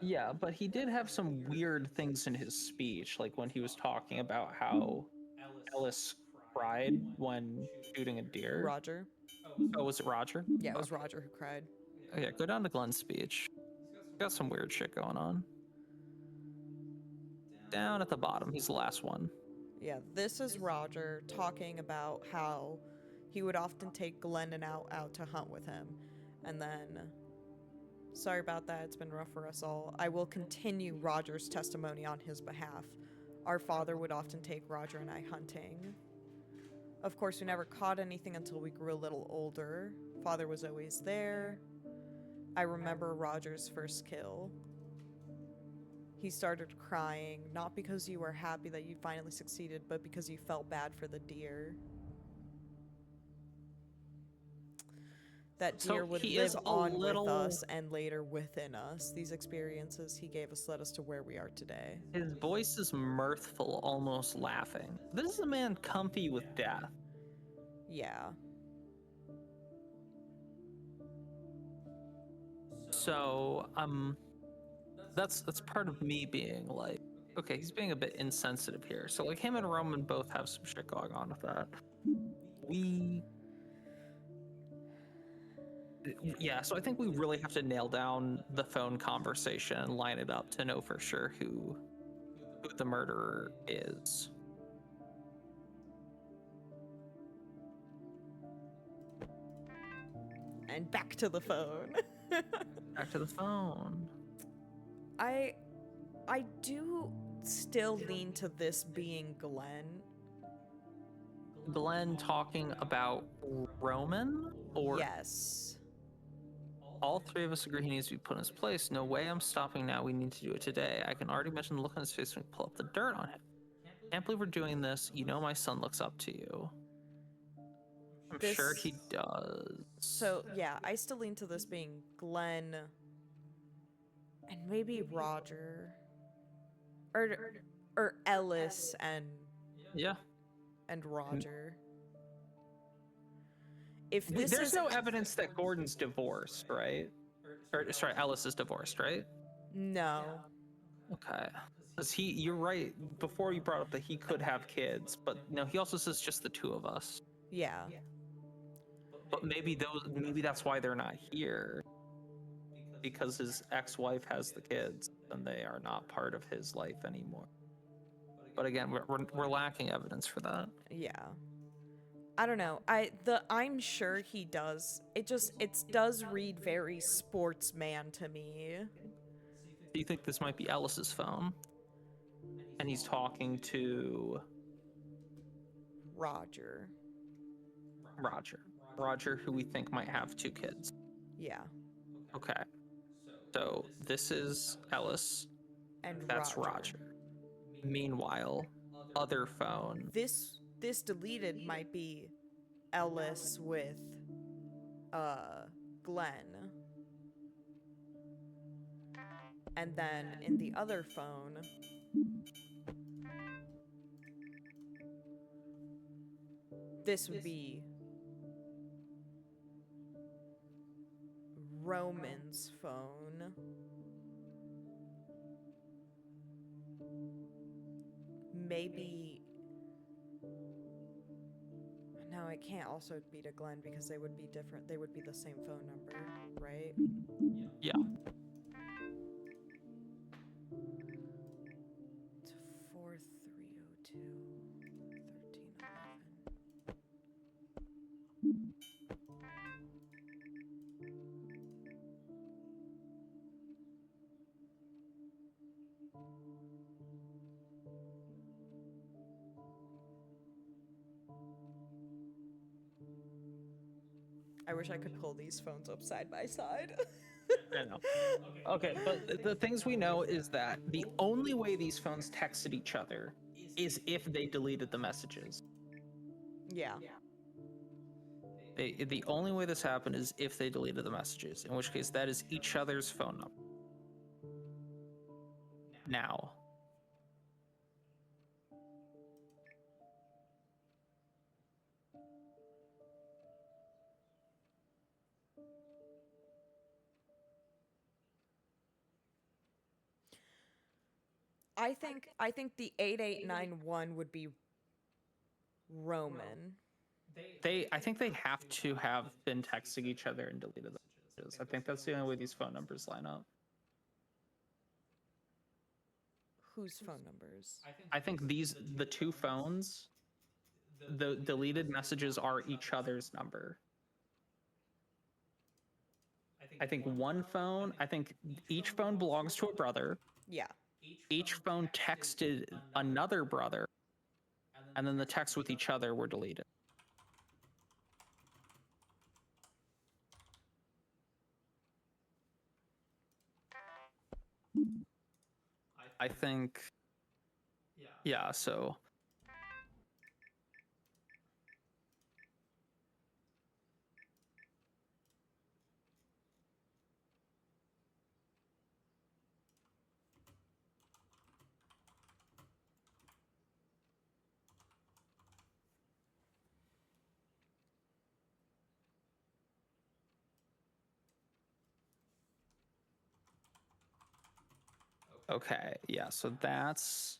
Yeah, but he did have some weird things in his speech, like when he was talking about how Ellis cried when shooting a deer. Roger. Oh, was it Roger? Yeah, it was Roger who cried. Oh, yeah, go down to Glenn's speech. Got some weird shit going on. Down at the bottom, he's the last one. Yeah, this is Roger talking about how he would often take Glenn out to hunt with him. And then, sorry about that, it's been rough for us all. I will continue Roger's testimony on his behalf. Our father would often take Roger and I hunting. Of course, we never caught anything until we grew a little older. Father was always there. I remember Roger's first kill. He started crying, not because you were happy that you finally succeeded, but because you felt bad for the deer. That So deer would he live is a on little- with us and later within us. These experiences he gave us led us to where we are today. His voice is mirthful, almost laughing. This is a man comfy with death. Yeah. So, that's part of me being like, okay, he's being a bit insensitive here. So like him and Roman both have some shit going on with that. Yeah, so I think we really have to nail down the phone conversation and line it up to know for sure who the murderer is. And back to the phone. Back to the phone. I do still lean to this being Glenn. Glenn talking about Roman, or Yes. all three of us agree he needs to be put in his place. No way I'm stopping now. We need to do it today. I can already mention the look on his face when we pull up the dirt on him. Can't believe we're doing this. You know my son looks up to you. I'm sure This- he does. So, yeah, I still lean to this being Glenn and maybe Roger. Or Ellis Yeah. and Roger. If this There's is no evidence that Gordon's divorced, right? Or sorry, Ellis is divorced, right? No. Okay. Because you're right. Before you brought up that he could have kids, but no, he also says just the two of us. Yeah. But maybe that's why they're not here. Because his ex-wife has the kids, and they are not part of his life anymore. But again, we're lacking evidence for that. Yeah. I don't know. I'm sure he does. It does read very sportsman to me. Do you think this might be Ellis's phone? And he's talking to Roger. Roger, who we think might have two kids. Yeah. Okay. So this is Ellis. And That's Roger. Meanwhile, other phone. This deleted might be Ellis with Glenn. And then in the other phone, this would be Roman's phone. maybe. No, it can't also be to Glenn because they would be different. They would be the same phone number, right? Yeah. To 4302 1311. I wish I could pull these phones up side by side. I know. Okay, but the things we know is that the only way these phones texted each other is if they deleted the messages. Yeah. The only way this happened is if they deleted the messages, in which case that is each other's phone number. Now, I think the 8891 would be Roman. I think they have to have been texting each other and deleted the messages. I think that's the only way these phone numbers line up. Whose phone numbers? I think the two phones, the deleted messages are each other's number. I think each phone belongs to a brother. Yeah. Each phone texted another brother, and then the texts with each other were deleted. I think, yeah, so. Okay, yeah, so that's,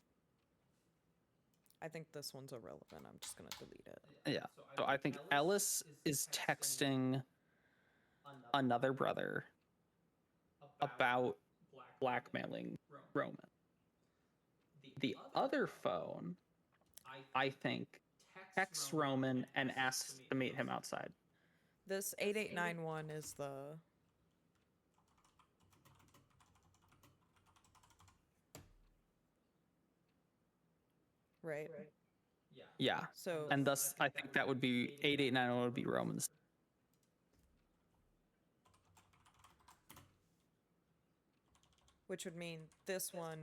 I think this one's irrelevant. I'm just gonna delete it. yeah. So I think Ellis is texting another brother about blackmailing Roman. The other phone, I think, texts Roman and asks to meet him outside. This 8891 is the. Right? Yeah. So. And thus, I think that would be 8891 would be Roman's. Which would mean this one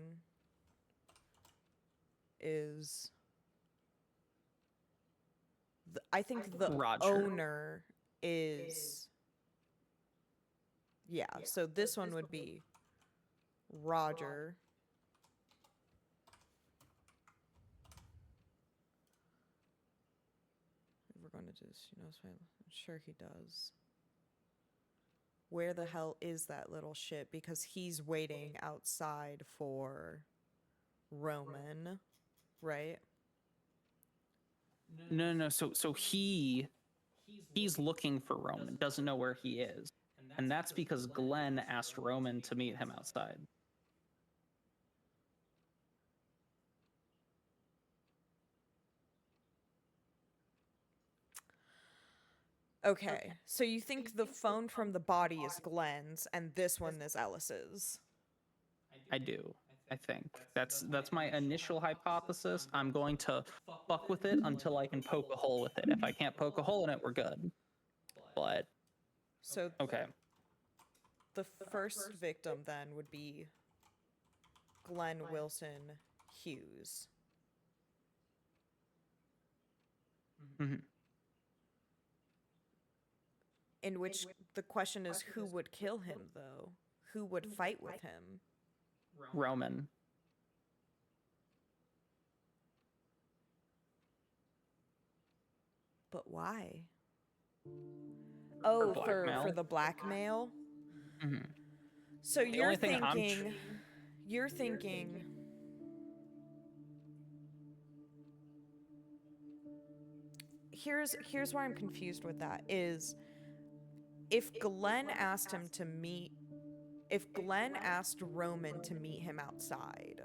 is. I think the Roger. owner is. Yeah, so this one would be Roger. If we're going to just, I'm sure he does. Where the hell is that little shit? Because he's waiting outside for Roman, right? No. So he's looking for Roman, doesn't know where he is. And that's because Glenn asked Roman to meet him outside. Okay, so you think the phone from the body is Glenn's and this one is Ellis's? I do. I think that's my initial hypothesis. I'm going to fuck with it until I can poke a hole with it. If I can't poke a hole in it, we're good. But So okay. the first victim then would be Glenn Wilson Hughes. Mm-hmm. In which the question is, who would kill him, though? Who would fight with him? Roman. But why? Oh, for blackmail. the blackmail? Mm-hmm. So The you're only thing thinking... You're thinking... here's why I'm confused with that is if Glenn asked Roman to meet him outside,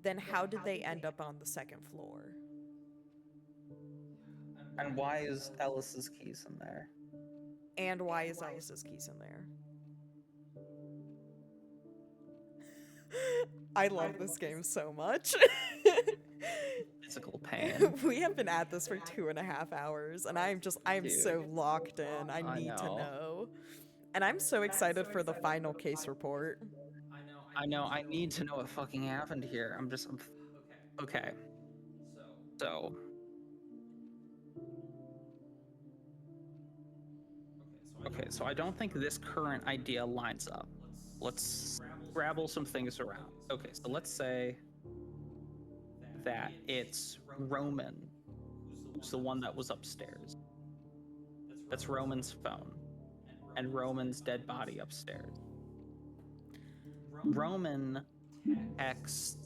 then how did they end up on the second floor? And why is Ellis's keys in there? And why is Ellis's keys in there? I love this game so much. Physical pain. We have been at this for 2.5 hours, and I'm Dude. so locked in. I need to know. And I'm so excited for the final case report. I know. I need to know what fucking happened here. Okay. So. Okay, so I don't think this current idea lines up. Let's scrabble some things around. Okay, so let's say that it's Roman who's the one that was upstairs. That's Roman's phone. And Roman's dead body upstairs. Roman texts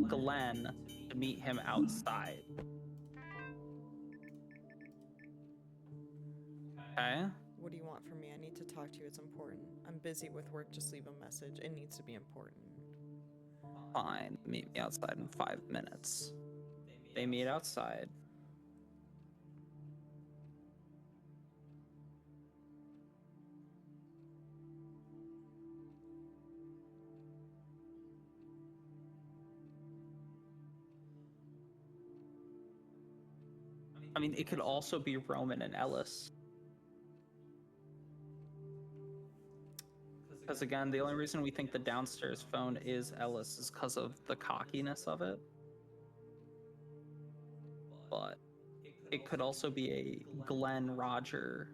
Glenn to meet him outside. Okay. What do you want from me? I need to talk to you. It's important. I'm busy with work. Just leave a message. It needs to be important. Fine. Meet me outside in 5 minutes. They meet outside. I mean, it could also be Roman and Ellis. Because again, the only reason we think the downstairs phone is Ellis is because of the cockiness of it. But it could also be a Glenn Roger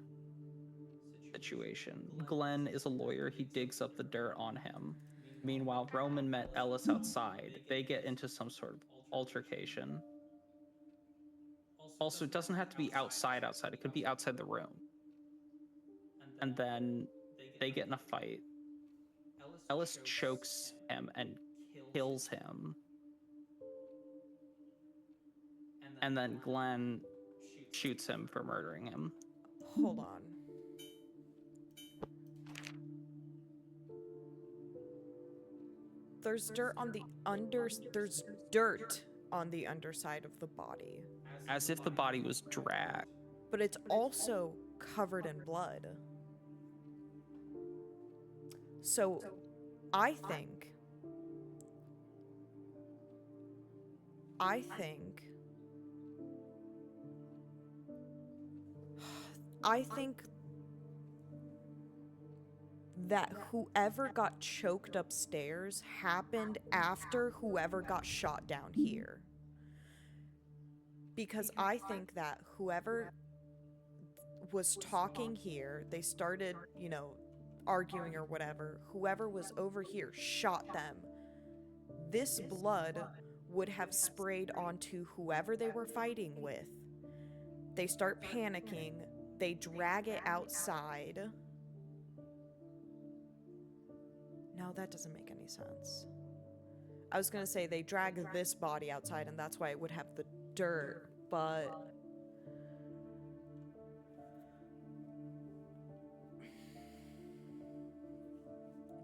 situation. Glenn is a lawyer, he digs up the dirt on him. Meanwhile, Roman met Ellis outside. They get into some sort of altercation. Also, it doesn't have to be outside, it could be outside the room. And then they get in a fight. Ellis chokes him and kills him. And then Glenn shoots him for murdering him. Hold on. There's dirt on the underside of the body. As if the body was dragged. But it's also covered in blood. So, I think that whoever got choked upstairs happened after whoever got shot down here. Because I think that whoever was talking here, they started, arguing or whatever, whoever was over here shot them. This blood would have sprayed onto whoever they were fighting with. They start panicking, they drag it outside. No, that doesn't make any sense. I was gonna say they drag this body outside and that's why it would have the dirt, but...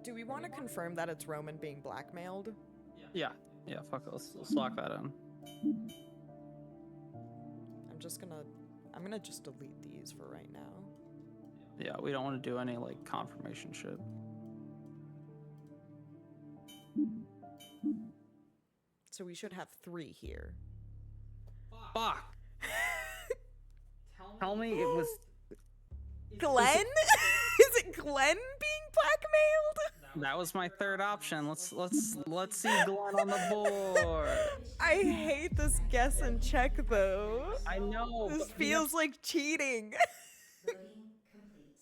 Do we want to confirm that it's Roman being blackmailed? Yeah, fuck it, let's lock that in. I'm gonna just delete these for right now. Yeah, we don't want to do any, confirmation shit. So we should have 3 here. Fuck! Tell me it was... Glenn? Is it Glenn being blackmailed? That was my third option. Let's see Glenn on the board. I hate this guess and check though. I know. This feels like cheating. Voting complete.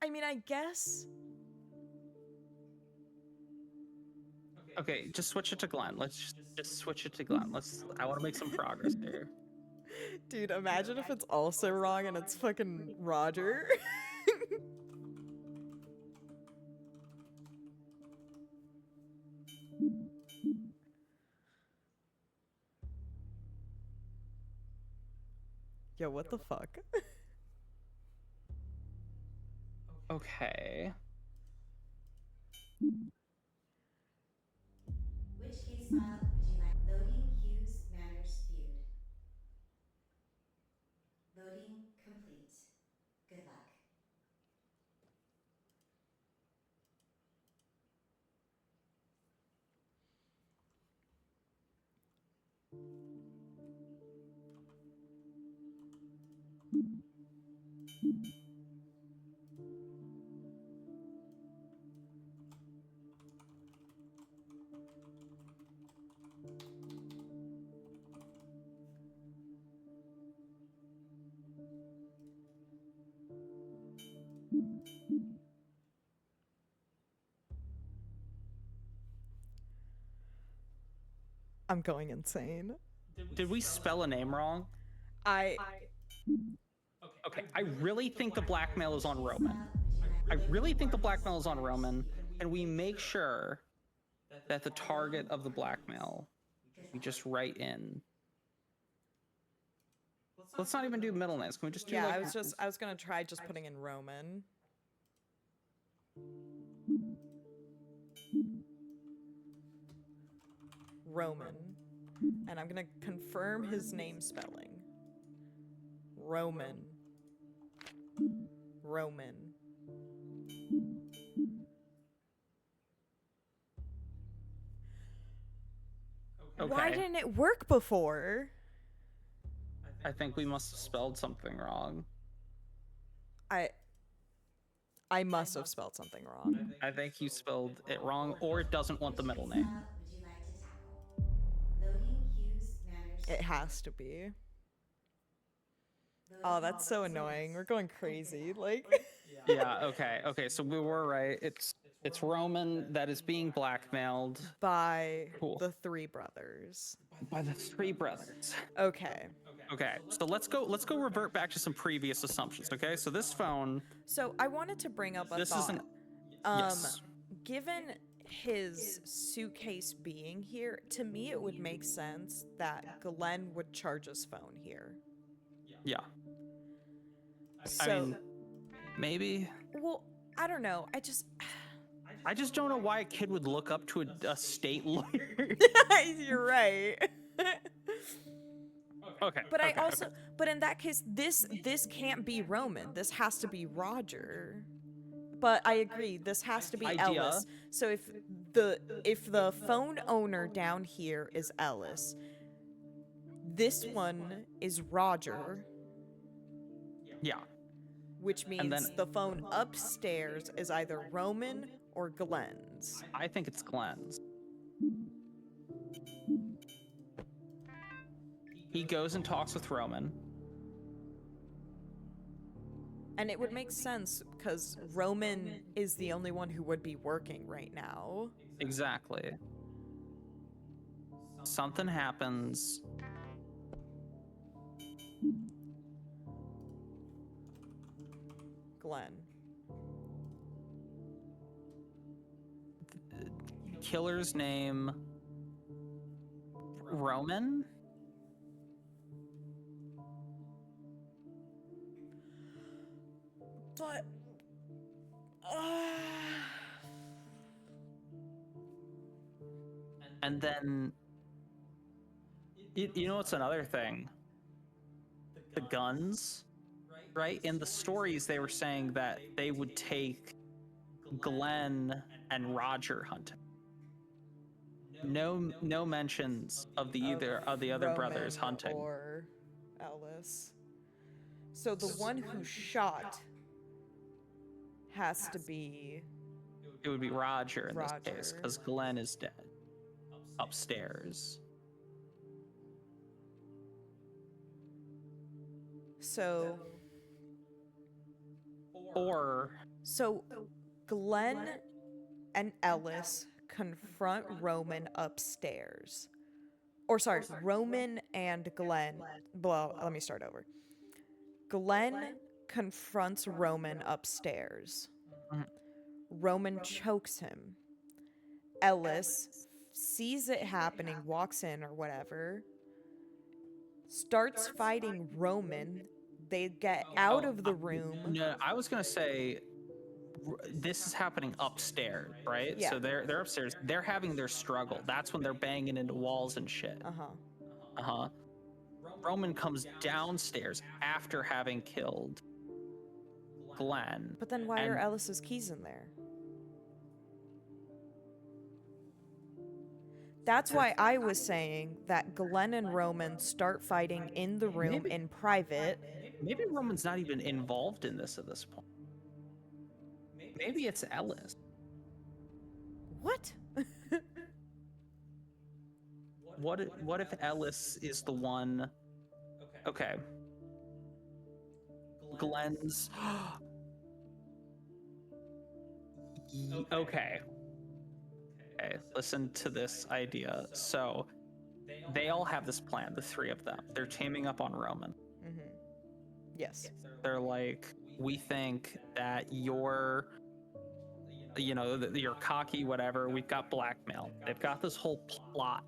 I mean, I guess. Okay, just switch it to Glenn. Let's just switch it to Glenn. I want to make some progress here. Dude, imagine if it's also wrong and it's fucking Roger. Yo, what the fuck? Okay. Which case file would you like? Loading Hughes Manners feud. Loading complete. Good luck. I'm going insane. Did we spell a name wrong? I Okay, I really think the blackmail is on Roman. I really think the blackmail is on Roman, and we make sure that the target of the blackmail we just write in. Let's not even do middle names. Can we just do yeah, like I was gonna try just putting in Roman. Roman. And I'm gonna confirm his name spelling. Roman. Roman. Okay. Why didn't it work before? I think we must have spelled something wrong. I must have spelled something wrong. I think you spelled it wrong, or it doesn't want the middle name. File would you like to tackle? Loading Hughes Manners. It has to be. Loading Oh, that's so complete. annoying. We're going crazy. Like, Yeah, okay, so we were right. It's Roman that is being blackmailed by Cool. the three brothers. by the three brothers. Okay. Okay, so let's go revert back to some previous assumptions, okay? So this phone, So I wanted to bring up a this thought. isn't yes. Given his suitcase being here, to me it would make sense that Glenn would charge his phone here. Yeah. So, I mean, maybe. well, I don't know. I just don't know why a kid would look up to a state lawyer. You're right. Okay. But I okay, also, okay. but in that case, this can't be Roman. This has to be Roger. But I agree, this has to be Idea. Ellis. So if the phone owner down here is Ellis, this one is Roger, Yeah. which means And then- the phone upstairs is either Roman or Glenn's. I think it's Glenn's. He goes and talks with Roman. And it would make sense because Roman is the only one who would be working right now. Exactly. Something happens. Glenn. Killer's name Roman? But And then you know what's another thing? The guns, right? In the stories they were saying that they would take Glenn and Roger hunting. No mentions of the other brothers Roman hunting. or Ellis. So the one who shot has to be It would be Roger in this case Roger. because Glenn is dead upstairs. so Or Glenn and Ellis confront Roman upstairs. Or sorry, Roman and Glenn. Well, let me start over. Glenn confronts Roman upstairs. Mhm. Roman chokes him. Ellis sees it happening, walks in or whatever, starts fighting Roman. They get out of the room. No, I was gonna say this is happening upstairs, right? Yeah. So they're upstairs. They're having their struggle. That's when they're banging into walls and shit. Uh-huh. Roman comes downstairs after having killed Glenn. But then why are And- Ellis's keys in there? That's why I was saying that Glenn and Roman start fighting in the room Maybe- in private. Maybe Roman's not even involved in this at this point. Maybe it's Ellis. What? What if Ellis is the one? Okay. Glenn's. Okay. Okay. Listen to this idea. So, they all have this plan. The three of them. They're teaming up on Roman. Mm-hmm. Yes. They're like, we think that you're cocky, whatever. We've got blackmail. They've got this whole plot.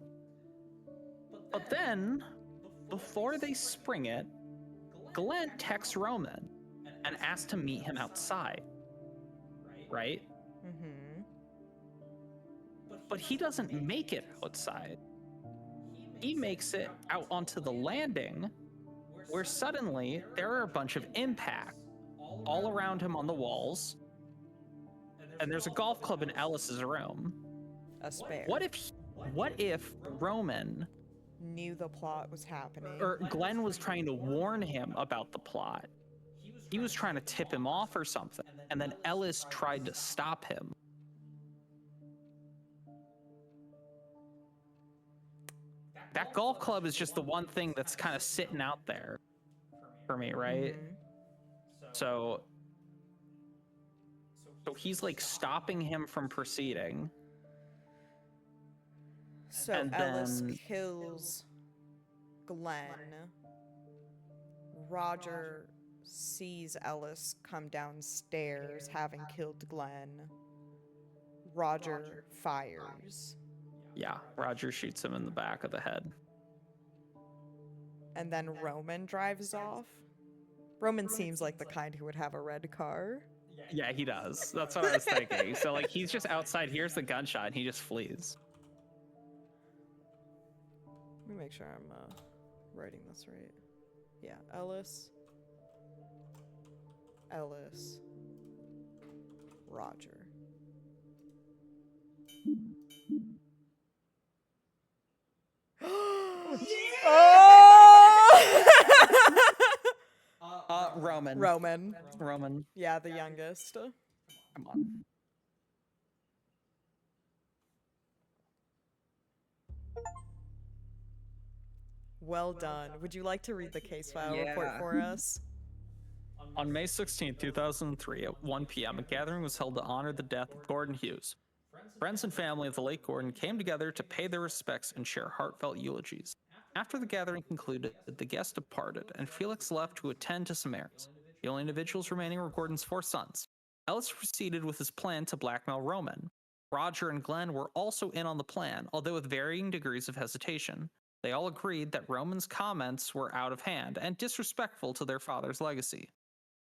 But then, before they spring it, Glenn texts Roman and asks to meet him outside. Right? Mm-hmm. But he doesn't make it outside. He makes it out onto the landing, where suddenly there are a bunch of impacts all around him on the walls, and there's a golf club in Ellis's room. A spare. What if Roman Knew the plot was happening. or Glenn was trying to warn him about the plot? He was trying to tip him off or something, and then Ellis tried to stop him. That golf club is just the one thing that's kind of sitting out there for me, right? Mhm. So he's like stopping him from proceeding. So And Ellis then- kills Glenn. Roger sees Ellis come downstairs having killed Glenn. Roger fires. Yeah, Roger shoots him in the back of the head. And then Roman drives off. Roman seems like the kind who would have a red car. Yeah, he does. That's what I was thinking. So like he's just outside, here's the gunshot, and he just flees. Let me make sure I'm writing this right. Yeah, Ellis. Roger. Oh! Roman. Roman. Yeah, the youngest. Come on. Well done. Would you like to read the case file report Yeah. for us? On May 16, 2003, at 1 p.m., a gathering was held to honor the death of Gordon Hughes. Friends and family of the late Gordon came together to pay their respects and share heartfelt eulogies. After the gathering concluded, the guests departed, and Felix left to attend to some errands. The only individuals remaining were Gordon's 4 sons. Ellis proceeded with his plan to blackmail Roman. Roger and Glenn were also in on the plan, although with varying degrees of hesitation. They all agreed that Roman's comments were out of hand and disrespectful to their father's legacy.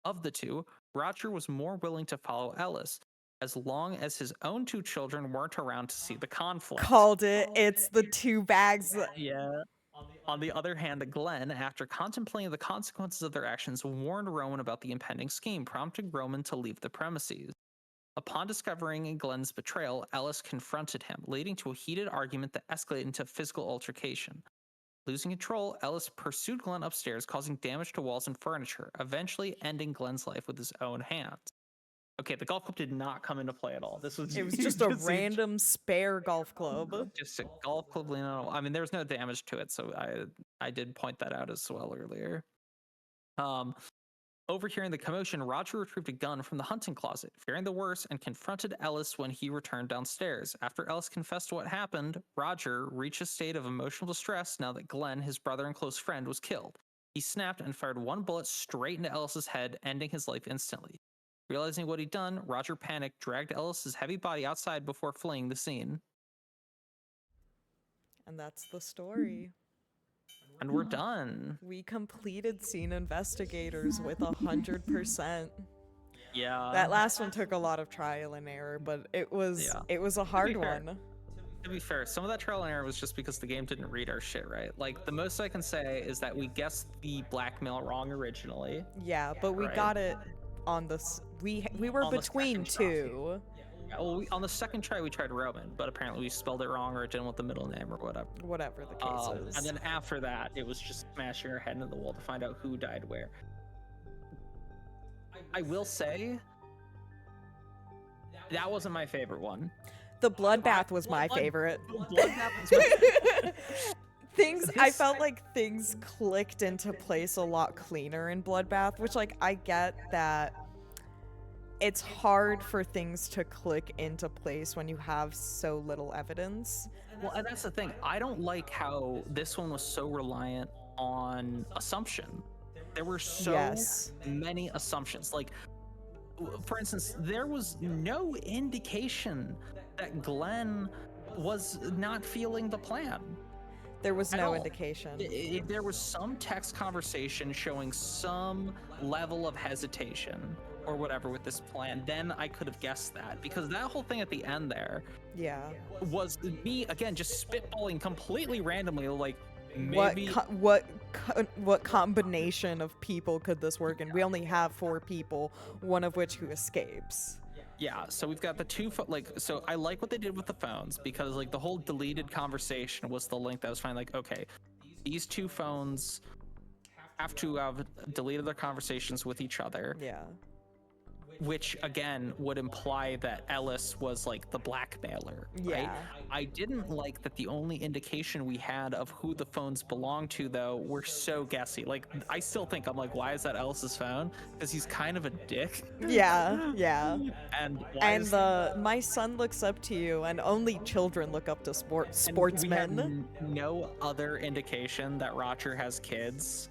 Of the two, Roger was more willing to follow Ellis, as long as his own 2 children weren't around to see the conflict. Called it. It's the 2 bags. Yeah. On the other hand, Glenn, after contemplating the consequences of their actions, warned Roman about the impending scheme, prompting Roman to leave the premises. Upon discovering Glenn's betrayal, Ellis confronted him, leading to a heated argument that escalated into physical altercation. Losing control, Ellis pursued Glenn upstairs, causing damage to walls and furniture, eventually ending Glenn's life with his own hands. Okay, the golf club did not come into play at all. This was It was just a random spare golf club. just a golf club leaning on a wall. I mean, there was no damage to it, so I did point that out as well earlier. Overhearing the commotion, Roger retrieved a gun from the hunting closet, fearing the worst, and confronted Ellis when he returned downstairs. After Ellis confessed to what happened, Roger reached a state of emotional distress now that Glenn, his brother and close friend, was killed. He snapped and fired 1 bullet straight into Ellis's head, ending his life instantly. Realizing what he'd done, Roger panicked, dragged Ellis's heavy body outside before fleeing the scene. And that's the story. And we're done. We completed Scene Investigators with 100%. Yeah. That last one took a lot of trial and error, but it was a hard fair, one. To be fair, some of that trial and error was just because the game didn't read our shit right. Like, the most I can say is that we guessed the blackmail wrong originally. Yeah, but we Right. got it on the we were On the between second try. two. Yeah, well, on the second try, we tried Roman, but apparently we spelled it wrong or it didn't want the middle name or whatever. Whatever the case is. And then after that, it was just smashing our head into the wall to find out who died where. I will say, that wasn't my favorite one. The bloodbath was my Blood- favorite. Bloodbath was my I felt like things clicked into place a lot cleaner in Bloodbath, which, like, I get that it's hard for things to click into place when you have so little evidence. Well, and that's the thing. I don't like how this one was so reliant on assumption. There were so Yes. many assumptions. Like, for instance, there was no indication that Glenn was not feeling the plan. There was At no all. indication. If there was some text conversation showing some level of hesitation or whatever with this plan, then I could have guessed that, because that whole thing at the end there Yeah. was me again just spitballing completely randomly, like What maybe what combination of people could this work in? We only have 4 people, one of which who escapes. yeah. So we've got the two so I like what they did with the phones, because like the whole deleted conversation was the link that was fine. Like, okay, these 2 phones have to have deleted their conversations with each other, Yeah. which again would imply that Ellis was like the blackmailer, right? Yeah. I didn't like that the only indication we had of who the phones belonged to, though, were so guessy. Like, I still think, I'm like, why is that Ellis's phone? Because he's kind of a dick. Yeah. Yeah. And why And is my son looks up to you, and only children look up to and sportsmen. We had no other indication that Roger has kids.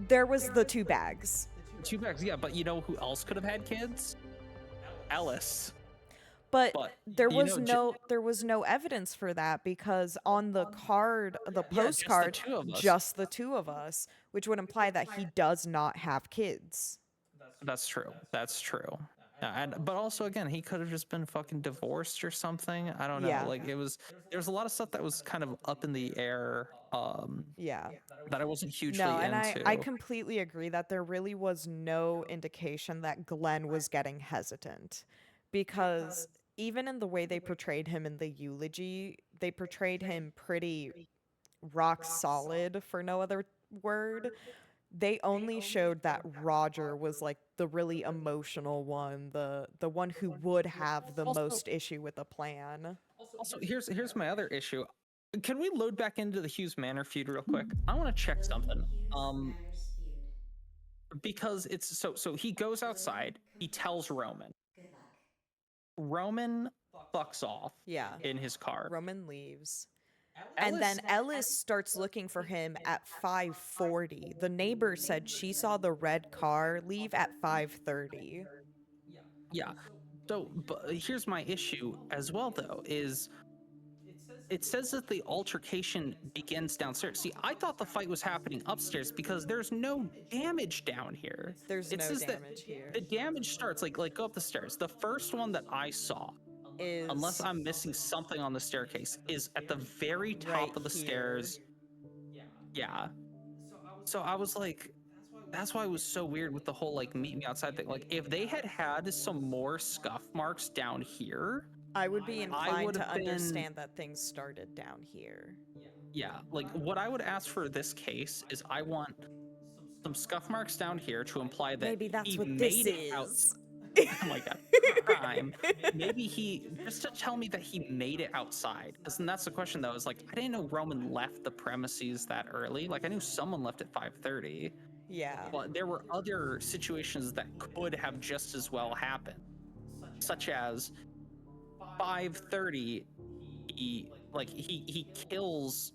There was the 2 bags. 2 bags, yeah, but you know who else could have had kids? Ellis. But But, there you was know, there was no evidence for that, because on the card, the Yeah, just the postcard, 2 of us. just the 2 of us, which would imply that he does not have kids. That's true. That's true. But also, again, he could have just been fucking divorced or something. I don't know. Yeah. Like, there was a lot of stuff that was kind of up in the air. Yeah. That I wasn't hugely No, and into. I completely agree that there really was no indication that Glenn was getting hesitant, because even in the way they portrayed him in the eulogy, they portrayed him pretty rock solid, for no other word. They only showed that Roger was like the really emotional one, the one who would have the Also- most issue with the plan. Also, here's my other issue. Can we load back into the Hughes Manor feud real quick? I want to check something. Hughes feud. Because it's so he goes outside. He tells Roman. Good luck. Roman fucks off Yeah. in his car. Roman leaves. And then Ellis starts looking for him at 5:40. The neighbor said she saw the red car leave at 5:30. Yeah. So, but here's my issue as well, though, is it says that the altercation begins downstairs. See, I thought the fight was happening upstairs because there's no damage down here. There's It no says that damage here. The damage starts like go up the stairs. The first one that I saw, Is unless I'm missing something on the staircase, is at the very top Right of the here. stairs. Yeah. So I was like, that's why it was so weird with the whole like meet me outside thing. Like, if they had had some more scuff marks down here, I would be inclined would to have been- understand that things started down here. yeah, like what I would ask for this case is I want some scuff marks down here to imply that Maybe that's he what made this it out. is. Oh my god, crime. Maybe he just to tell me that he made it outside. Because then that's the question though. Is like I didn't know Roman left the premises that early. Like I knew someone left at 5:30, Yeah. but there were other situations that could have just as well happened, such as 5:30. He kills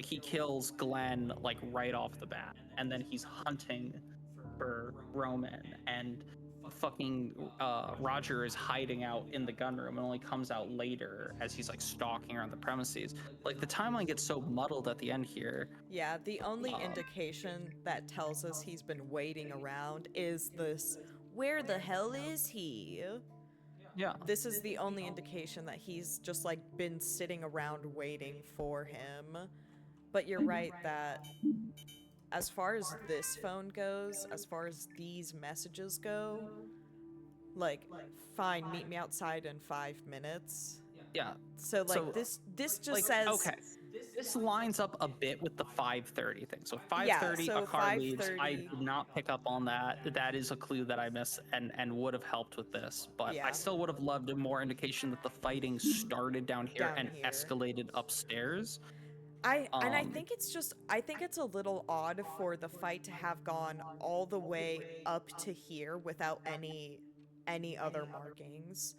he kills Glenn like right off the bat, and then he's hunting for Roman, and fucking Roger is hiding out in the gun room and only comes out later as he's like stalking around the premises. Like the timeline gets so muddled at the end here. Yeah, the only indication that tells us he's been waiting around is this, where the hell is he? Yeah. This is the only indication that he's just like been sitting around waiting for him. But you're right that as far as this phone goes, as far as these messages go, like, fine, meet me outside in 5 minutes. Yeah. So like So, this just like, says okay. This lines up a bit with the 5:30 thing. So 5:30, so a car leaves. I 5:30 did not pick up on that. That is a clue that I missed and would have helped with this. But Yeah. I still would have loved more indication that the fighting started down here Down and here. escalated upstairs. I Um, think it's a little odd for the fight to have gone all the way up to here without any other markings.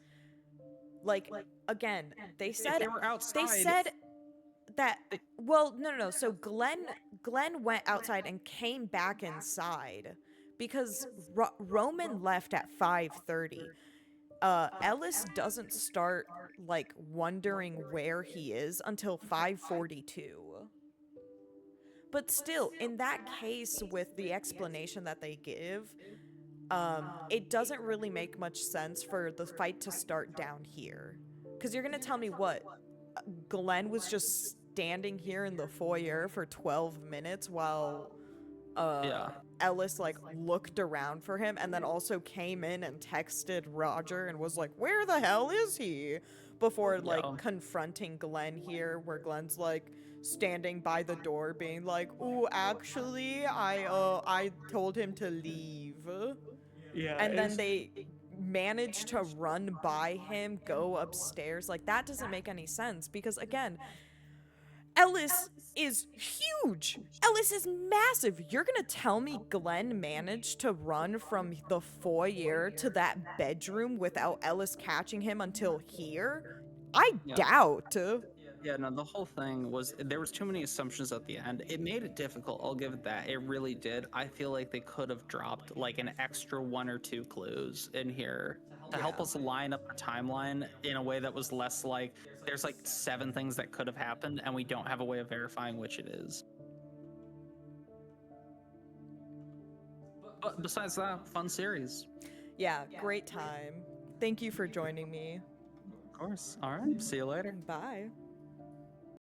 Like again, they said they were outside. they said that well, no. So Glenn went outside and came back inside because Roman left at 5:30. Ellis doesn't start like wondering where he is until 5:42. But still, in that case, with the explanation that they give, it doesn't really make much sense for the fight to start down here. Because you're gonna tell me what? Glenn was just standing here in the foyer for 12 minutes while Yeah. Ellis like looked around for him and then also came in and texted Roger and was like, where the hell is he? Before like Yeah. confronting Glenn here, where Glenn's like standing by the door being like, ooh, actually I told him to leave. Yeah. And then they managed to run by him, go upstairs. Like that doesn't make any sense because again, Ellis is huge. Ellis is massive. You're gonna tell me Glenn managed to run from the foyer to that bedroom without Ellis catching him until here? I Yeah. doubt. Yeah, no, the whole thing was there was too many assumptions at the end. It made it difficult. I'll give it that. It really did. I feel like they could have dropped like an extra 1 or 2 clues in here to help us line up a timeline in a way that was less like there's like 7 things that could have happened and we don't have a way of verifying which it is. But besides that, fun series. Yeah, great time. Thank you for joining me. Of course. All right. See you later. Bye.